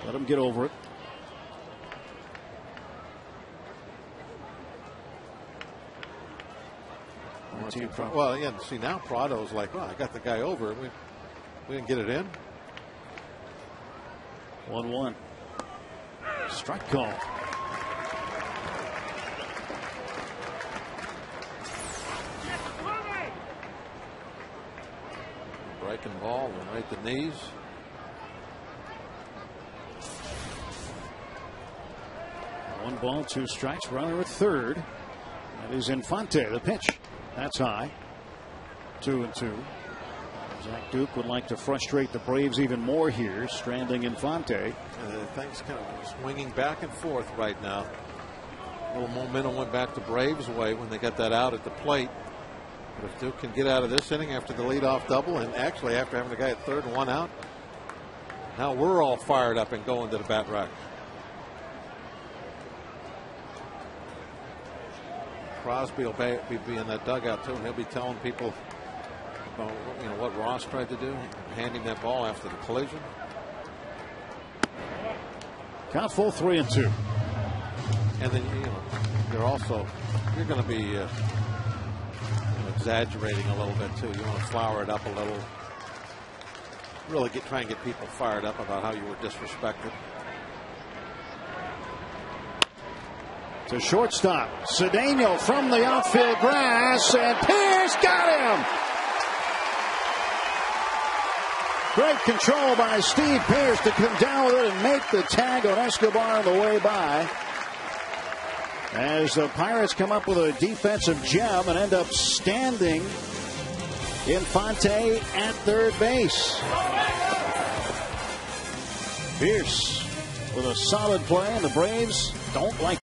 Let him get over it. Well, yeah, see now Prado's like, well, I got the guy over. We didn't get it in. 1-1. Strike call. Breaking ball and right the knees. One ball, 2 strikes. Runner at third. That is Infante. The pitch. That's high. 2-2. Zach Duke would like to frustrate the Braves even more here, stranding Infante. Things kind of swinging back and forth right now. A little momentum went back to Braves' way when they got that out at the plate. But if Duke can get out of this inning after the leadoff double, and actually after having the guy at third and 1 out, now we're all fired up and going to the bat rack. Crosby will be in that dugout too, and he'll be telling people about what Ross tried to do, handing that ball after the collision. Count full, 3-2. And then you're going to be exaggerating a little bit too. You want to flower it up a little. Really try and get people fired up about how you were disrespected. To shortstop, Cedeno from the outfield grass, and Pierce got him. Great control by Steve Pierce to come down with it and make the tag on Escobar on the way by. As the Pirates come up with a defensive gem and end up standing Infante at third base. Pierce with a solid play, and the Braves don't like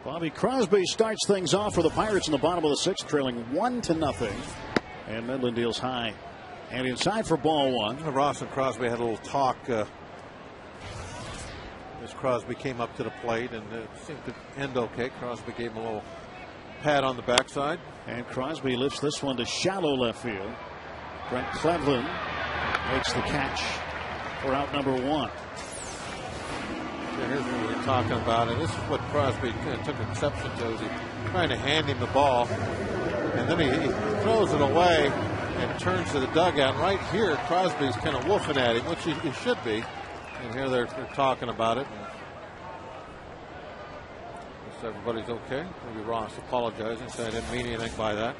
Bobby Crosby starts things off for the Pirates in the bottom of the 6th, trailing 1-0. And Midland deals high and inside for ball 1. Ross and Crosby had a little talk as Crosby came up to the plate, and it seemed to end okay. Crosby gave him a little pat on the backside. And Crosby lifts this one to shallow left field. Brent Cleveland makes the catch for out number 1. Here's what we're talking about, and this is what Crosby took exception to. Is he trying to hand him the ball, And then he throws it away and turns to the dugout. Right here, Crosby's kind of woofing at him, which he should be. And here they're talking about it. Guess everybody's okay. Maybe Ross apologizing, saying I didn't mean anything by that.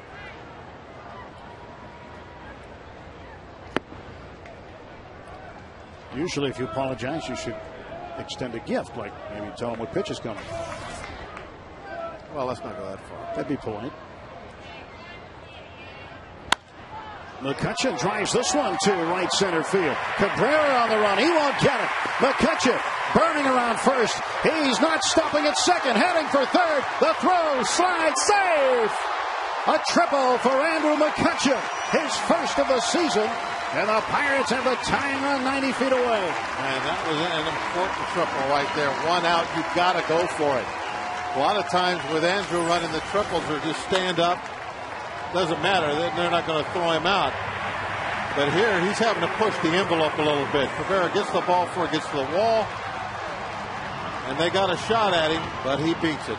Usually if you apologize, you should extend a gift, like maybe tell them what pitch is coming. Well, let's not go that far. That'd be polite. McCutcheon drives this one to right center field. Cabrera on the run. He won't get it. McCutcheon burning around first. He's not stopping at second. Heading for third. The throw, slide, safe. A triple for Andrew McCutcheon. His first of the season. And the Pirates have the tying run 90 feet away. And that was an important triple right there. One out, you've got to go for it. A lot of times with Andrew running the triples or just stand up, doesn't matter. They're not going to throw him out. But here, he's having to push the envelope a little bit. Cabrera gets the ball before it gets to the wall. And they got a shot at him, but he beats it.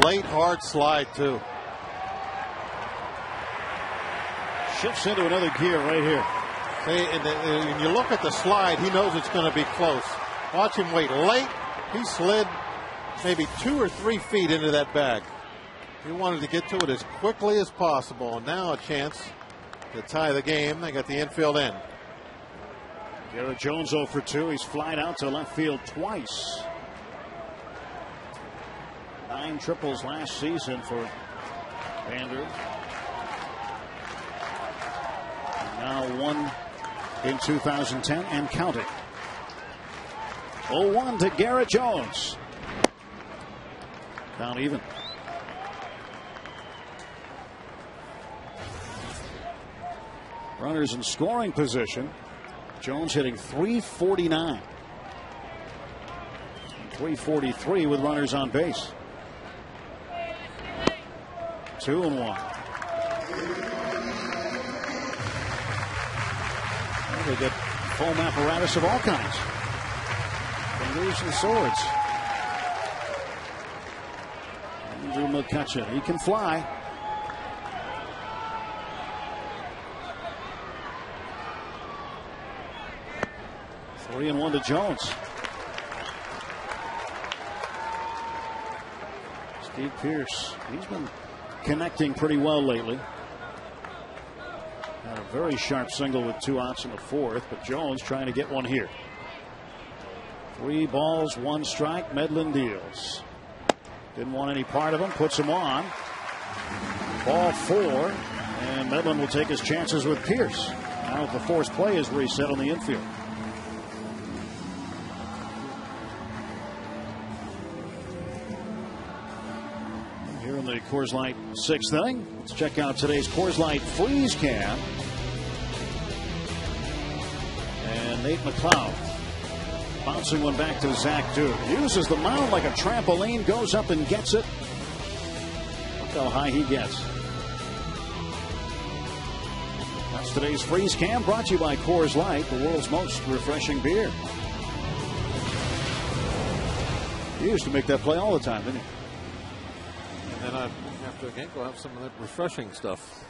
Late hard slide too. Shifts into another gear right here. See, and you look at the slide, he knows it's going to be close. Watch him wait. Late, he slid maybe 2 or 3 feet into that bag. He wanted to get to it as quickly as possible. And now a chance to tie the game. They got the infield in. Garrett Jones 0 for 2. He's flying out to left field twice. 9 triples last season for Vander. Now 1 in 2010 and counting. 0-1 to Garrett Jones. Count even. Runners in scoring position. Jones hitting .349. 343 with runners on base. 2-1. They get foam apparatus of all kinds. Fingers and swords. Andrew McCutcheon. He can fly. Three and 1 to Jones. Steve Pearce. He's been connecting pretty well lately. Had a very sharp single with 2 outs in the 4th, but Jones trying to get one here. 3 balls, 1 strike. Medlin deals. Didn't want any part of him. Puts him on. Ball 4, and Medlin will take his chances with Pearce. Now the forced play is reset on the infield. In the Coors Light 6th inning. Let's check out today's Coors Light freeze cam. And Nate McLeod bouncing one back to Zach Duke. Uses the mound like a trampoline, goes up and gets it. Look how high he gets. That's today's freeze cam, brought to you by Coors Light, the world's most refreshing beer. He used to make that play all the time, didn't he? And then after the game, go have some of that refreshing stuff.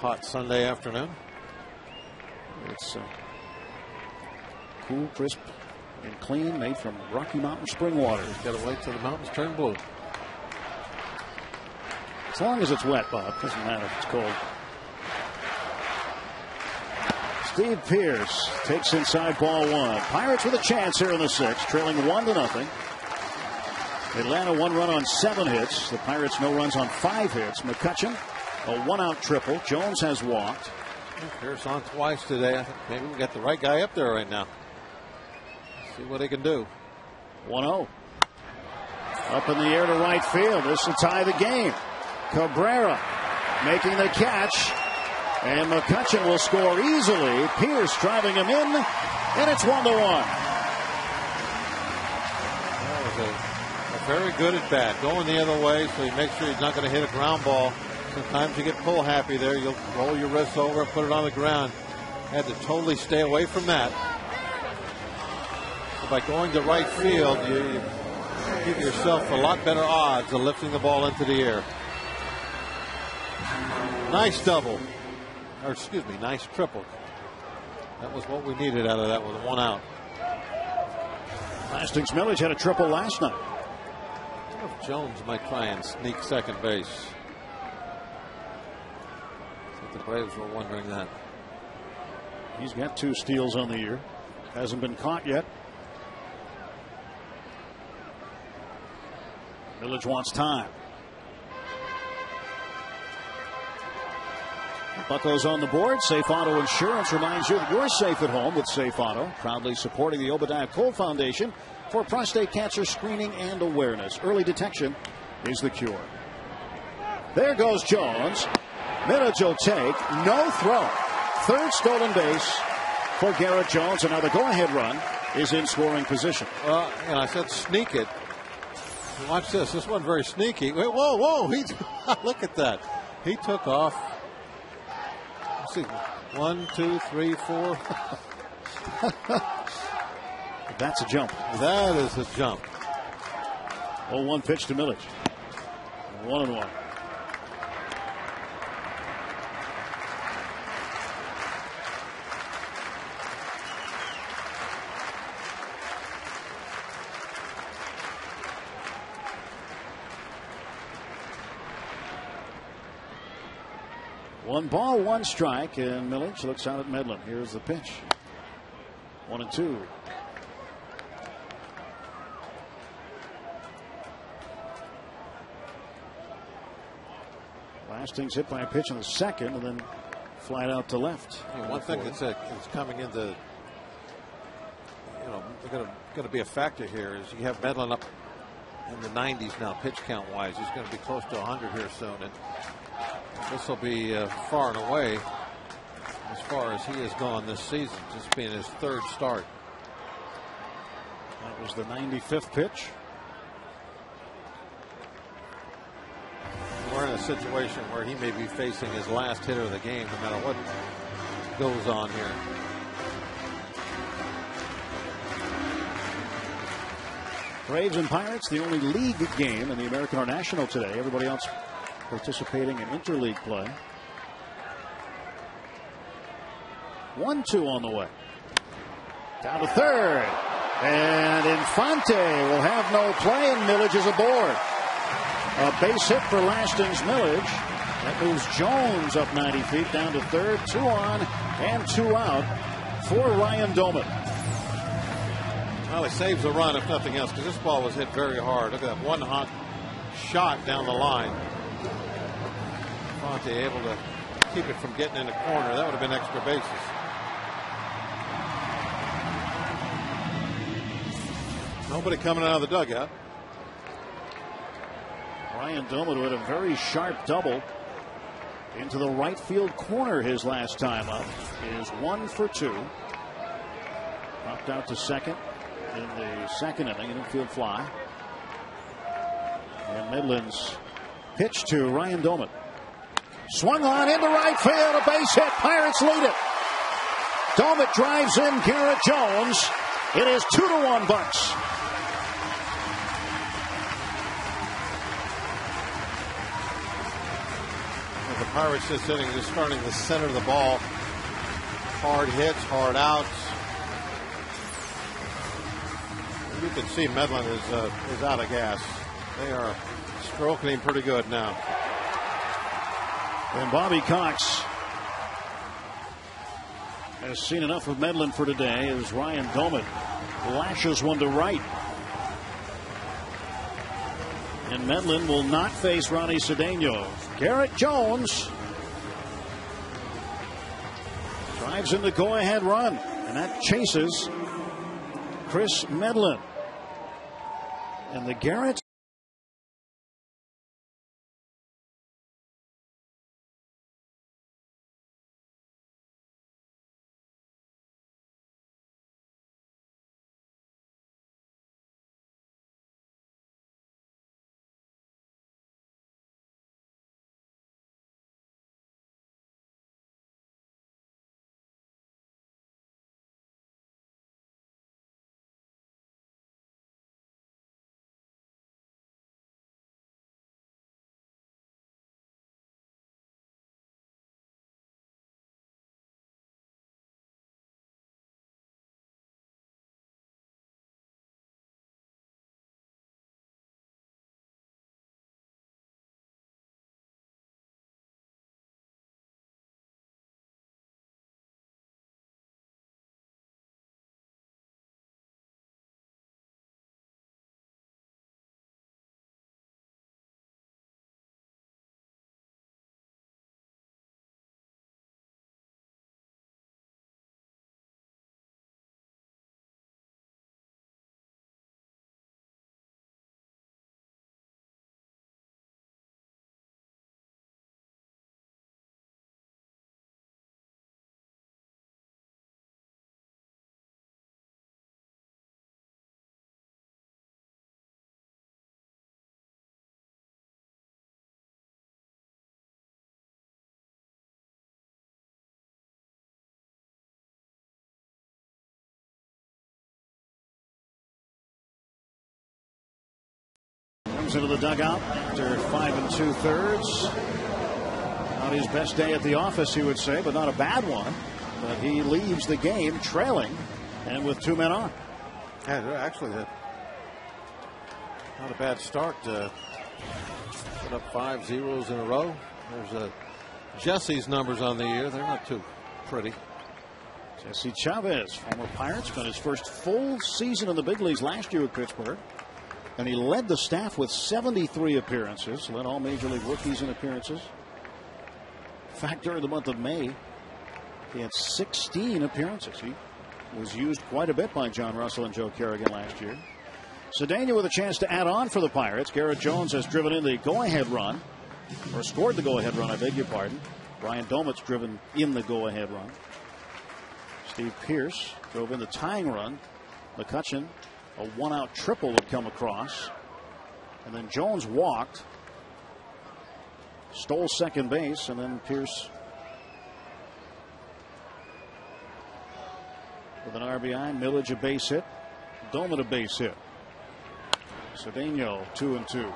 Hot Sunday afternoon. It's cool, crisp, and clean, made from Rocky Mountain spring water. You've got to wait till the mountains turn blue. As long as it's wet, Bob. Doesn't matter if it's cold. Steve Pearce takes inside ball 1. Pirates with a chance here in the 6th, trailing 1-0. Atlanta 1 run on 7 hits. The Pirates no runs on 5 hits. McCutcheon, a 1-out triple. Jones has walked. Pearce on twice today. I think maybe we got the right guy up there right now. See what he can do. 1-0. Up in the air to right field. This will tie the game. Cabrera making the catch. And McCutcheon will score easily. Pearce driving him in. And it's 1-1. Very good at bat, going the other way, so he makes sure he's not going to hit a ground ball. Sometimes you get pull happy there. You'll roll your wrists over and put it on the ground. Had to totally stay away from that. by going to right field, you give yourself a lot better odds of lifting the ball into the air. Nice double. Or excuse me, nice triple. That was what we needed out of that with 1 out. Hastings Millage had a triple last night. I wonder if Jones might try and sneak second base. I think the Braves were wondering that. He's got 2 steals on the year. Hasn't been caught yet. Millage wants time. Buckos on the board. Safe Auto Insurance reminds you that you're safe at home with Safe Auto. Proudly supporting the Obadiah Cole Foundation for prostate cancer screening and awareness. Early detection is the cure. There goes Jones. Millage will take. No throw. Third stolen base for Garrett Jones. And now the go-ahead run is in scoring position. Well, and I said sneak it. Watch this. This wasn't very sneaky. Wait, whoa, whoa. Look at that. He took off. Let's see. 1, 2, 3, 4. That's a jump. That is a jump. 0-1 pitch to Millage. 1-1. One ball, 1 strike, and Millage looks out at Medlin. Here's the pitch. 1-2. Hastings hit by a pitch in the second, and then flied out to left. One thing that's coming into, going to be a factor here is you have Medlin up in the 90s now, pitch count wise. He's going to be close to 100 here soon, and this will be far and away as far as he has gone this season, just being his 3rd start. That was the 95th pitch. We're in a situation where he may be facing his last hitter of the game, no matter what goes on here. Braves and Pirates, the only league game in the American or National today. Everybody else participating in interleague play. 1-2 on the way. Down to third. And Infante will have no play, and Millage is aboard. A base hit for Hastings Millage. That moves Jones up 90 feet down to third. 2 on and 2 out for Ryan Doman. Well, he saves a run if nothing else, because this ball was hit very hard. Look at that one hot shot down the line. Infante able to keep it from getting in the corner. That would have been extra bases. Nobody coming out of the dugout. Ryan Doman with a very sharp double into the right field corner his last time up. Is 1 for 2. Popped out to second in the second inning, an infield fly. And Midland's pitch to Ryan Doman. Swung on into right field, a base hit. Pirates lead it. Doman drives in Garrett Jones. It is 2-1 Bucks. The Pirates this inning just starting to center the ball. Hard hits, hard outs. You can see Medlin is out of gas. They are stroking him pretty good now. And Bobby Cox has seen enough of Medlin for today as Ryan Doman lashes one to right. And Medlin will not face Ronnie Cedeno. Garrett Jones drives in the go-ahead run, and that chases Chris Medlin. And the Garrett goes into the dugout after 5 2/3. Not his best day at the office, he would say, but not a bad one. But he leaves the game trailing and with 2 men on. Yeah, actually, not a bad start. Put up 5 zeros in a row. There's Jesse's numbers on the year. They're not too pretty. Jesse Chavez, former Pirate, spent his first full season in the big leagues last year with Pittsburgh. And he led the staff with 73 appearances, led all major league rookies in appearances. In fact, during the month of May, he had 16 appearances. He was used quite a bit by John Russell and Joe Kerrigan last year. Cedeno with a chance to add on for the Pirates. Garrett Jones has driven in the go-ahead run, or scored the go-ahead run, I beg your pardon. Ryan Domit's driven in the go-ahead run. Steve Pearce drove in the tying run. McCutchen, a one-out triple would come across. And then Jones walked, stole second base, and then Pearce with an RBI, Millage a base hit, Domit a base hit. Cedeno 2-2.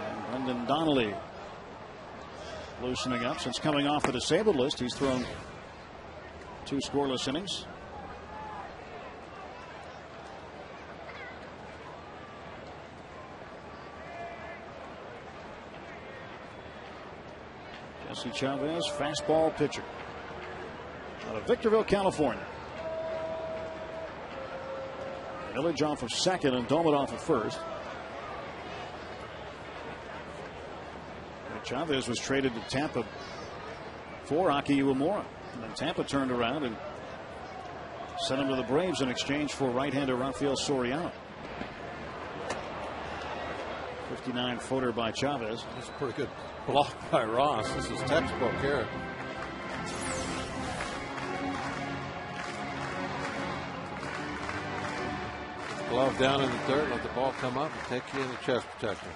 And Brendan Donnelly loosening up since coming off the disabled list. He's thrown 2 scoreless innings. Jesse Chavez, fastball pitcher out of Victorville, California. Millage off of second and Domit off of first. And Chavez was traded to Tampa for Aki Uemura. And then Tampa turned around and sent him to the Braves in exchange for right-hander Rafael Soriano. 59-footer by Chavez. That's a pretty good block by Ross. This is textbook here. Glove down in the dirt, let the ball come up and take you in the chest protector.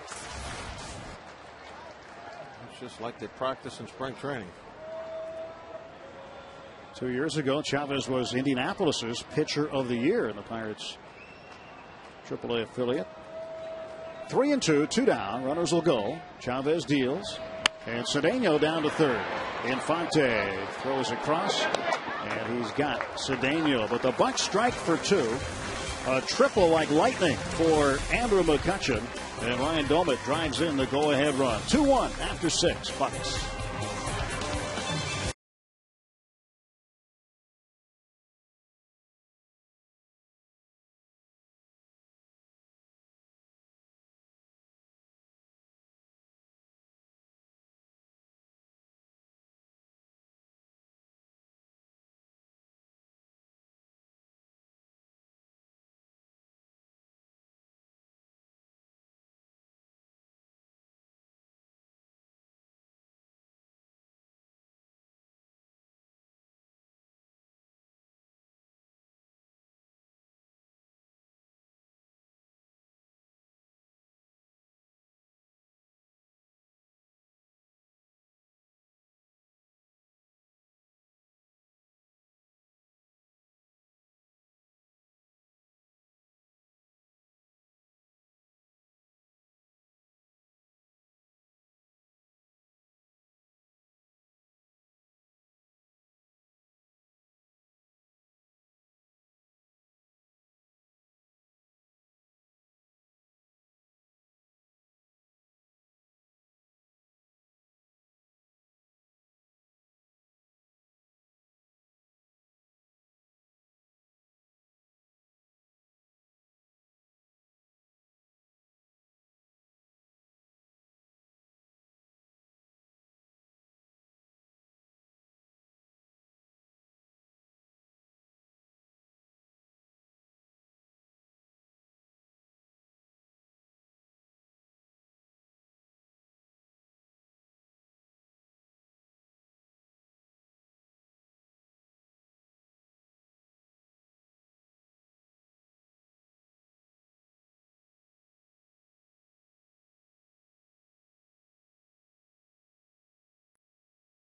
It's just like they practice in spring training. 2 years ago, Chavez was Indianapolis's pitcher of the year in the Pirates' AAA affiliate. 3-2, 2 down. Runners will go. Chavez deals. And Cedeno down to third. Infante throws across. And he's got Cedeno. But the Bucs strike for 2. A triple like lightning for Andrew McCutchen. And Ryan Domit drives in the go-ahead run. 2-1 after 6. Bucs.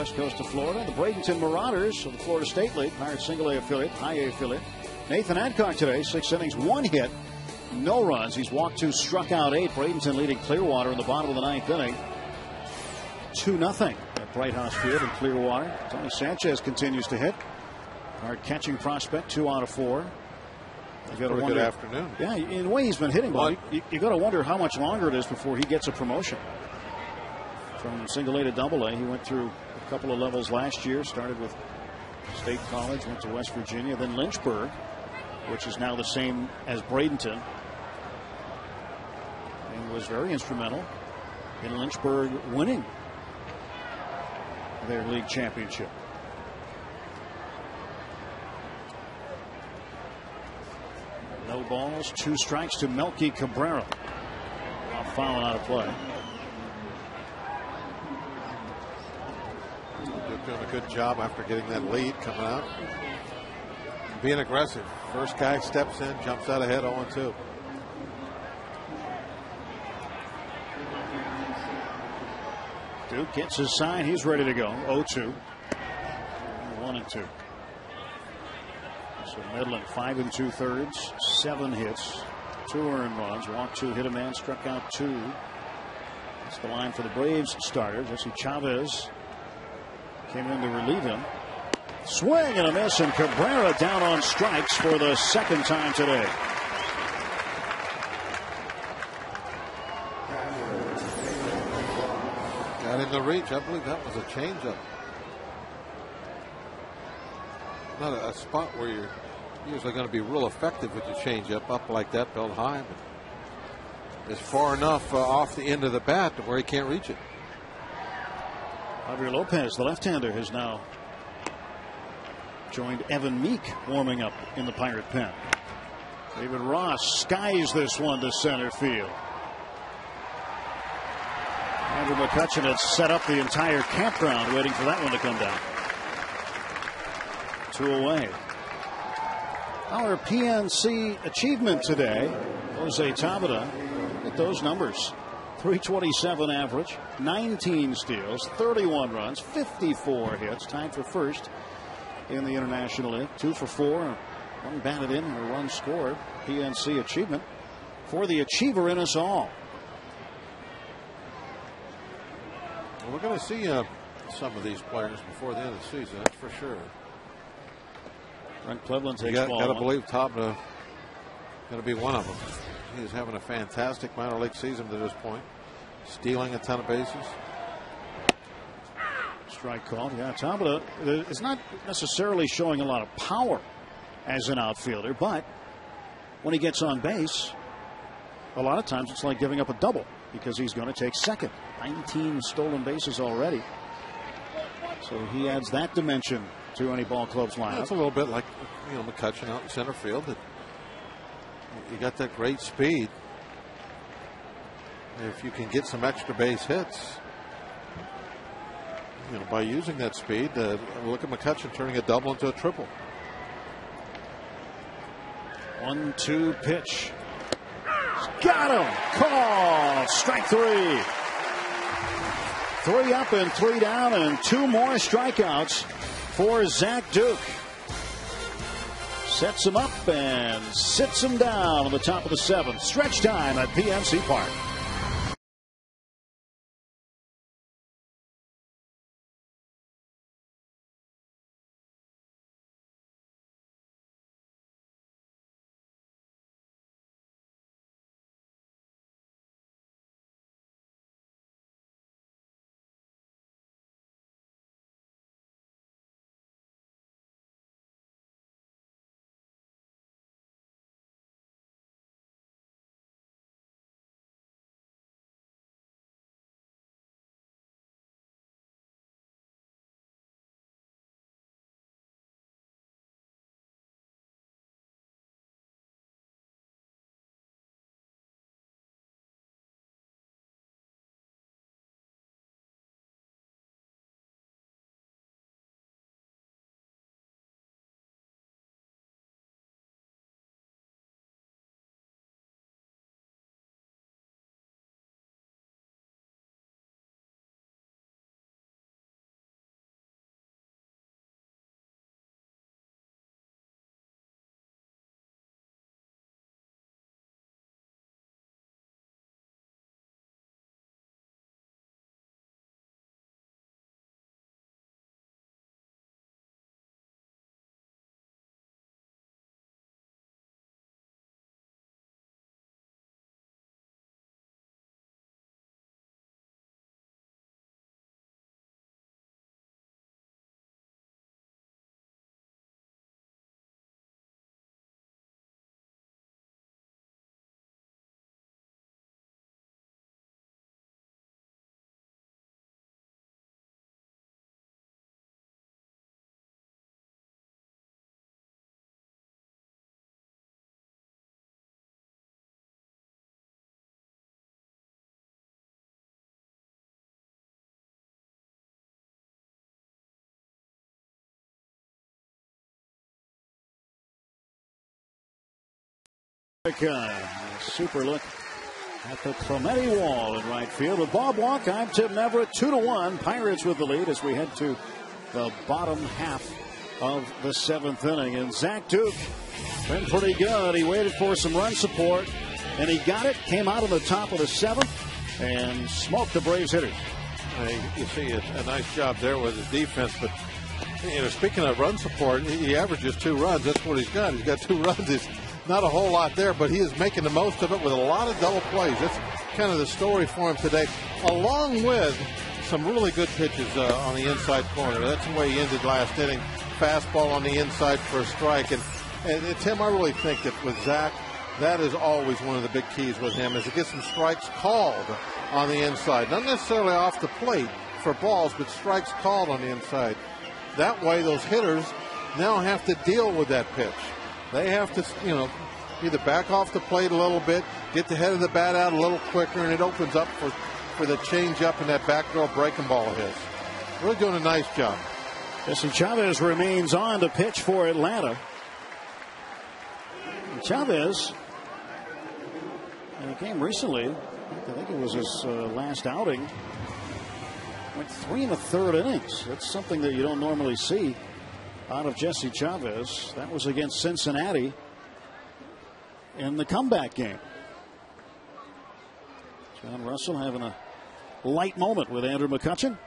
West Coast of Florida, the Bradenton Marauders of the Florida State League, Pirates single A affiliate, high A affiliate. Nathan Adcock today, 6 innings, 1 hit, no runs. He's walked 2, struck out 8. Bradenton leading Clearwater in the bottom of the 9th inning. 2-0 at Bright House Field in Clearwater. Tony Sanchez continues to hit. Our catching prospect, 2 out of 4. You got to wonder. Good afternoon. Yeah, in a way he's been hitting well. You got to wonder how much longer it is before he gets a promotion. From single A to double A, he went through a couple of levels last year. Started with State College, went to West Virginia, then Lynchburg, which is now the same as Bradenton, and was very instrumental in Lynchburg winning their league championship. No balls, 2 strikes to Melky Cabrera. Foul out of play. Doing a good job after getting that lead coming out. Being aggressive. First guy steps in, jumps out ahead 0-2. Duke gets his sign. He's ready to go. 0-2. 1-2. So Medlin 5 2/3, 7 hits, 2 earned runs, walked 2, hit a man, struck out 2. That's the line for the Braves starter. Jesse Chavez came in to relieve him. Swing and a miss, and Cabrera down on strikes for the 2nd time today. Got in the reach. I believe that was a changeup. Not a spot where you're usually going to be real effective with your changeup up like that, belt high. But it's far enough off the end of the bat to where he can't reach it. Javier Lopez, the left-hander, has now joined Evan Meek warming up in the Pirate pen. David Ross skies this one to center field. Andrew McCutchen had set up the entire campground waiting for that one to come down. 2 away. Our PNC achievement today, Jose Tabata, at those numbers. 327 average, 19 steals, 31 runs, 54 hits, tied for first in the International League. 2 for 4, 1 batted in and a run scored. PNC achievement for the achiever in us all. Well, we're going to see some of these players before the end of the season, that's for sure. Brent Cleveland takes ball. Got to believe Tabata going to be one of them. He's having a fantastic minor league season to this point, stealing a ton of bases. Strike called. Yeah, Tabata is not necessarily showing a lot of power as an outfielder, but when he gets on base, a lot of times it's like giving up a double because he's going to take second. 19 stolen bases already. So he adds that dimension to any ball club's lineup. It's a little bit like, McCutchen out in center field. You got that great speed. If you can get some extra base hits, by using that speed, look at McCutchen turning a double into a triple. 1-2 pitch. Got him. Call. Strike 3. 3 up and 3 down, and 2 more strikeouts for Zach Duke. Sets him up and sits him down on the top of the 7th. Stretch time at PNC Park. Super look at the Clemente wall in right field. With Bob Walk, I'm Tim Everett. 2-1. Pirates with the lead as we head to the bottom half of the 7th inning. And Zach Duke been pretty good. He waited for some run support, and he got it. Came out on the top of the 7th and smoked the Braves hitters. You see a nice job there with his defense, but speaking of run support, he averages 2 runs. That's what he's got. He's got 2 runs. It's not a whole lot there, but he is making the most of it with a lot of double plays. That's kind of the story for him today, along with some really good pitches on the inside corner. That's the way he ended last inning. Fastball on the inside for a strike. And Tim, I really think that with Zach, that is always one of the big keys with him, is to get some strikes called on the inside. Not necessarily off the plate for balls, but strikes called on the inside. That way those hitters now have to deal with that pitch. They have to, either back off the plate a little bit, get the head of the bat out a little quicker, and it opens up for the change-up and that backdoor breaking ball of his. Really doing a nice job. Jesse Chavez remains on to pitch for Atlanta. And Chavez, in a game recently, I think it was his last outing, went 3 1/3 innings. That's something that you don't normally see out of Jesse Chavez. That was against Cincinnati in the comeback game. John Russell having a light moment with Andrew McCutchen.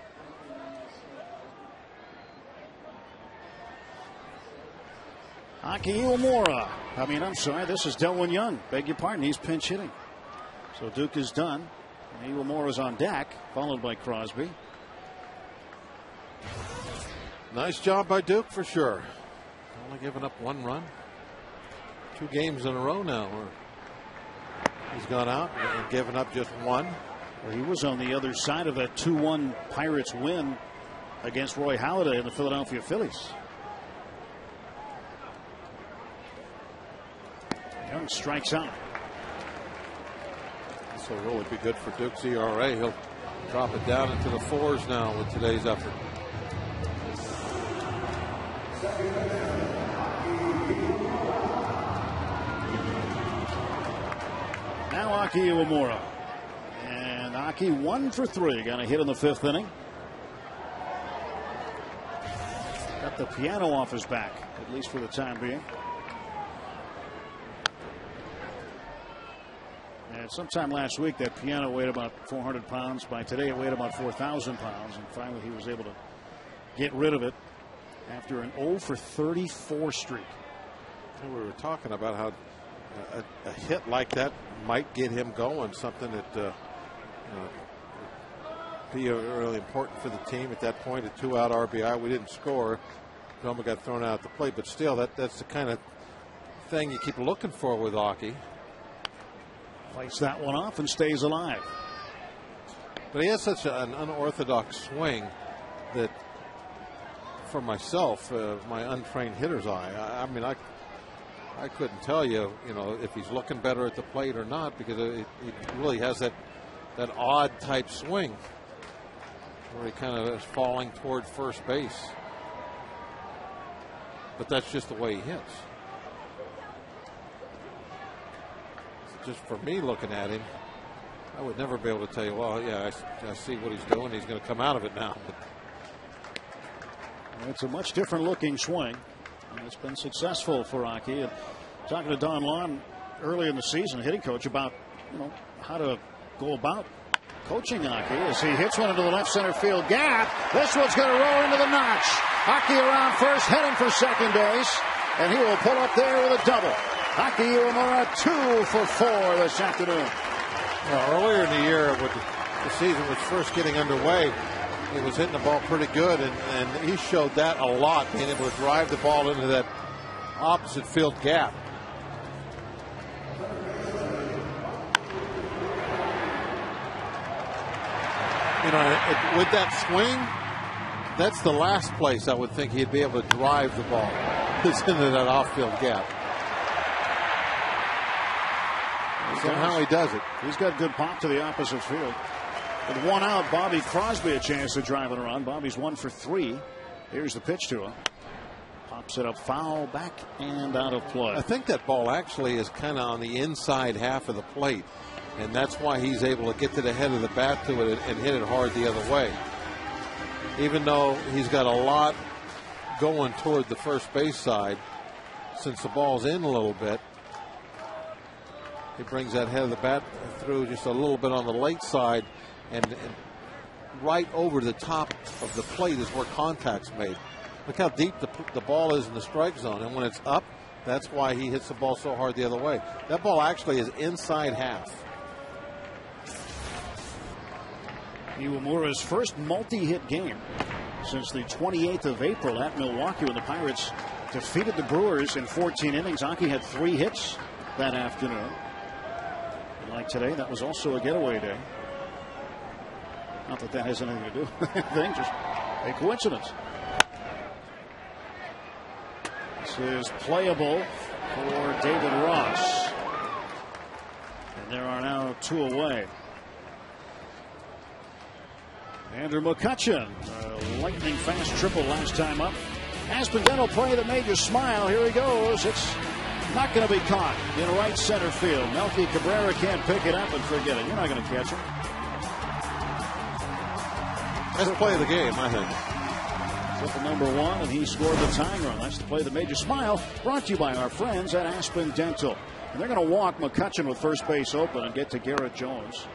Aki Iwamura. This is Delwyn Young. Beg your pardon, he's pinch hitting. So Duke is done. And Iwamura's on deck, followed by Crosby. Nice job by Duke for sure. Only giving up 1 run. 2 games in a row now where he's gone out and given up just 1. Well, he was on the other side of that 2-1 Pirates win against Roy Halladay and the Philadelphia Phillies. Young strikes out. This will really be good for Duke's ERA. He'll drop it down into the 4s now with today's effort. Now Aki Iwamura. And Aki 1 for 3. Got a hit in the 5th inning. Got the piano off his back, at least for the time being. And sometime last week, that piano weighed about 400 pounds. By today, it weighed about 4,000 pounds. And finally, he was able to get rid of it after an 0 for 34 streak. We were talking about how a hit like that might get him going, something that be really important for the team at that point. A 2-out RBI. We didn't score. Noma got thrown out at the plate, but still, that's the kind of thing you keep looking for with Aki. Fights that one off and stays alive. But he has such an unorthodox swing that, for myself, my untrained hitter's eye, I couldn't tell you, if he's looking better at the plate or not, because he really has that odd type swing where he kind of is falling toward first base. But that's just the way he hits. Just for me looking at him, I would never be able to tell you, well, yeah, I see what he's doing. He's going to come out of it now. But it's a much different looking swing. And it's been successful for Aki. And talking to Don Lawn early in the season, hitting coach, about how to go about coaching Aki as he hits one into the left center field gap. This one's going to roll into the notch. Aki around first, heading for second base, and he will pull up there with a double. Aki Iwamura 2 for 4 this afternoon. Earlier in the year, when the season was first getting underway, he was hitting the ball pretty good, and he showed that a lot, being able to drive the ball into that opposite field gap. With that swing, that's the last place I would think he'd be able to drive the ball. It's into that off-field gap. Somehow he does it. He's got good pop to the opposite field. With 1 out, Bobby Crosby a chance to drive it around. Bobby's 1 for 3. Here's the pitch to him. Pops it up foul, back and out of play. I think that ball actually is kind of on the inside half of the plate, and that's why he's able to get to the head of the bat to it and hit it hard the other way. Even though he's got a lot going toward the first base side, since the ball's in a little bit, he brings that head of the bat through just a little bit on the late side, and right over the top of the plate is where contact's made. Look how deep the ball is in the strike zone, and when it's up, that's why he hits the ball so hard the other way. That ball actually is inside half. Iwamura's first multi-hit game since the 28th of April at Milwaukee, when the Pirates defeated the Brewers in 14 innings. Aki had 3 hits that afternoon. And like today, that was also a getaway day. Not that that has anything to do with anything, just a coincidence. This is playable for David Ross. And there are now 2 away. Andrew McCutchen, a lightning fast triple last time up. Aspen Dental play that made you smile. Here he goes. It's not going to be caught in right center field. Melky Cabrera can't pick it up and forget it. You're not going to catch him. That's the play of the game, I think. Triple number 1, and he scored the tying run. That's the play that made you smile. Brought to you by our friends at Aspen Dental. And they're going to walk McCutchen with first base open and get to Garrett Jones.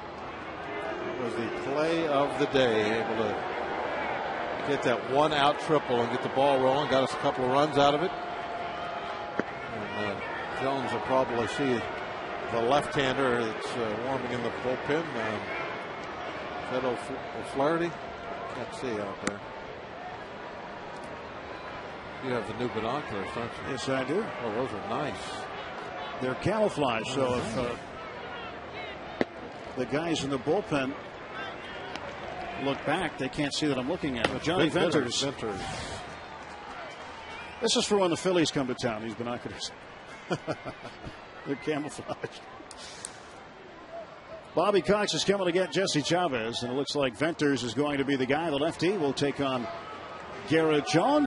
That was the play of the day. Able to get that 1-out triple and get the ball rolling. Got us a couple of runs out of it. And Jones will probably see the left-hander that's warming in the bullpen. Is that O'Flaherty? Can't see out there. You have the new binoculars, don't you? Yes, I do. Oh, those are nice. They're camouflage, so if the guys in the bullpen look back, they can't see that I'm looking at it. Johnny Venters. This is for when the Phillies come to town, these binoculars. They're camouflaged. Bobby Cox is coming to get Jesse Chavez, and it looks like Venters is going to be the guy. The lefty will take on Garrett Jones.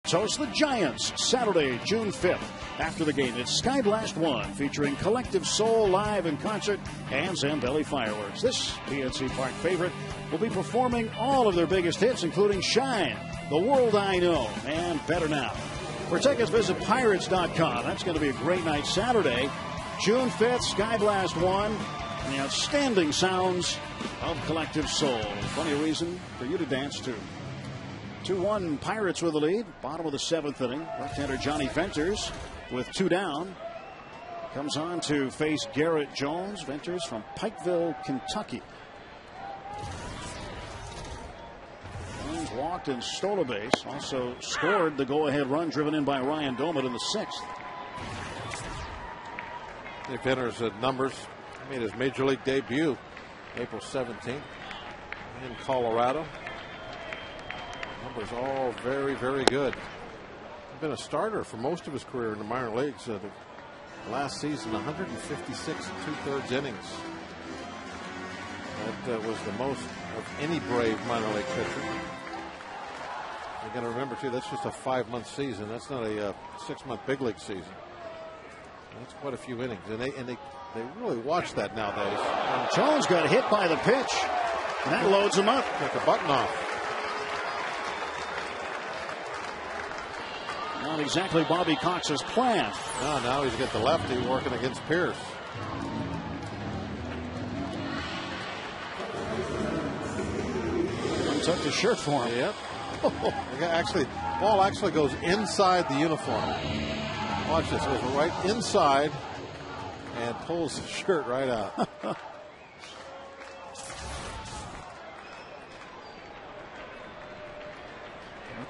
Hosts the Giants Saturday, June 5th. After the game, it's Sky Blast 1 featuring Collective Soul live in concert and Zambelli fireworks. This PNC Park favorite will be performing all of their biggest hits, including Shine, The World I Know, and Better Now. For tickets, visit Pirates.com. That's going to be a great night Saturday, June 5th, Sky Blast 1, and the outstanding sounds of Collective Soul. Plenty of reason for you to dance to. 2-1 Pirates with the lead. Bottom of the 7th inning. Left-hander Johnny Venters with 2 down. Comes on to face Garrett Jones. Venters from Pikeville, Kentucky. walked and stole a base. Also scored the go-ahead run driven in by Ryan Doman in the 6th. If Venner's numbers, made his major league debut April 17th in Colorado. Numbers all very, very good. He's been a starter for most of his career in the minor leagues. Last season, 156 2/3 innings. That was the most of any Brave minor league pitcher. You're going to remember, too, that's just a 5-month season. That's not a 6-month big league season. That's quite a few innings. And they really watch that nowadays. And Jones got hit by the pitch. And that loads him up. Like a button off. Not exactly Bobby Cox's plan. No, now he's got the lefty working against Pierce. Tucked his shirt for him. Yep. Ball actually goes inside the uniform. Watch this. It goes right inside and pulls the shirt right out.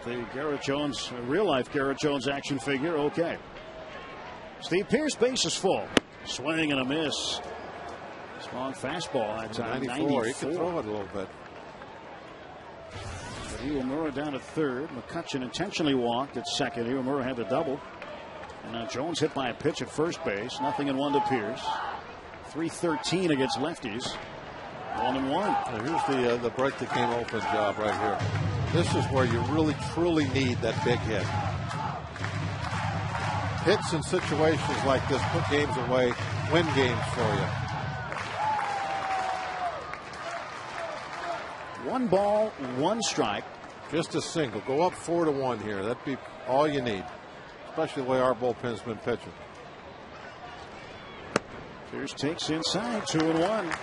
The Garrett Jones, real-life Garrett Jones action figure, okay. Steve Pierce, base is full. Swing and a miss. Strong fastball. That's 94. He can throw it a little bit. Iwamura down at third. McCutcheon intentionally walked at second. Iwamura had the double. And now Jones hit by a pitch at first base. 0-1 to Pierce. 3-13 against lefties. 1-1. Now here's the break the game open job right here. This is where you really truly need that big hit. Hits in situations like this put games away, win games for you. 1 ball, 1 strike. Just a single. Go up 4-1 here. That'd be all you need, especially the way our bullpen's been pitching. Pierce takes inside, 2-1.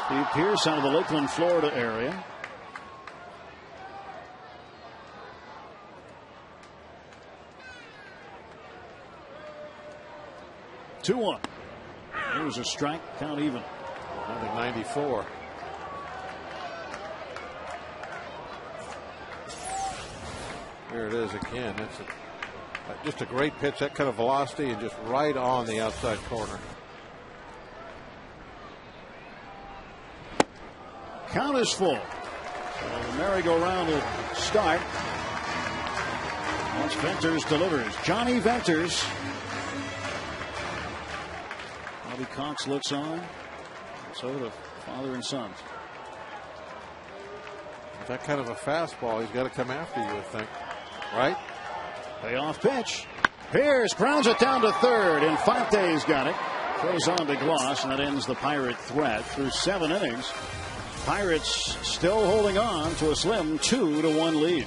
Steve Pierce out of the Lakeland, Florida area. Two-1. Here's a strike, count even. I think 94. Here it is again. It's just a great pitch, that kind of velocity, and just right on the outside corner. Count is full. So the merry-go-round will start once Venters delivers. Johnny Venters. Bobby Cox looks on. So the father and sons. With that kind of a fastball, he's got to come after you, I think. Right? Payoff pitch. Pierce grounds it down to third. Infante's got it. Throws on to Gloss, and that ends the Pirate threat through 7 innings. Pirates still holding on to a slim 2-1 lead.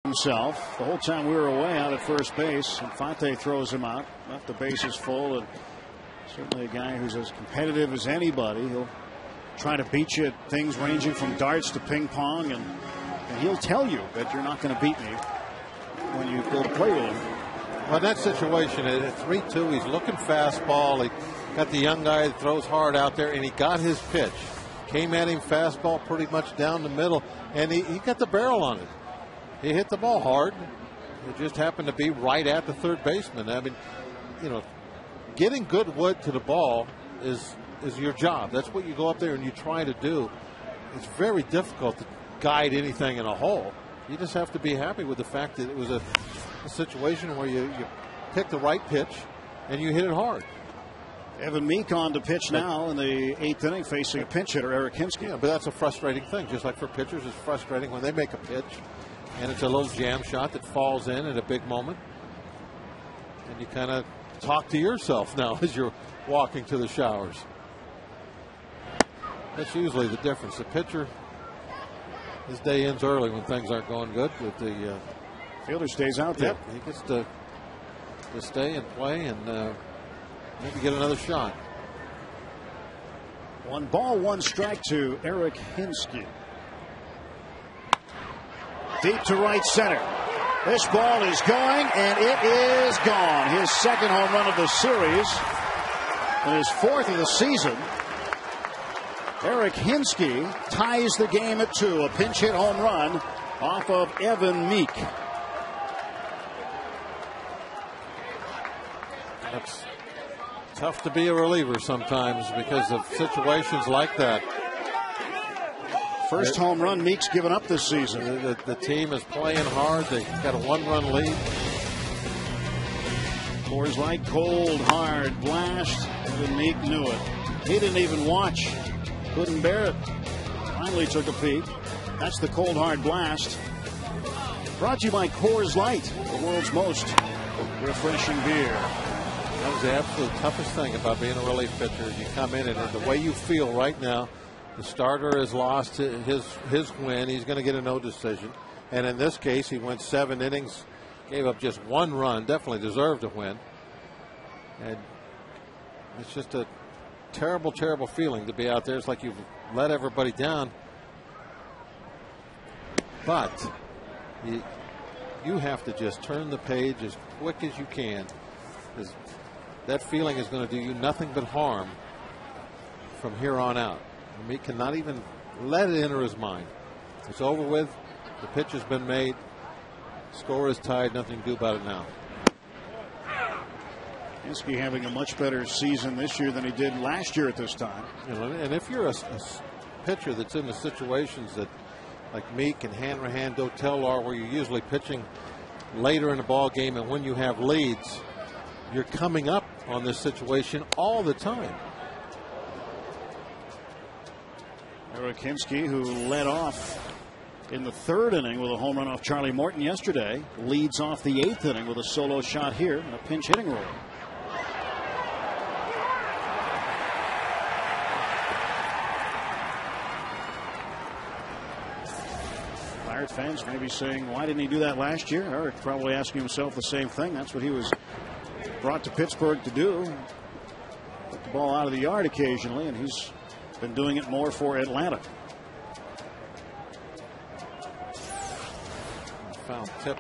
himself the whole time we were away out at first base. Infante throws him out, left the bases full, and certainly a guy who's as competitive as anybody. He'll try to beat you at things ranging from darts to ping pong, and he'll tell you that you're not going to beat me when you go to play with him. Well, in that situation, at 3-2, he's looking fastball. He got the young guy that throws hard out there, and he got his pitch. Came at him fastball pretty much down the middle, and he got the barrel on it. He hit the ball hard. It just happened to be right at the third baseman. I mean, you know, getting good wood to the ball is your job. That's what you go up there and you try to do. It's very difficult to guide anything in a hole. You just have to be happy with the fact that it was a situation where you picked the right pitch and you hit it hard. Evan Meek on to pitch now in the 8th inning, facing a pinch hitter, Eric Hinsky. Yeah, but that's a frustrating thing. Just like for pitchers, it's frustrating when they make a pitch and it's a little jam shot that falls in at a big moment. And you kind of talk to yourself now as you're walking to the showers. That's usually the difference. The pitcher, his day ends early when things aren't going good. With the fielder stays out there. Yep, he gets to stay and play and maybe get another shot. 1 ball, 1 strike to Eric Hinsky. Deep to right center. This ball is going, and it is gone. His 2nd home run of the series and his 4th of the season. Eric Hinsky ties the game at 2. A pinch hit home run off of Evan Meek. That's tough to be a reliever sometimes because of situations like that. First home run Meek's given up this season. The team is playing hard. They got a 1-run lead. Coors Light, cold, hard blast. Evan Meek knew it. He didn't even watch. Couldn't bear it. Finally took a peek. That's the cold, hard blast. Brought to you by Coors Light, the world's most refreshing beer. That was the absolute toughest thing about being a relief pitcher. You come in and the way you feel right now, the starter has lost his win. He's going to get a no decision. And in this case, he went 7 innings, gave up just 1 run, definitely deserved to win. And it's just a terrible, terrible feeling to be out there. It's like you've let everybody down. But you have to just turn the page as quick as you can. That feeling is going to do you nothing but harm from here on out. He cannot even let it enter his mind. It's over with. The pitch has been made. Score is tied. Nothing to do about it now. Hinsky having a much better season this year than he did last year at this time. You know, and if you're a pitcher that's in the situations that like Meek and Hanrahan Dotel are, where you're usually pitching later in the ball game and when you have leads, you're coming up on this situation all the time. Eric Hinsky, who led off in the 3rd inning with a home run off Charlie Morton yesterday, leads off the 8th inning with a solo shot here in a pinch hitting role. Pirate fans may be saying, why didn't he do that last year? Eric probably asking himself the same thing. That's what he was brought to Pittsburgh to do. Put the ball out of the yard occasionally, and he's been doing it more for Atlanta. Foul tip.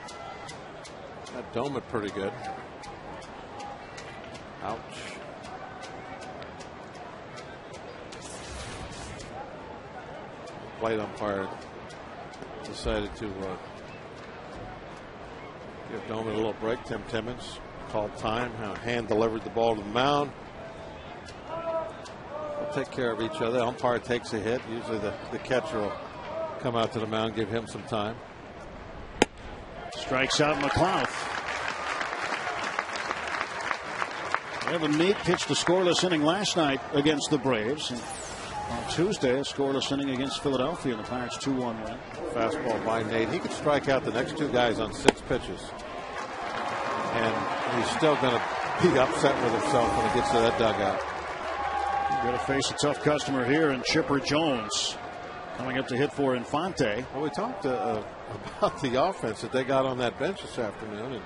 That dome it pretty good. Ouch. Plate umpire decided to give Dome a little break. Tim Timmons called time. Hand delivered the ball to the mound. They'll take care of each other. Umpire takes a hit. Usually the catcher will come out to the mound, give him some time. Strikes out McLeod. Evan Meek pitched a scoreless inning last night against the Braves. And on Tuesday, a scoreless inning against Philadelphia, and the Pirates 2-1 win. Fastball by Nate. He could strike out the next 2 guys on 6 pitches. And he's still going to be upset with himself when he gets to that dugout. He's going to face a tough customer here in Chipper Jones. coming up to hit for Infante. Well, we talked about the offense that they got on that bench this afternoon, and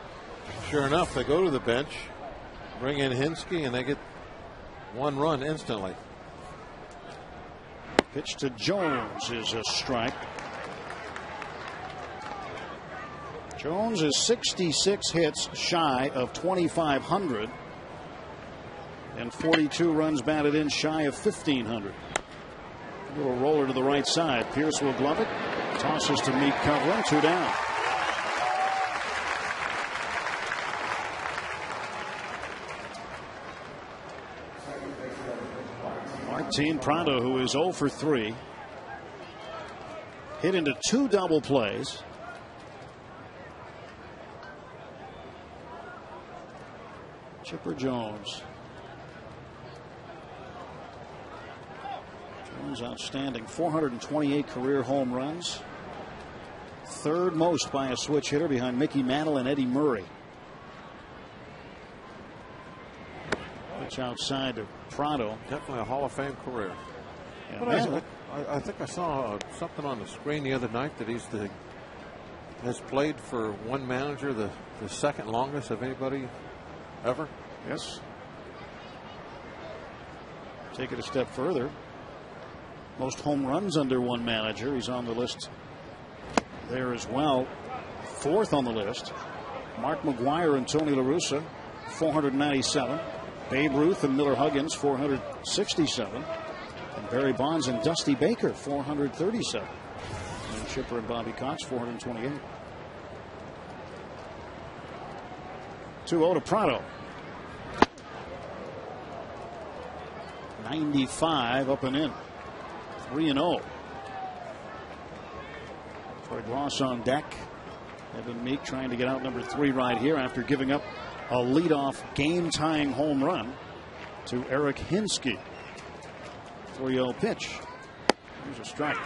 sure enough, they go to the bench, bring in Hinske, and they get 1 run instantly. Pitch to Jones is a strike. Jones is 66 hits shy of 2,500 and 42 runs batted in shy of 1,500. A little roller to the right side. Pierce will glove it. Tosses to Meek covering. 2 down. Martin Prado, who is 0 for 3, hit into 2 double plays. Chipper Jones. Jones outstanding. 428 career home runs. 3rd most by a switch hitter behind Mickey Mantle and Eddie Murray. Pitch outside to Prado. Definitely a Hall of Fame career. Yeah, but I think I saw something on the screen the other night that has played for one manager the 2nd longest of anybody ever. Yes. Take it a step further. Most home runs under one manager. He's on the list there as well. 4th on the list. Mark McGwire and Tony La Russa, 497. Babe Ruth and Miller Huggins, 467. And Barry Bonds and Dusty Baker, 437. And Chipper and Bobby Cox, 428. 2-0 to Prado. 95 up and in. 3-0. Troy Glaus on deck. Evan Meek trying to get out number 3 right here after giving up a leadoff game-tying home run to Eric Hinske. 3-0 pitch. Here's a strike.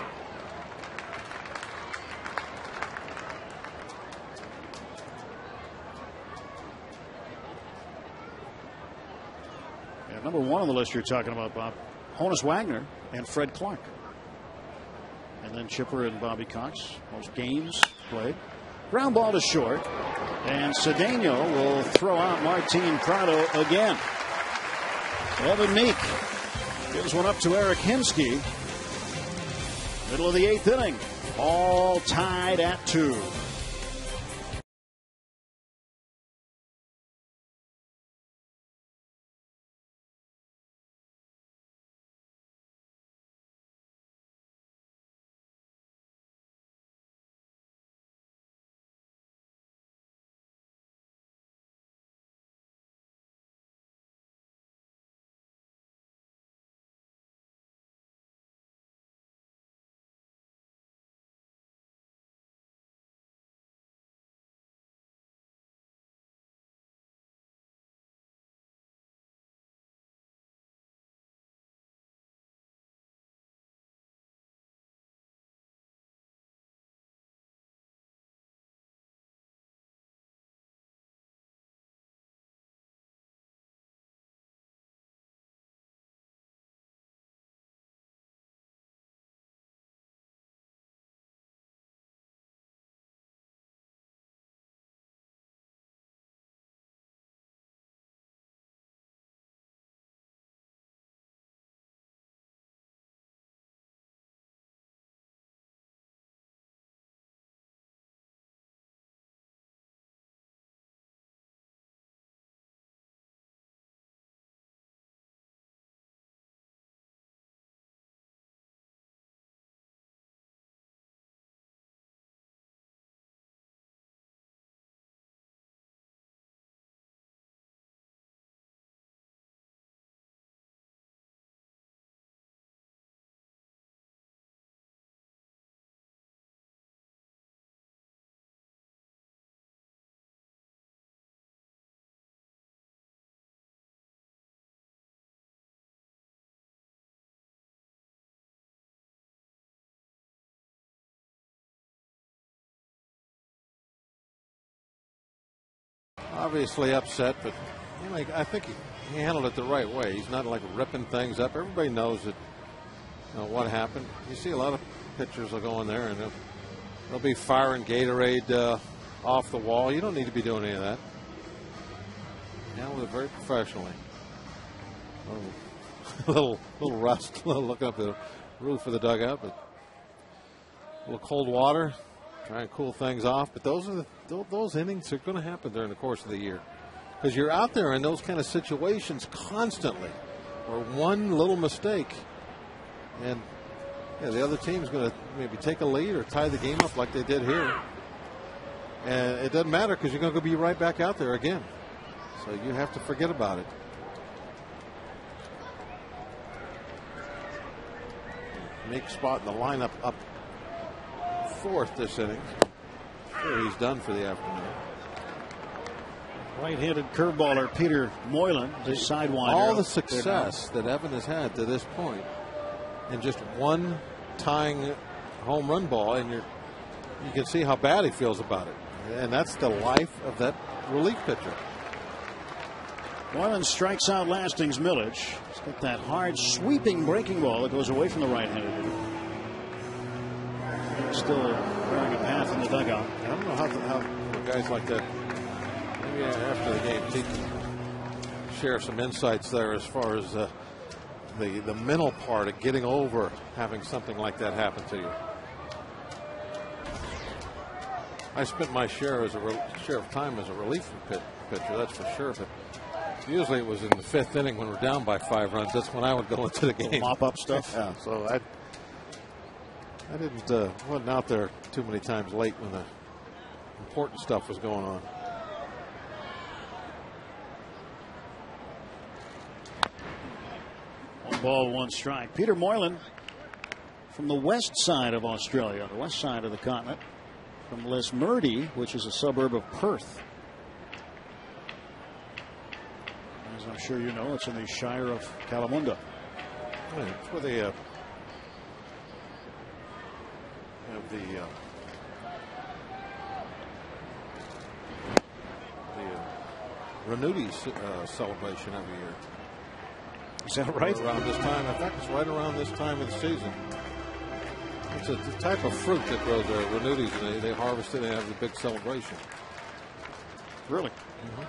And number 1 on the list you're talking about, Bob, Honus Wagner and Fred Clark. And then Chipper and Bobby Cox, most games played. Ground ball to short. And Cedeno will throw out Martin Prado again. Evan Meek gives one up to Eric Hinske. Middle of the 8th inning. All tied at 2. Obviously upset, but I think he handled it the right way. He's not like ripping things up. Everybody knows that what happened. You see a lot of pitchers will go in there and they'll be firing Gatorade off the wall. You don't need to be doing any of that. Handled it very professionally. Little rust, looking up the roof of the dugout, but a little cold water, try and cool things off. But those innings are going to happen during the course of the year, because you're out there in those kind of situations constantly, or one little mistake, and the other team's going to maybe take a lead or tie the game up like they did here. And it doesn't matter, because you're going to be right back out there again. So you have to forget about it. Unique spot in the lineup, up fourth this inning. Sure, he's done for the afternoon. Right-handed curveballer Peter Moylan, the sidewinder. All the success that Evan has had to this point, and just one tying home run ball, and you can see how bad he feels about it. And that's the life of that relief pitcher. Moylan strikes out Lasting's Millage. He's got that hard sweeping breaking ball that goes away from the right-handed hitter. Still wearing a path in the dugout. I don't know how guys like that, maybe after the game, he can share some insights there as far as the mental part of getting over having something like that happen to you. I spent my share of time as a relief pitcher, that's for sure. But usually it was in the fifth inning when we're down by 5 runs. That's when I would go into the game. Mop up stuff. Yeah. So I wasn't out there too many times late when the important stuff was going on. One ball, one strike. Peter Moylan from the west side of Australia, the west side of the continent, from Lismurdy, which is a suburb of Perth. As I'm sure you know, it's in the Shire of Kalamunda. Right, it's where they have the Renudis celebration every year. Is that right? Around this time. In fact, it's right around this time of the season. It's a type of fruit that grows there, Renudis, and they harvest it and have the big celebration. Really? Mm-hmm.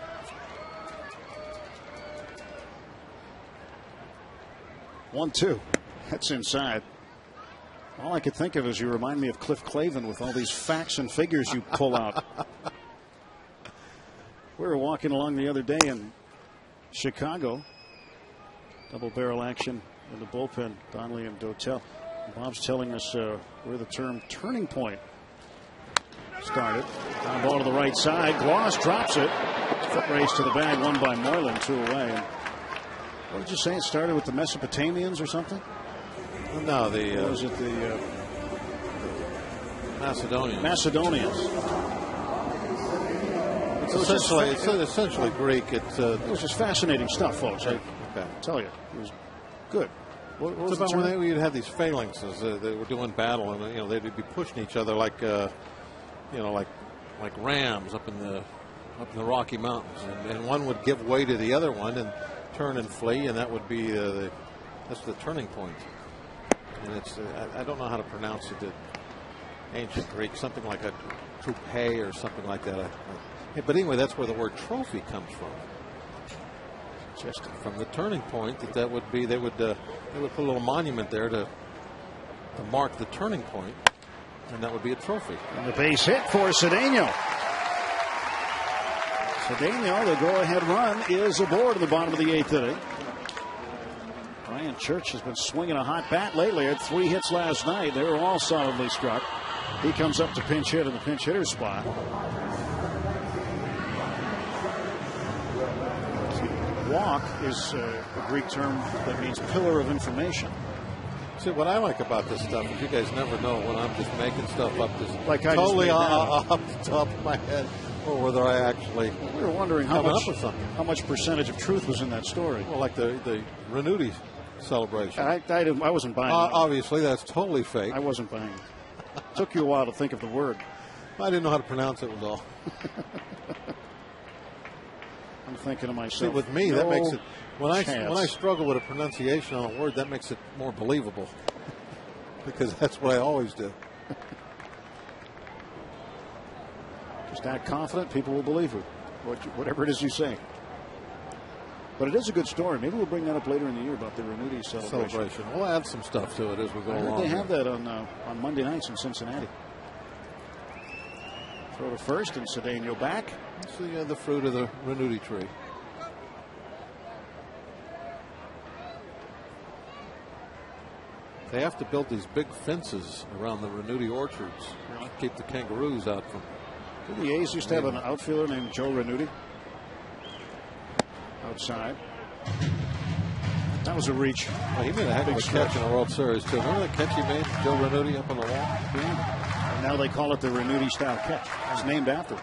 1-2. That's inside. All I could think of is you remind me of Cliff Clavin with all these facts and figures you pull out. We were walking along the other day in Chicago. Double barrel action in the bullpen, Donnelly and Dotel. Bob's telling us where the term turning point started. Down ball to the right side. Gloss drops it. Foot race to the bag, won by Moylan, 2 away. And what did you say? It started with the Mesopotamians or something? No, or was it the Macedonians. Macedonians. It's essentially Greek. It was just fascinating stuff, folks. Okay. I tell you, it was good. What was it's about when you'd have these phalanxes they were doing battle, and they'd be pushing each other like like rams up in the Rocky Mountains, and one would give way to the other one and turn and flee, and that would be that's the turning point. And it's I don't know how to pronounce it. Ancient Greek, something like a troupe or something like that. But anyway, that's where the word trophy comes from. Just from the turning point that would be they would put a little monument there to mark the turning point, and that would be a trophy. And the base hit for Cedeno. Cedeno, the go-ahead run, is aboard in the bottom of the 8th inning. Brian Church has been swinging a hot bat lately. Had 3 hits last night. They were all solidly struck. He comes up to pinch hit in the pinch hitter spot. Walk is a Greek term that means pillar of information. See, what I like about this stuff is you guys never know when I'm just making stuff up, just like totally off the top of my head, or whether I actually. We were wondering how much percentage of truth was in that story. Well, like the Renudi celebration. I wasn't buying it. Obviously, that's totally fake. I wasn't buying it. Took you a while to think of the word. I didn't know how to pronounce it, was all. I'm thinking to myself. See, with me, that makes it when I struggle with a pronunciation on a word, that makes it more believable. Because that's what I always do. Just act confident, people will believe you, whatever it is you say. But it is a good story. Maybe we'll bring that up later in the year about the Renudi celebration. We'll add some stuff to it as we go along. They have that on Monday nights in Cincinnati. Throw to first and Cedeno back. So you have the fruit of the Renudi tree. They have to build these big fences around the Renudi orchards to keep the kangaroos out from. Did the A's used to have an outfielder named Joe Renudi? Outside. That was a reach. Well, he made a heck of a catch in the World Series, too. Remember the catch he made, Joe Renudi, up on the wall? Yeah. And now they call it the Renudi style catch. It's named after it.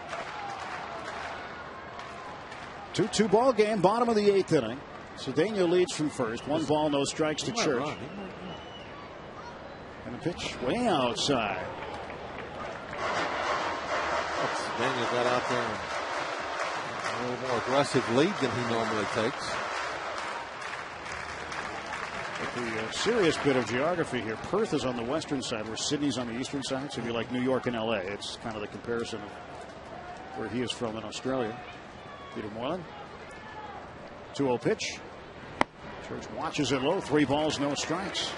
2-2 ball game, bottom of the 8th inning. Cedeno leads from first. 1 ball, no strikes to Church. And a pitch way outside. Cedeno got out there and a little more aggressive lead than he normally takes. But the serious bit of geography here. Perth is on the western side, where Sydney's on the eastern side. So if you like New York and L.A., it's kind of the comparison of where he is from in Australia. Peter Moylan. 2-0 pitch. Church watches it low. 3 balls, no strikes.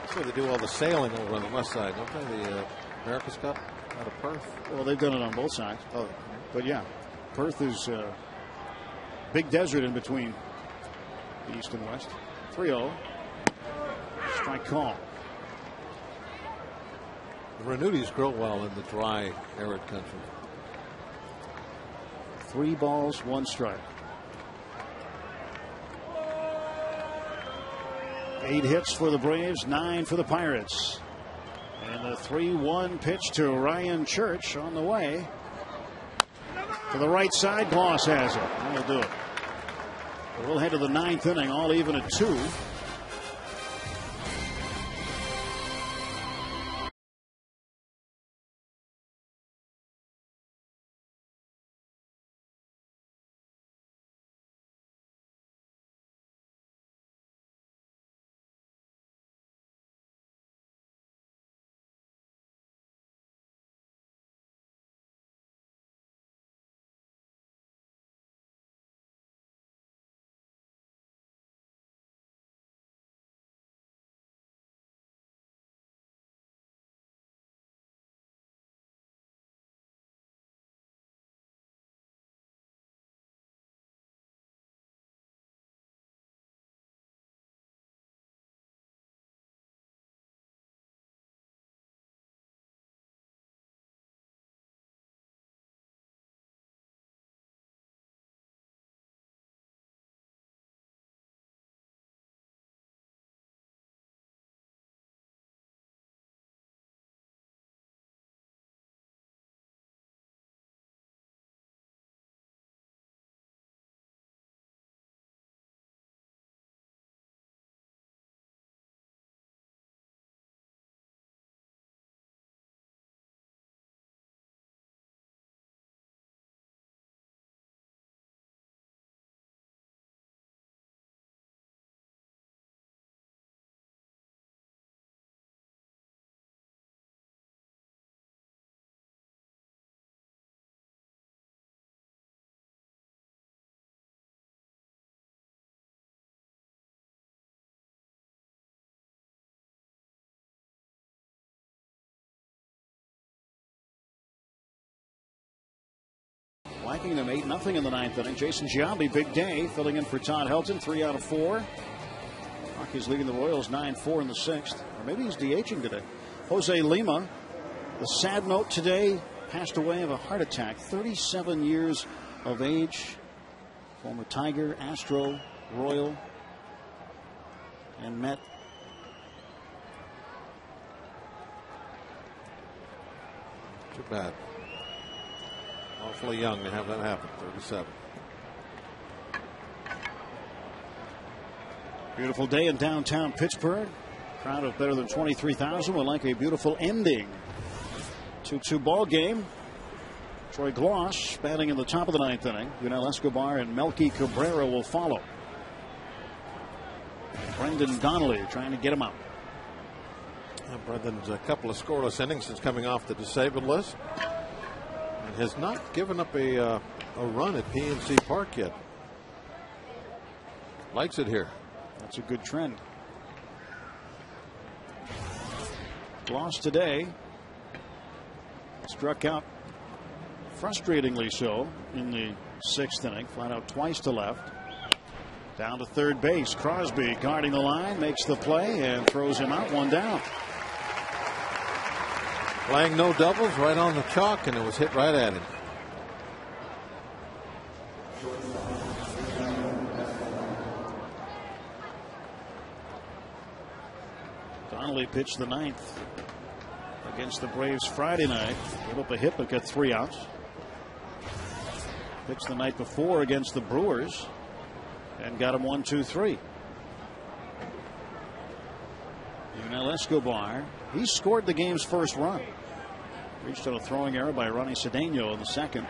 That's where they do all the sailing over on the west side, don't they? The America's Cup out of Perth. Well, they've done it on both sides. Oh, but yeah, Perth is big desert in between the east and west. 3-0. Strike call. The Renudis grow well in the dry, arid country. 3 balls, 1 strike. 8 hits for the Braves, 9 for the Pirates. And the 3-1 pitch to Ryan Church on the way. To the right side, Gloss has it. That'll do it. We'll head to the 9th inning, all even at 2. Flanking them 8-0 in the 9th inning. Jason Giambi, big day, filling in for Todd Helton, 3 out of 4. Rockies leading the Royals 9-4 in the 6th. Or maybe he's DHing today. Jose Lima, the sad note today, passed away of a heart attack. 37 years of age. Former Tiger, Astro, Royal, and Met. Too bad. Awfully young to have that happen, 37. Beautiful day in downtown Pittsburgh. Crowd of better than 23,000 would like a beautiful ending. 2-2 ball game. Troy Gloss batting in the top of the 9th inning. Yunel Escobar and Melky Cabrera will follow. Brendan Donnelly trying to get him out. Brendan's a couple of scoreless innings since coming off the disabled list, and has not given up a run at PNC Park yet. Likes it here. That's a good trend. Lost today. Struck out frustratingly so in the 6th inning. Flat out twice to left. Down to third base. Crosby guarding the line, makes the play and throws him out. One down. Playing no doubles right on the chalk, and it was hit right at him. Donnelly pitched the 9th against the Braves Friday night. Gave up a hit but got 3 outs. Pitched the night before against the Brewers and got him 1-2-3. Now Escobar, he scored the game's first run. Reached on a throwing error by Ronnie Cedeno in the 2nd.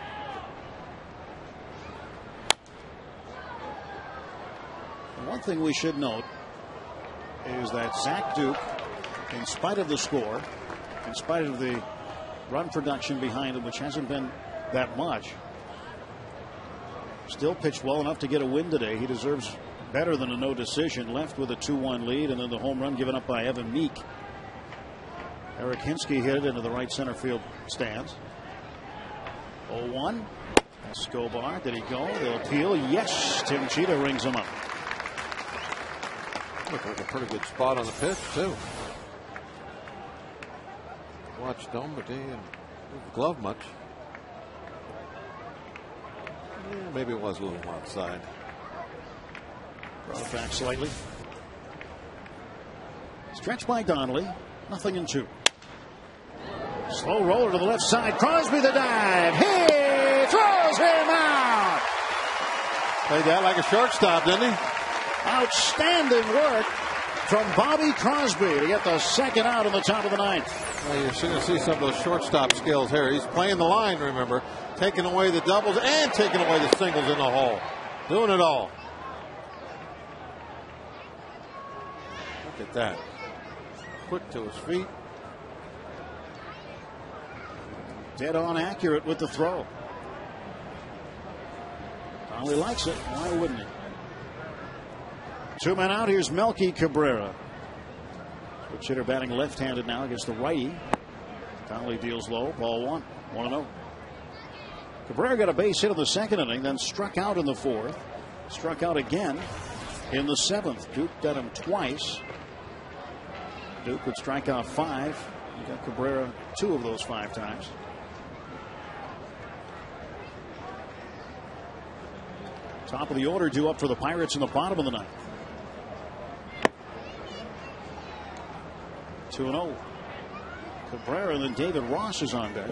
And one thing we should note is that Zach Duke, in spite of the score, in spite of the run production behind him, which hasn't been that much, still pitched well enough to get a win today. He deserves better than a no decision. Left with a 2-1 lead, and then the home run given up by Evan Meek. Eric Hinsky hit it into the right center field stands. 0-1. Escobar, did he go? They'll appeal. Yes, Tim Cheetah rings him up. Looked like a pretty good spot on the pitch too. Watched him, but he didn't glove much. Yeah, maybe it was a little outside. Brought it back slightly. Stretch by Donnelly. 0-2. Slow roller to the left side. Crosby the dive. He throws him out. Played that like a shortstop, didn't he? Outstanding work from Bobby Crosby to get the 2nd out in the top of the 9th. Well, you're going to see some of those shortstop skills here. He's playing the line, remember, taking away the doubles and taking away the singles in the hole. Doing it all. Look at that. Quick to his feet. Dead on accurate with the throw. Donnelly likes it. Why wouldn't he? 2 men out. Here's Melky Cabrera. Switch hitter batting left-handed now against the righty. Donnelly deals low. Ball 1. 1-0. Cabrera got a base hit in the 2nd inning, then struck out in the 4th. Struck out again in the 7th. Duke got him twice. Duke would strike out 5. He got Cabrera 2 of those 5 times. Top of the order due up for the Pirates in the bottom of the 9th. 2-0. Cabrera, and then David Ross is on deck.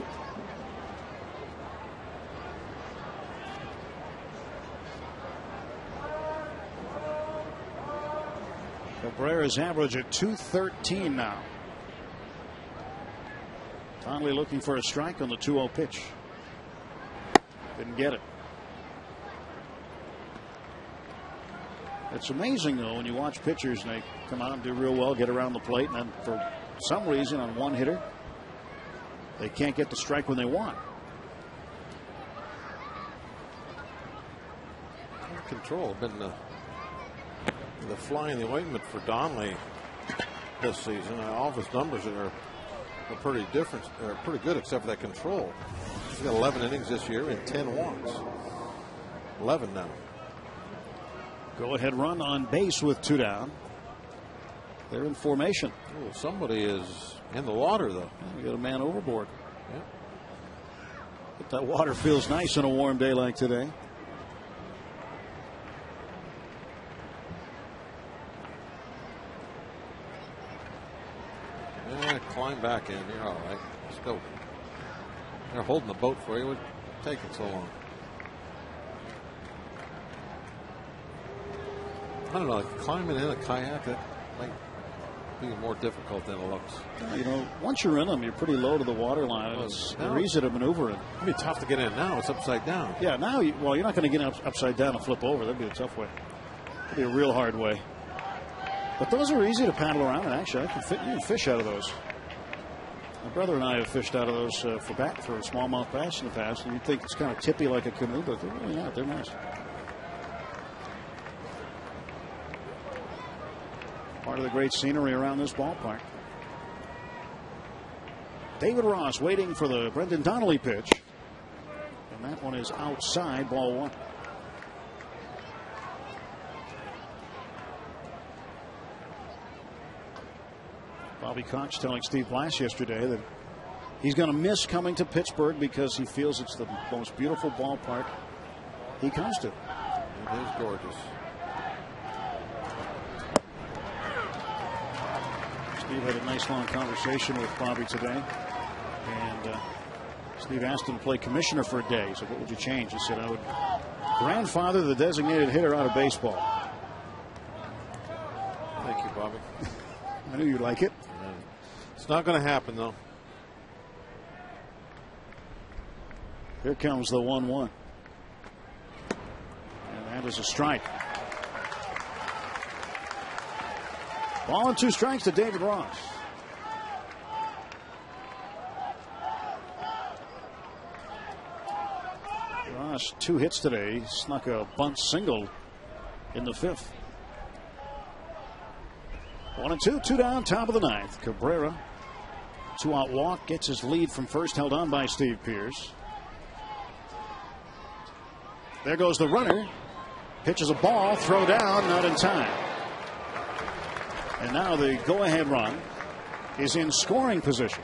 Cabrera's average at .213 now. Donnelly looking for a strike on the 2-0 pitch. Didn't get it. It's amazing, though, when you watch pitchers and they come out and do real well, get around the plate, and then for some reason on one hitter, they can't get the strike when they want. Control been the fly in the ointment for Donnelly this season. All of his numbers are pretty different, pretty good, except for that control. He's got 11 innings this year and 10 walks. 11 now. Go ahead run on base with 2 down. They're in formation. Ooh, somebody is in the water, though. We got a man overboard. Yeah. But that water feels nice on a warm day like today. Yeah, climb back in. You're all right. Let's go. They're holding the boat for you. What's taking so long? I don't know. Like climbing in a kayak, that might be more difficult than it looks. You know, once you're in them, you're pretty low to the water line. They're easy to maneuver in. It'd be tough to get in now. It's upside down. Yeah, now, you're not going to get upside down and flip over. That'd be a tough way. It'd be a real hard way. But those are easy to paddle around, and actually, I can fish out of those. My brother and I have fished out of those for smallmouth bass in the past, and you'd think it's kind of tippy like a canoe, but they're really not. They're nice. Part of the great scenery around this ballpark. David Ross waiting for the Brendan Donnelly pitch. And that one is outside, ball one. Bobby Cox telling Steve Blass yesterday that he's going to miss coming to Pittsburgh because he feels it's the most beautiful ballpark he comes to. It is gorgeous. Steve had a nice long conversation with Bobby today. And Steve asked him to play commissioner for a day. He said, what would you change? He said, I would grandfather the designated hitter out of baseball. Thank you, Bobby. I knew you'd like it. It's not going to happen, though. Here comes the 1-1. And that is a strike. Ball and 2 strikes to David Ross. Ross, 2 hits today. He snuck a bunt single in the 5th. 1-2, 2 down, top of the 9th. Cabrera, 2-out walk, gets his lead from first, held on by Steve Pearce. There goes the runner. Pitches a ball, throw down, not in time. And now the go-ahead run is in scoring position.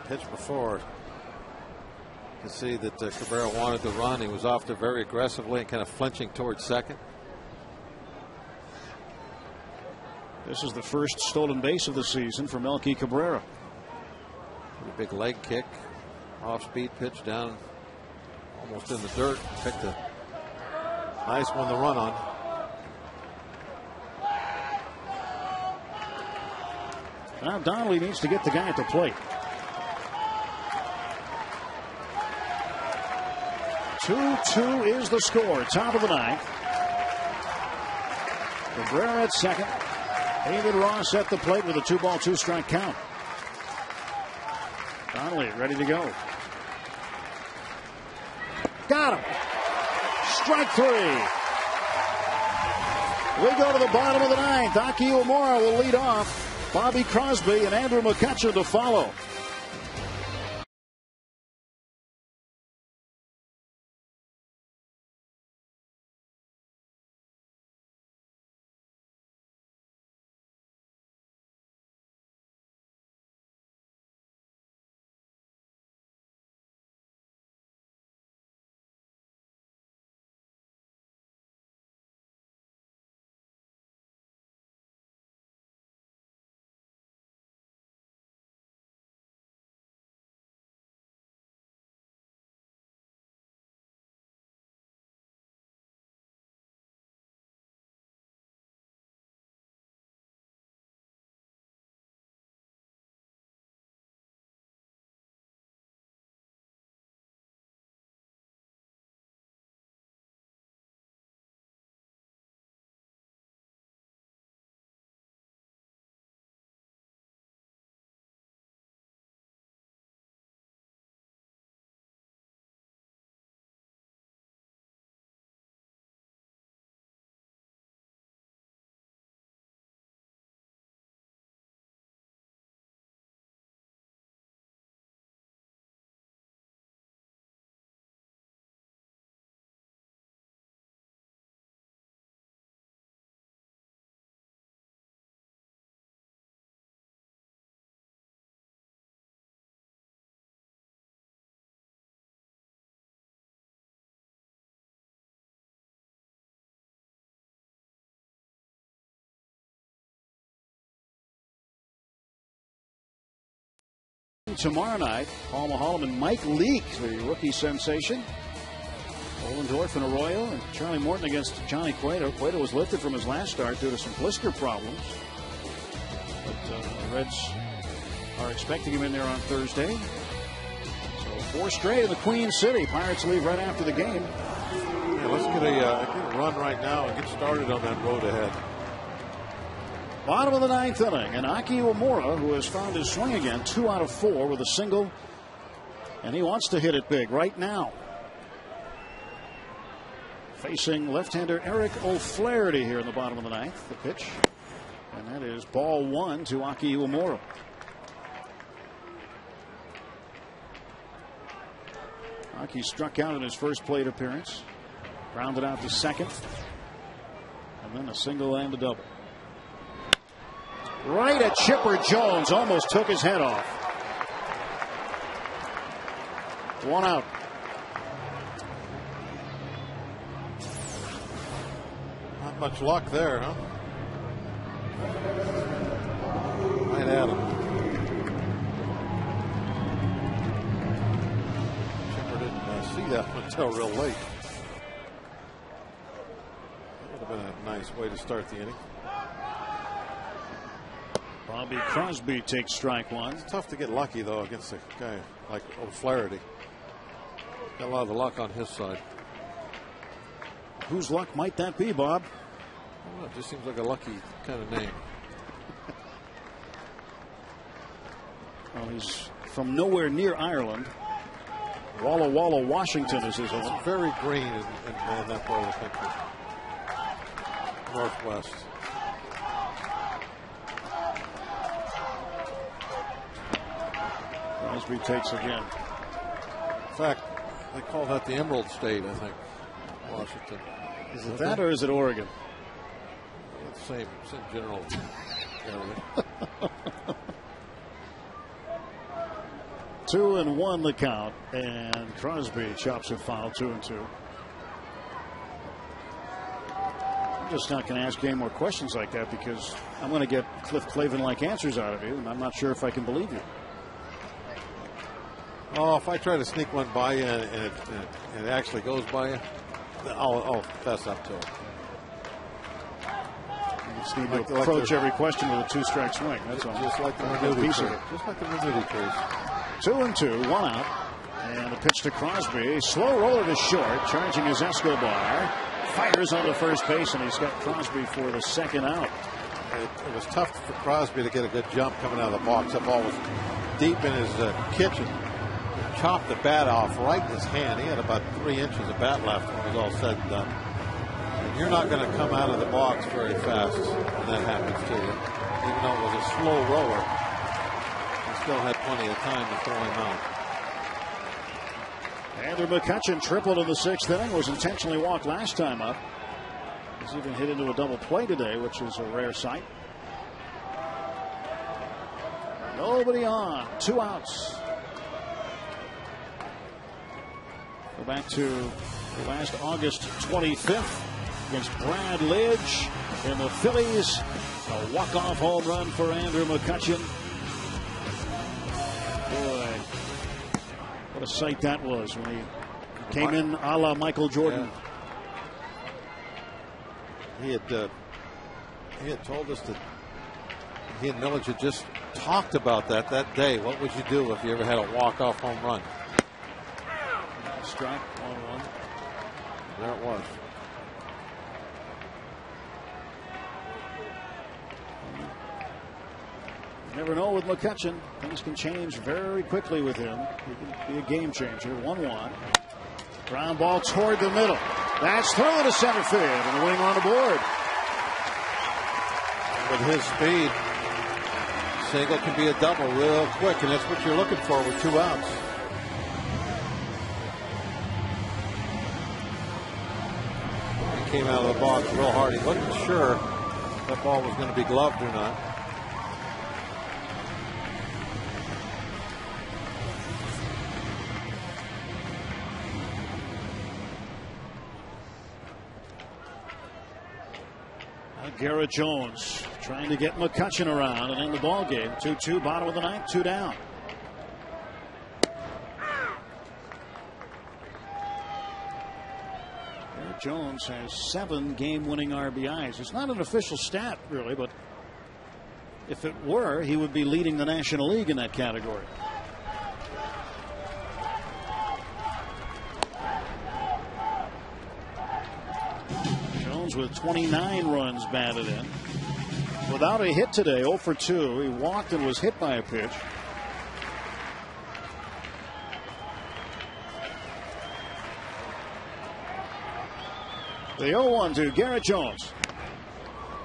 Pitch before. You can see that Cabrera wanted to run. He was off there very aggressively and kind of flinching towards second. This is the first stolen base of the season for Melky Cabrera. A big leg kick, off-speed pitch down almost in the dirt. Picked a nice one to run on. Now Donnelly needs to get the guy at the plate. 2-2 is the score. Top of the 9th. Cabrera at second. David Ross at the plate with a 2-ball, 2-strike count. Donnelly ready to go. Got him. Strike 3. We go to the bottom of the 9th. Aki Umura will lead off. Bobby Crosby and Andrew McCutcheon to follow. Tomorrow night, Paul Maholm and Mike Leake, the rookie sensation. Ollendorf and Arroyo, and Charlie Morton against Johnny Cueto. Cueto was lifted from his last start due to some blister problems. But the Reds are expecting him in there on Thursday. So 4 straight in the Queen City. Pirates leave right after the game. Yeah, let's get a run right now and get started on that road ahead. Bottom of the ninth inning, and Aki Uemura, who has found his swing again, 2 out of 4 with a single, and he wants to hit it big right now. Facing left-hander Eric O'Flaherty here in the bottom of the ninth. The pitch, and that is ball 1 to Aki Uemura. Aki struck out in his first plate appearance, grounded out to second, and then a single and a double. Right at Chipper Jones, almost took his head off. 1 out. Not much luck there, huh? Right at him. Chipper didn't see that one until real late. That would have been a nice way to start the inning. Bobby Crosby takes strike 1. It's tough to get lucky, though, against a guy like O'Flaherty. Got a lot of the luck on his side. Whose luck might that be, Bob? Well, it just seems like a lucky kind of name. Well, he's from nowhere near Ireland. Walla Walla, Washington is his home. It's very green in that part of the country. Northwest. Crosby takes again. In fact, they call that the Emerald State, I think. Washington. Is it that or is it Oregon? Same general area. 2-1 the count, and Crosby chops it foul. 2-2. I'm just not going to ask you any more questions like that because I'm going to get Cliff Clavin-like answers out of you, and I'm not sure if I can believe you. Oh, if I try to sneak one by you and it actually goes by you, I'll fess up to it. You just need to approach every question with a 2-strike swing. That's all. Just like the Renudi trace. Just like the Renudi trace. 2-2, 1 out. And the pitch to Crosby. Slow roller to short. Charging is Escobar. Fires on the first base, and he's got Crosby for the second out. It was tough for Crosby to get a good jump coming out of the box. That ball was deep in his kitchen. Chopped the bat off right in his hand. He had about 3 inches of bat left when it was all said and done. And you're not going to come out of the box very fast when that happens to you. Even though it was a slow roller, he still had plenty of time to throw him out. Andrew McCutchen tripled in the 6th inning. Was intentionally walked last time up. He's even hit into a double play today, which is a rare sight. Nobody on. 2 outs. Go back to last August 25th against Brad Lidge in the Phillies. A walk-off home run for Andrew McCutchen. Boy, what a sight that was when he came in a la Michael Jordan. Yeah. He had told us that he and Millage had just talked about that day. What would you do if you ever had a walk-off home run? Strike 1-1. There it was. You never know with McCutchen. Things can change very quickly with him. He can be a game changer. 1-1. Ground ball toward the middle. That's thrown to center field, and the wing on the board. With his speed, single can be a double real quick, and that's what you're looking for with 2 outs. He came out of the box real hard. He wasn't sure if that ball was going to be gloved or not. Garrett Jones trying to get McCutchen around and end the ball game. 2-2, bottom of the ninth, 2 down. Garrett Jones has 7 game-winning RBIs. It's not an official stat, really, but if it were, he would be leading the National League in that category. With 29 runs batted in. without a hit today, 0 for 2. He walked and was hit by a pitch. The 0-1 to Garrett Jones.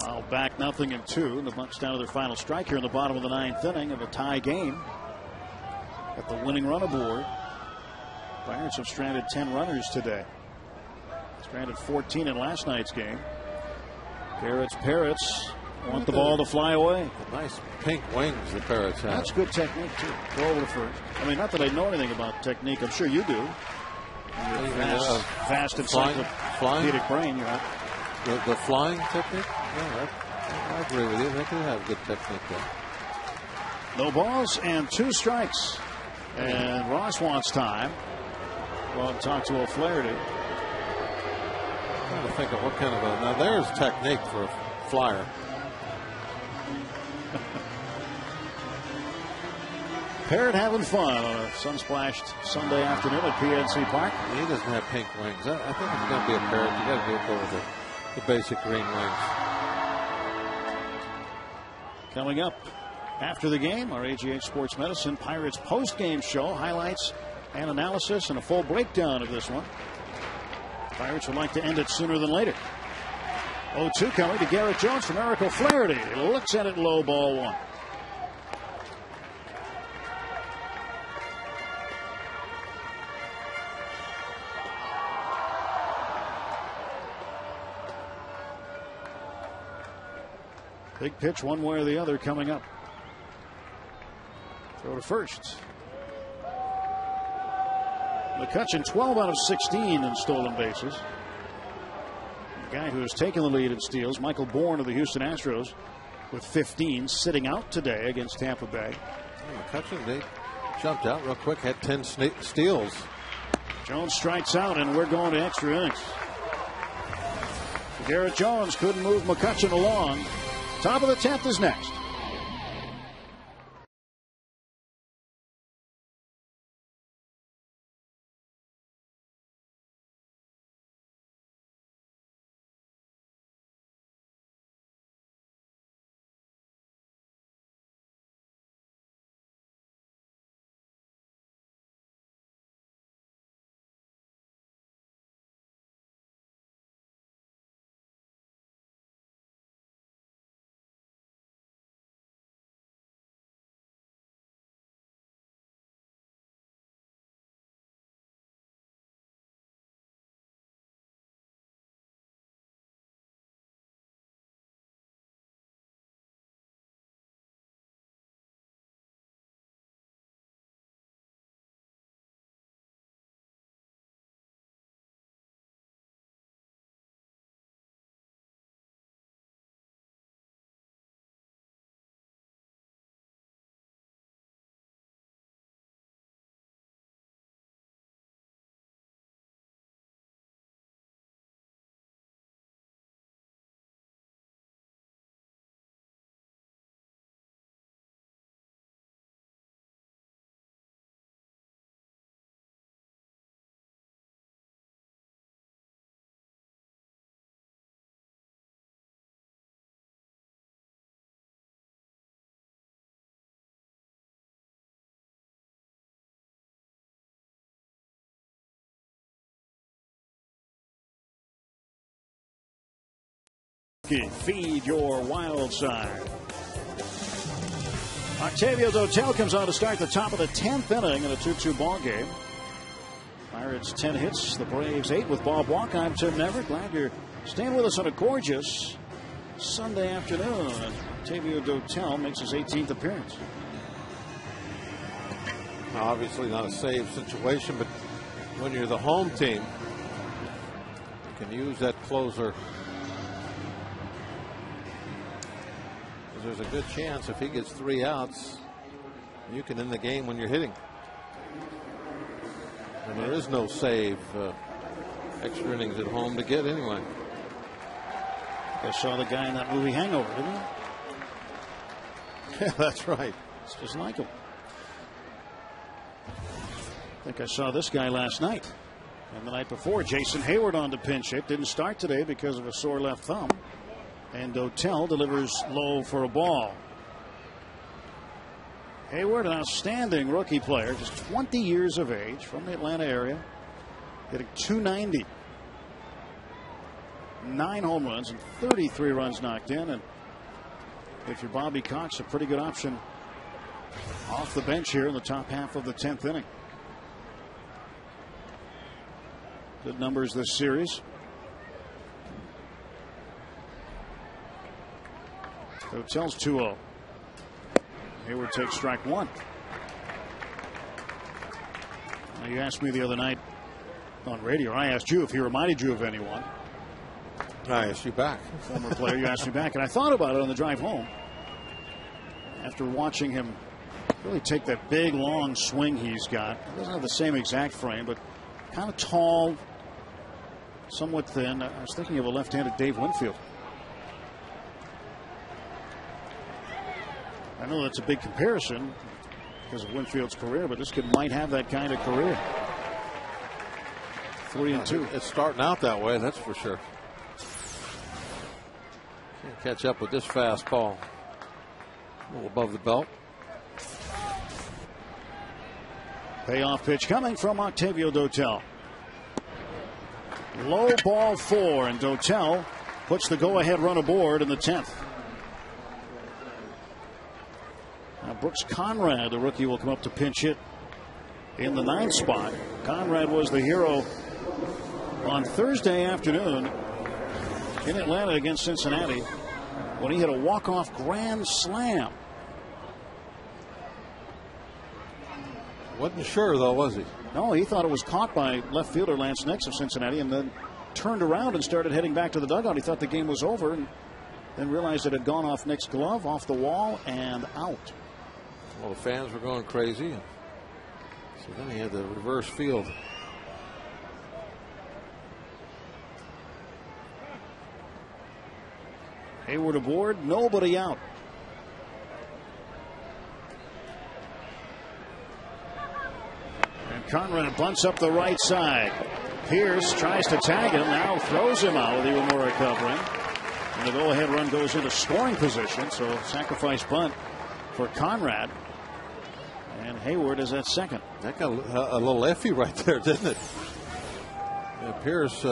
Now back 0-2. And the Bucs down to their final strike here in the bottom of the 9th inning of a tie game. Got the winning run aboard. Pirates have stranded 10 runners today. Stranded 14 in last night's game. Garrett's Parrots want the ball to fly away. The nice pink wings the Parrots have. That's good technique, too. Go over to first. I mean, not that I know anything about technique. I'm sure you do. Fast encyclopedic brain you have. The flying technique? Yeah, I agree with you. They do have good technique there. No balls and 2 strikes. And Ross wants time. Well, talk to O'Flaherty. I'm trying to think of what kind of a... Now, there's technique for a flyer. Parrot having fun on a sun-splashed Sunday afternoon at PNC Park. He doesn't have pink wings. I think it's going to be a Parrot. You got to go with the basic green wings. Coming up after the game, our AGH Sports Medicine Pirates post-game show, highlights and analysis and a full breakdown of this one. Pirates would like to end it sooner than later. 0-2 coming to Garrett Jones from Eric O'Flaherty. Looks at it low, ball 1. Big pitch one way or the other coming up. Throw to first. McCutchen 12 out of 16 in stolen bases. The guy who has taken the lead in steals, Michael Bourne of the Houston Astros, with 15, sitting out today against Tampa Bay. McCutchen, they jumped out real quick, had 10 steals. Jones strikes out, and we're going to extra innings. Garrett Jones couldn't move McCutchen along. Top of the 10th is next. Feed your wild side. Octavio Dotel comes on to start the top of the 10th inning in a 2-2 ball game. Pirates 10 hits, the Braves 8 with Bob Walk. I'm Tim Never. Glad you're staying with us on a gorgeous Sunday afternoon. Octavio Dotel makes his 18th appearance. Now, obviously not a save situation, but when you're the home team, you can use that closer. There's a good chance if he gets 3 outs, you can end the game when you're hitting. And there is no save extra innings at home to get anyway. I saw the guy in that movie Hangover, didn't you? Yeah, that's right. It's just like him. I think I saw this guy last night and the night before. Jason Hayward on to pinch hit. Didn't start today because of a sore left thumb. And Dotel delivers low for a ball. Hayward, an outstanding rookie player, just 20 years of age, from the Atlanta area, hitting .290. 9 home runs and 33 runs knocked in. And if you're Bobby Cox, a pretty good option off the bench here in the top half of the 10th inning. Good numbers this series. Dotel's 2-0. Hayward takes strike one. Now, you asked me the other night on radio. I asked you if he reminded you of anyone. I asked you back. Former player, you asked me back. And I thought about it on the drive home. After watching him really take that big, long swing he's got. He doesn't have the same exact frame, but kind of tall, somewhat thin. I was thinking of a left-handed Dave Winfield. I know that's a big comparison because of Winfield's career, but this kid might have that kind of career. 3-2. It's starting out that way, that's for sure. Can't catch up with this fastball. A little above the belt. Payoff pitch coming from Octavio Dotel. Low ball 4, and Dotel puts the go-ahead run aboard in the 10th. Now Brooks Conrad, the rookie, will come up to pinch hit in the 9th spot. Conrad was the hero on Thursday afternoon in Atlanta against Cincinnati when he hit a walk-off grand slam. Wasn't sure, though, was he? No, he thought it was caught by left fielder Lance Nix of Cincinnati and then turned around and started heading back to the dugout. He thought the game was over and then realized it had gone off Nick's glove, off the wall, and out. Well, the fans were going crazy. So then he had the reverse field. Hayward aboard, nobody out. And Conrad bunts up the right side. Pierce tries to tag him, now throws him out with Iwamura covering. And the go-ahead run goes into scoring position, so sacrifice bunt for Conrad. And Hayward is at second. That got a little iffy right there, didn't it? Yeah, Pierce,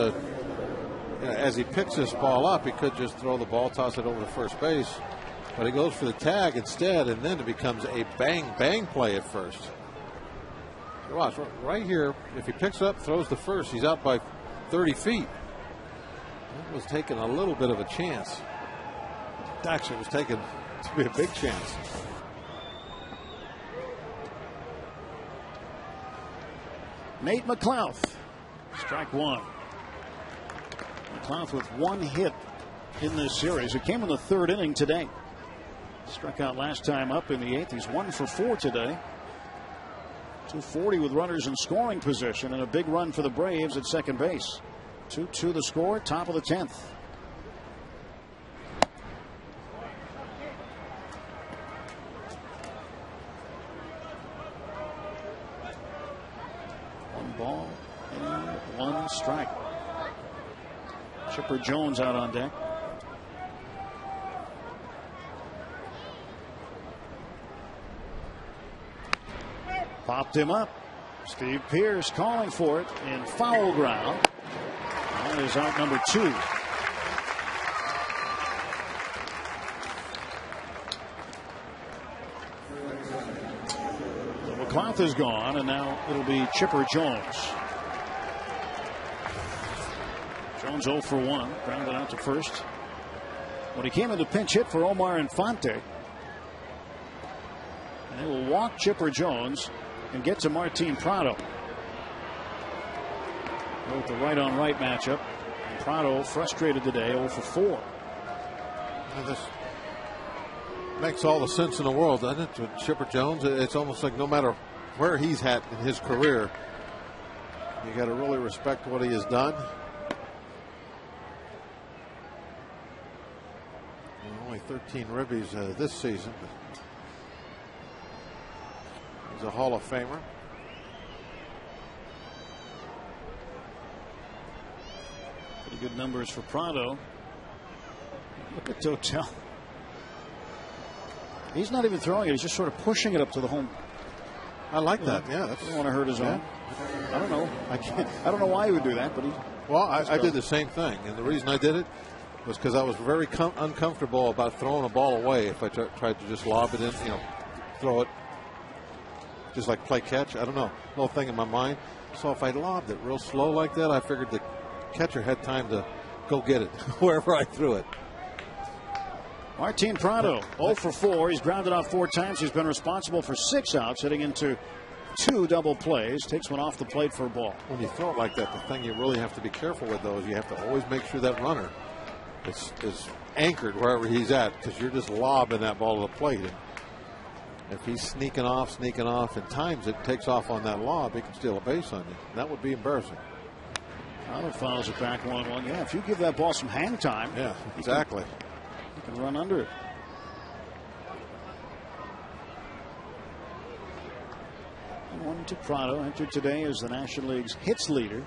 as he picks this ball up, he could just throw the ball, toss it over to first base. But he goes for the tag instead, and then it becomes a bang-bang play at first. Watch, right here, if he picks up, throws to first, he's out by 30 feet. That was taking a little bit of a chance. Actually, it was taken to be a big chance. Nate McLouth, strike one. McLouth with one hit in this series. It came in the 3rd inning today. Struck out last time up in the 8th. He's 1 for 4 today. 240 with runners in scoring position and a big run for the Braves at second base. 2-2 the score, top of the 10th. One ball and one strike. Chipper Jones out on deck. Popped him up. Steve Pierce calling for it in foul ground. That is out number 2. So McLouth is gone, and now it'll be Chipper Jones. Jones 0 for 1, grounded out to first. When he came in to pinch hit for Omar Infante. And they will walk Chipper Jones and get to Martin Prado. With the right-on-right matchup. And Prado frustrated today, 0 for 4. Well, this makes all the sense in the world, doesn't it? With Chipper Jones, it's almost like no matter where he's at in his career, you got to really respect what he has done. Only 13 ribbies this season. He's a Hall of Famer. Pretty good numbers for Prado. Look at Dotel. He's not even throwing it. He's just sort of pushing it up to the home. I like that. Yeah, I don't want to hurt his own. I don't know. I don't know why he would do that, but he. Well, I did the same thing, and the reason I did it was because I was very uncomfortable about throwing a ball away if I tried to just lob it in, throw it, just like play catch. I don't know, little thing in my mind. So if I lobbed it real slow like that, I figured the catcher had time to go get it wherever I threw it. Martin Prado, 0 for 4. He's grounded out 4 times. He's been responsible for 6 outs, heading into 2 double plays. Takes one off the plate for a ball. When you throw it like that, the thing you really have to be careful with, though, is you have to always make sure that runner is anchored wherever he's at, because you're just lobbing that ball to the plate. And if he's sneaking off, and times it takes off on that lob, he can steal a base on you. That would be embarrassing. Prado fouls it back 1-1. Yeah, if you give that ball some hang time. Yeah, exactly. You can run under it. And 1 to Prado, entered today as the National League's hits leader.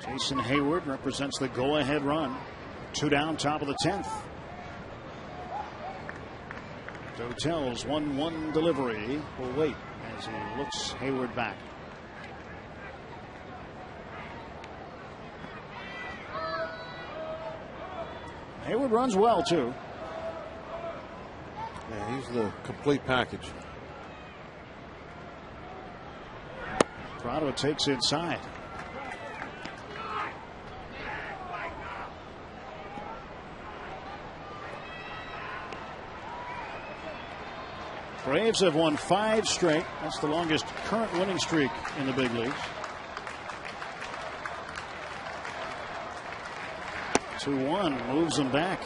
Jason Hayward represents the go-ahead run. 2 down, top of the 10th. Dotel's 1-1 delivery will wait as he looks Hayward back. Hayward runs well, too. Yeah, he's the complete package. Prado takes inside. Braves have won 5 straight. That's the longest current winning streak in the big leagues. 2-1 moves them back.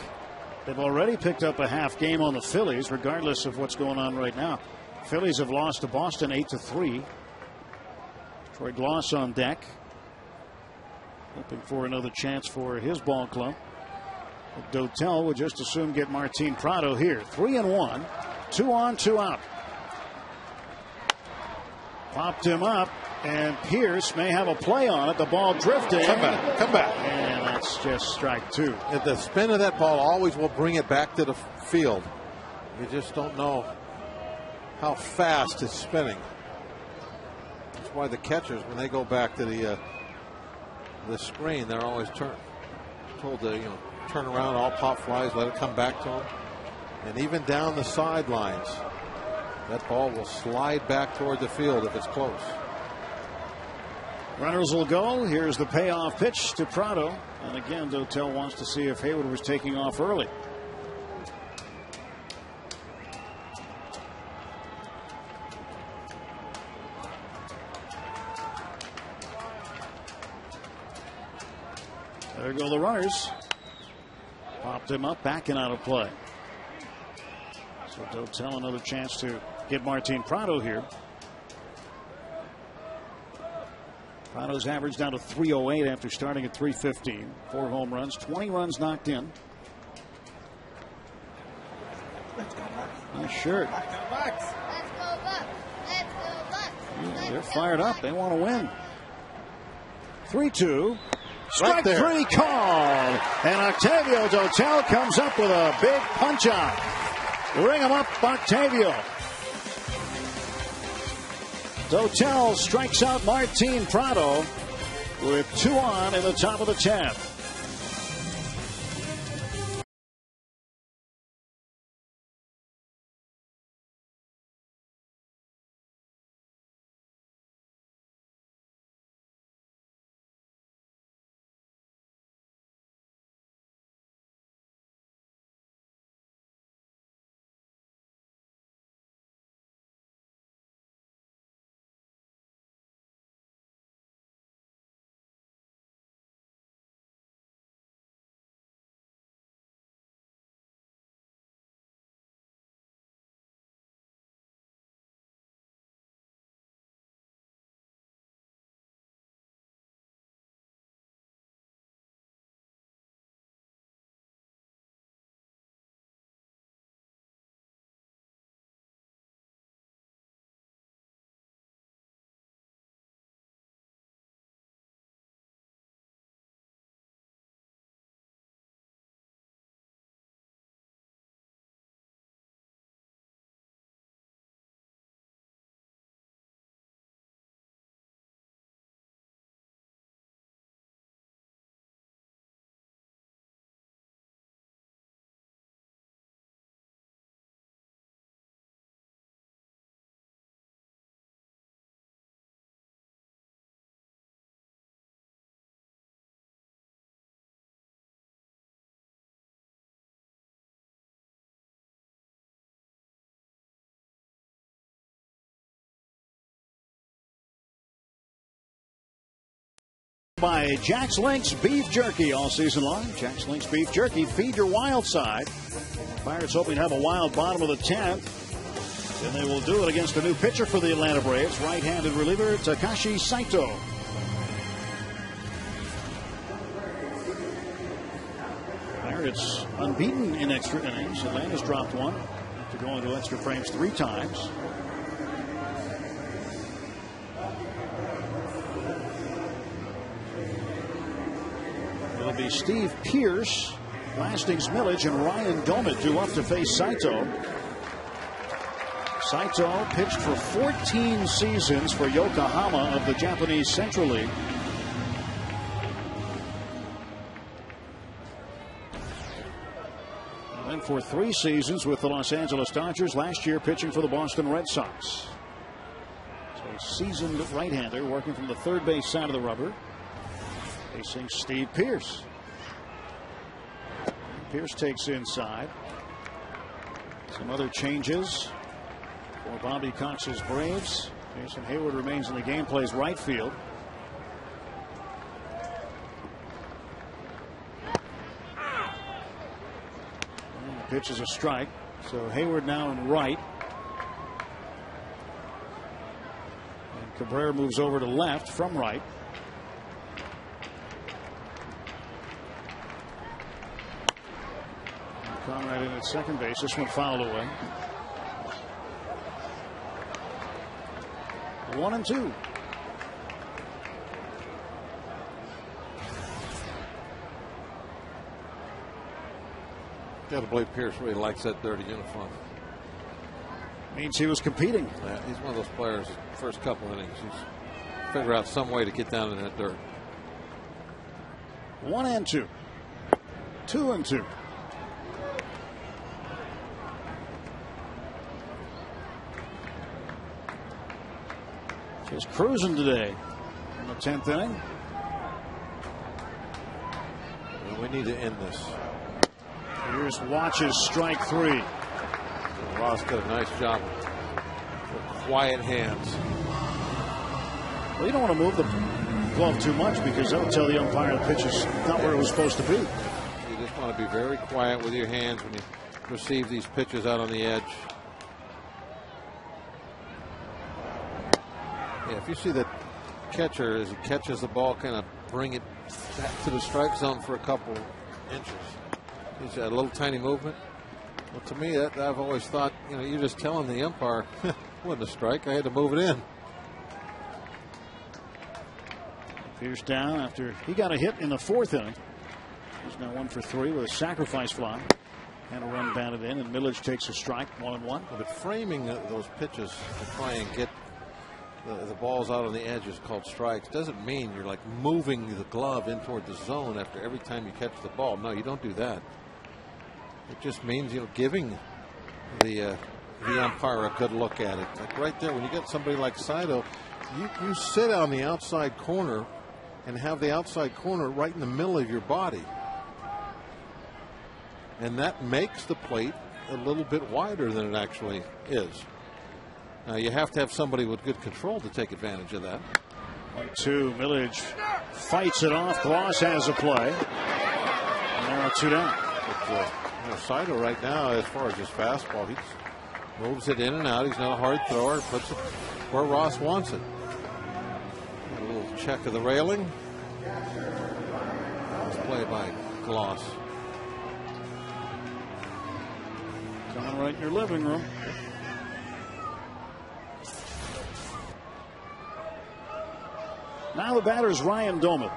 They've already picked up a half game on the Phillies, regardless of what's going on right now. Phillies have lost to Boston 8-3. Troy Gloss on deck, hoping for another chance for his ball club. But Dotel would just as soon get Martin Prado here. 3-1, 2 on, 2 out. Popped him up, and Pierce may have a play on it. The ball drifting. Come back. And that's just strike 2. The spin of that ball always will bring it back to the field. You just don't know how fast it's spinning. That's why the catchers, when they go back to the screen, they're always told to turn around, all pop flies, let it come back to them. And even down the sidelines, that ball will slide back toward the field if it's close. Runners will go. Here's the payoff pitch to Prado. And again, Dotel wants to see if Hayward was taking off early. There go the runners. Popped him up, backing out of play. So Dotel another chance to get Martin Prado here. Prado's average down to 308 after starting at 315. 4 home runs, 20 runs knocked in. Nice shirt. They're fired up. They want to win. 3-2. Strike 3 called. And Octavio Dotel comes up with a big punch out. Ring him up, Octavio. Dotel strikes out Martin Prado with 2 on in the top of the 10th. by Jack's Links Beef Jerky all season long. Jack's Links Beef Jerky, feed your wild side. Pirates hoping to have a wild bottom of the 10th. And they will do it against a new pitcher for the Atlanta Braves, right-handed reliever Takashi Saito. Pirates unbeaten in extra innings. Atlanta's dropped one after going to extra frames 3 times. It'll be Steve Pearce, Blasting's Millage, and Ryan Domit due up to face Saito. Saito pitched for 14 seasons for Yokohama of the Japanese Central League. And then for 3 seasons with the Los Angeles Dodgers, last year pitching for the Boston Red Sox. So a seasoned right-hander working from the third base side of the rubber. Facing Steve Pearce. Pearce takes inside. Some other changes for Bobby Cox's Braves. Jason Hayward remains in the game, plays right field. And the pitch is a strike. So Hayward now in right. And Cabrera moves over to left from right. Conrad in at second base. This one fouled away. 1-2. Gotta believe Pearce really likes that dirty uniform. Means he was competing. Yeah, he's one of those players, first couple innings, he's figure out some way to get down in that dirt. 1-2. 2-2. Just cruising today in the 10th inning. Well, we need to end this. Here's watches strike 3. Ross did a nice job with quiet hands. Well, you don't want to move the glove too much because that will tell the umpire the pitch is not where it was supposed to be. You just want to be very quiet with your hands when you receive these pitches out on the edge. Yeah, if you see that catcher as he catches the ball, kind of bring it back to the strike zone for a couple inches. He's got a little tiny movement. Well, to me, that I've always thought, you're just telling the umpire, it wasn't a strike. I had to move it in. Pierce down after he got a hit in the 4th inning. He's now 1 for 3 with a sacrifice fly and a run batted in, and Millage takes a strike, 1-1. But framing those pitches to try and get the balls out on the edge is called strikes. Doesn't mean you're like moving the glove in toward the zone after every time you catch the ball. No, you don't do that. It just means giving the umpire a good look at it. Like right there, when you get somebody like Saito, you sit on the outside corner and have the outside corner right in the middle of your body, and that makes the plate a little bit wider than it actually is. Now you have to have somebody with good control to take advantage of that. 1-2. Millage fights it off. Gloss has a play. And now 2 down. But, Saito right now, as far as his fastball, he moves it in and out. He's not a hard thrower. Puts it where Ross wants it. A little check of the railing. Nice play by Gloss. Coming right in your living room. Now the batter is Ryan Domit.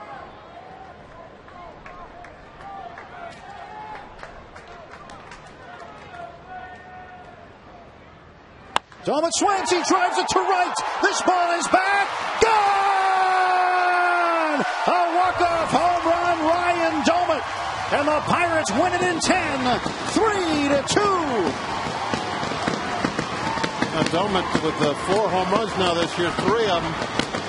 Domit swings, he drives it to right. This ball is back. Gone! A walk-off home run, Ryan Domit. And the Pirates win it in 10, 3-2. Now Domit with 4 home runs now this year, 3 of them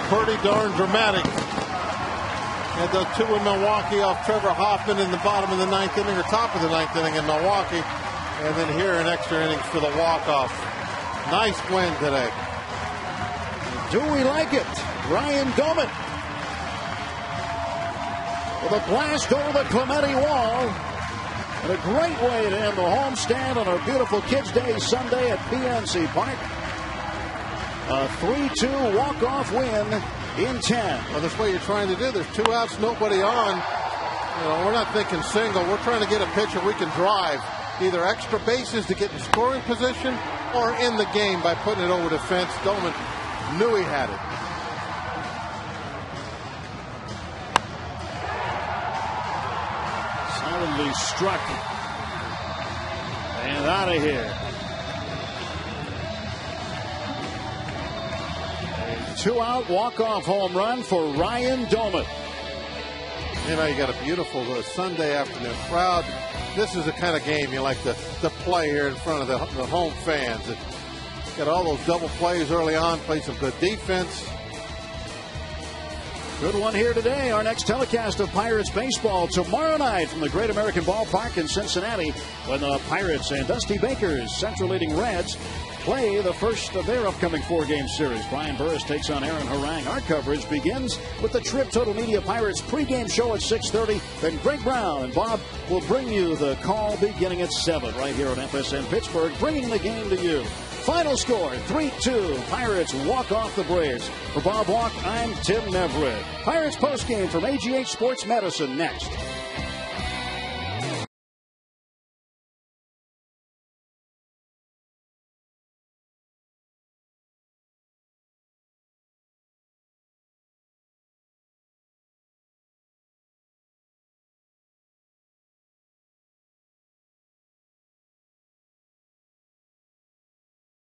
pretty darn dramatic. Had those 2 in Milwaukee off Trevor Hoffman in the bottom of the 9th inning or top of the 9th inning in Milwaukee. And then here in extra innings for the walk-off. Nice win today. Do we like it? Ryan Domit. with a blast over the Clemente wall. And a great way to end the homestand on our beautiful Kids Day Sunday at PNC Park. A 3-2 walk-off win in 10. Well, that's what you're trying to do. There's 2 outs, nobody on. We're not thinking single. We're trying to get a pitcher we can drive. Either extra bases to get in scoring position or in the game by putting it over the fence. Doman knew he had it. Silently struck. And out of here. A 2-out walk-off home run for Ryan Doman. You got a beautiful Sunday afternoon crowd. This is the kind of game you like to play here in front of the home fans. Got all those double plays early on, play some good defense. Good one here today. Our next telecast of Pirates baseball tomorrow night from the Great American Ballpark in Cincinnati, when the Pirates and Dusty Baker's Central leading Reds play the first of their upcoming 4-game series. Brian Burris takes on Aaron Harang. Our coverage begins with the Trib Total Media Pirates pregame show at 6:30. Then Greg Brown and Bob will bring you the call beginning at 7 right here on FSN Pittsburgh, bringing the game to you. Final score, 3-2. Pirates walk off the Braves. For Bob Walk, I'm Tim Neverett. Pirates postgame from AGH Sports Medicine next.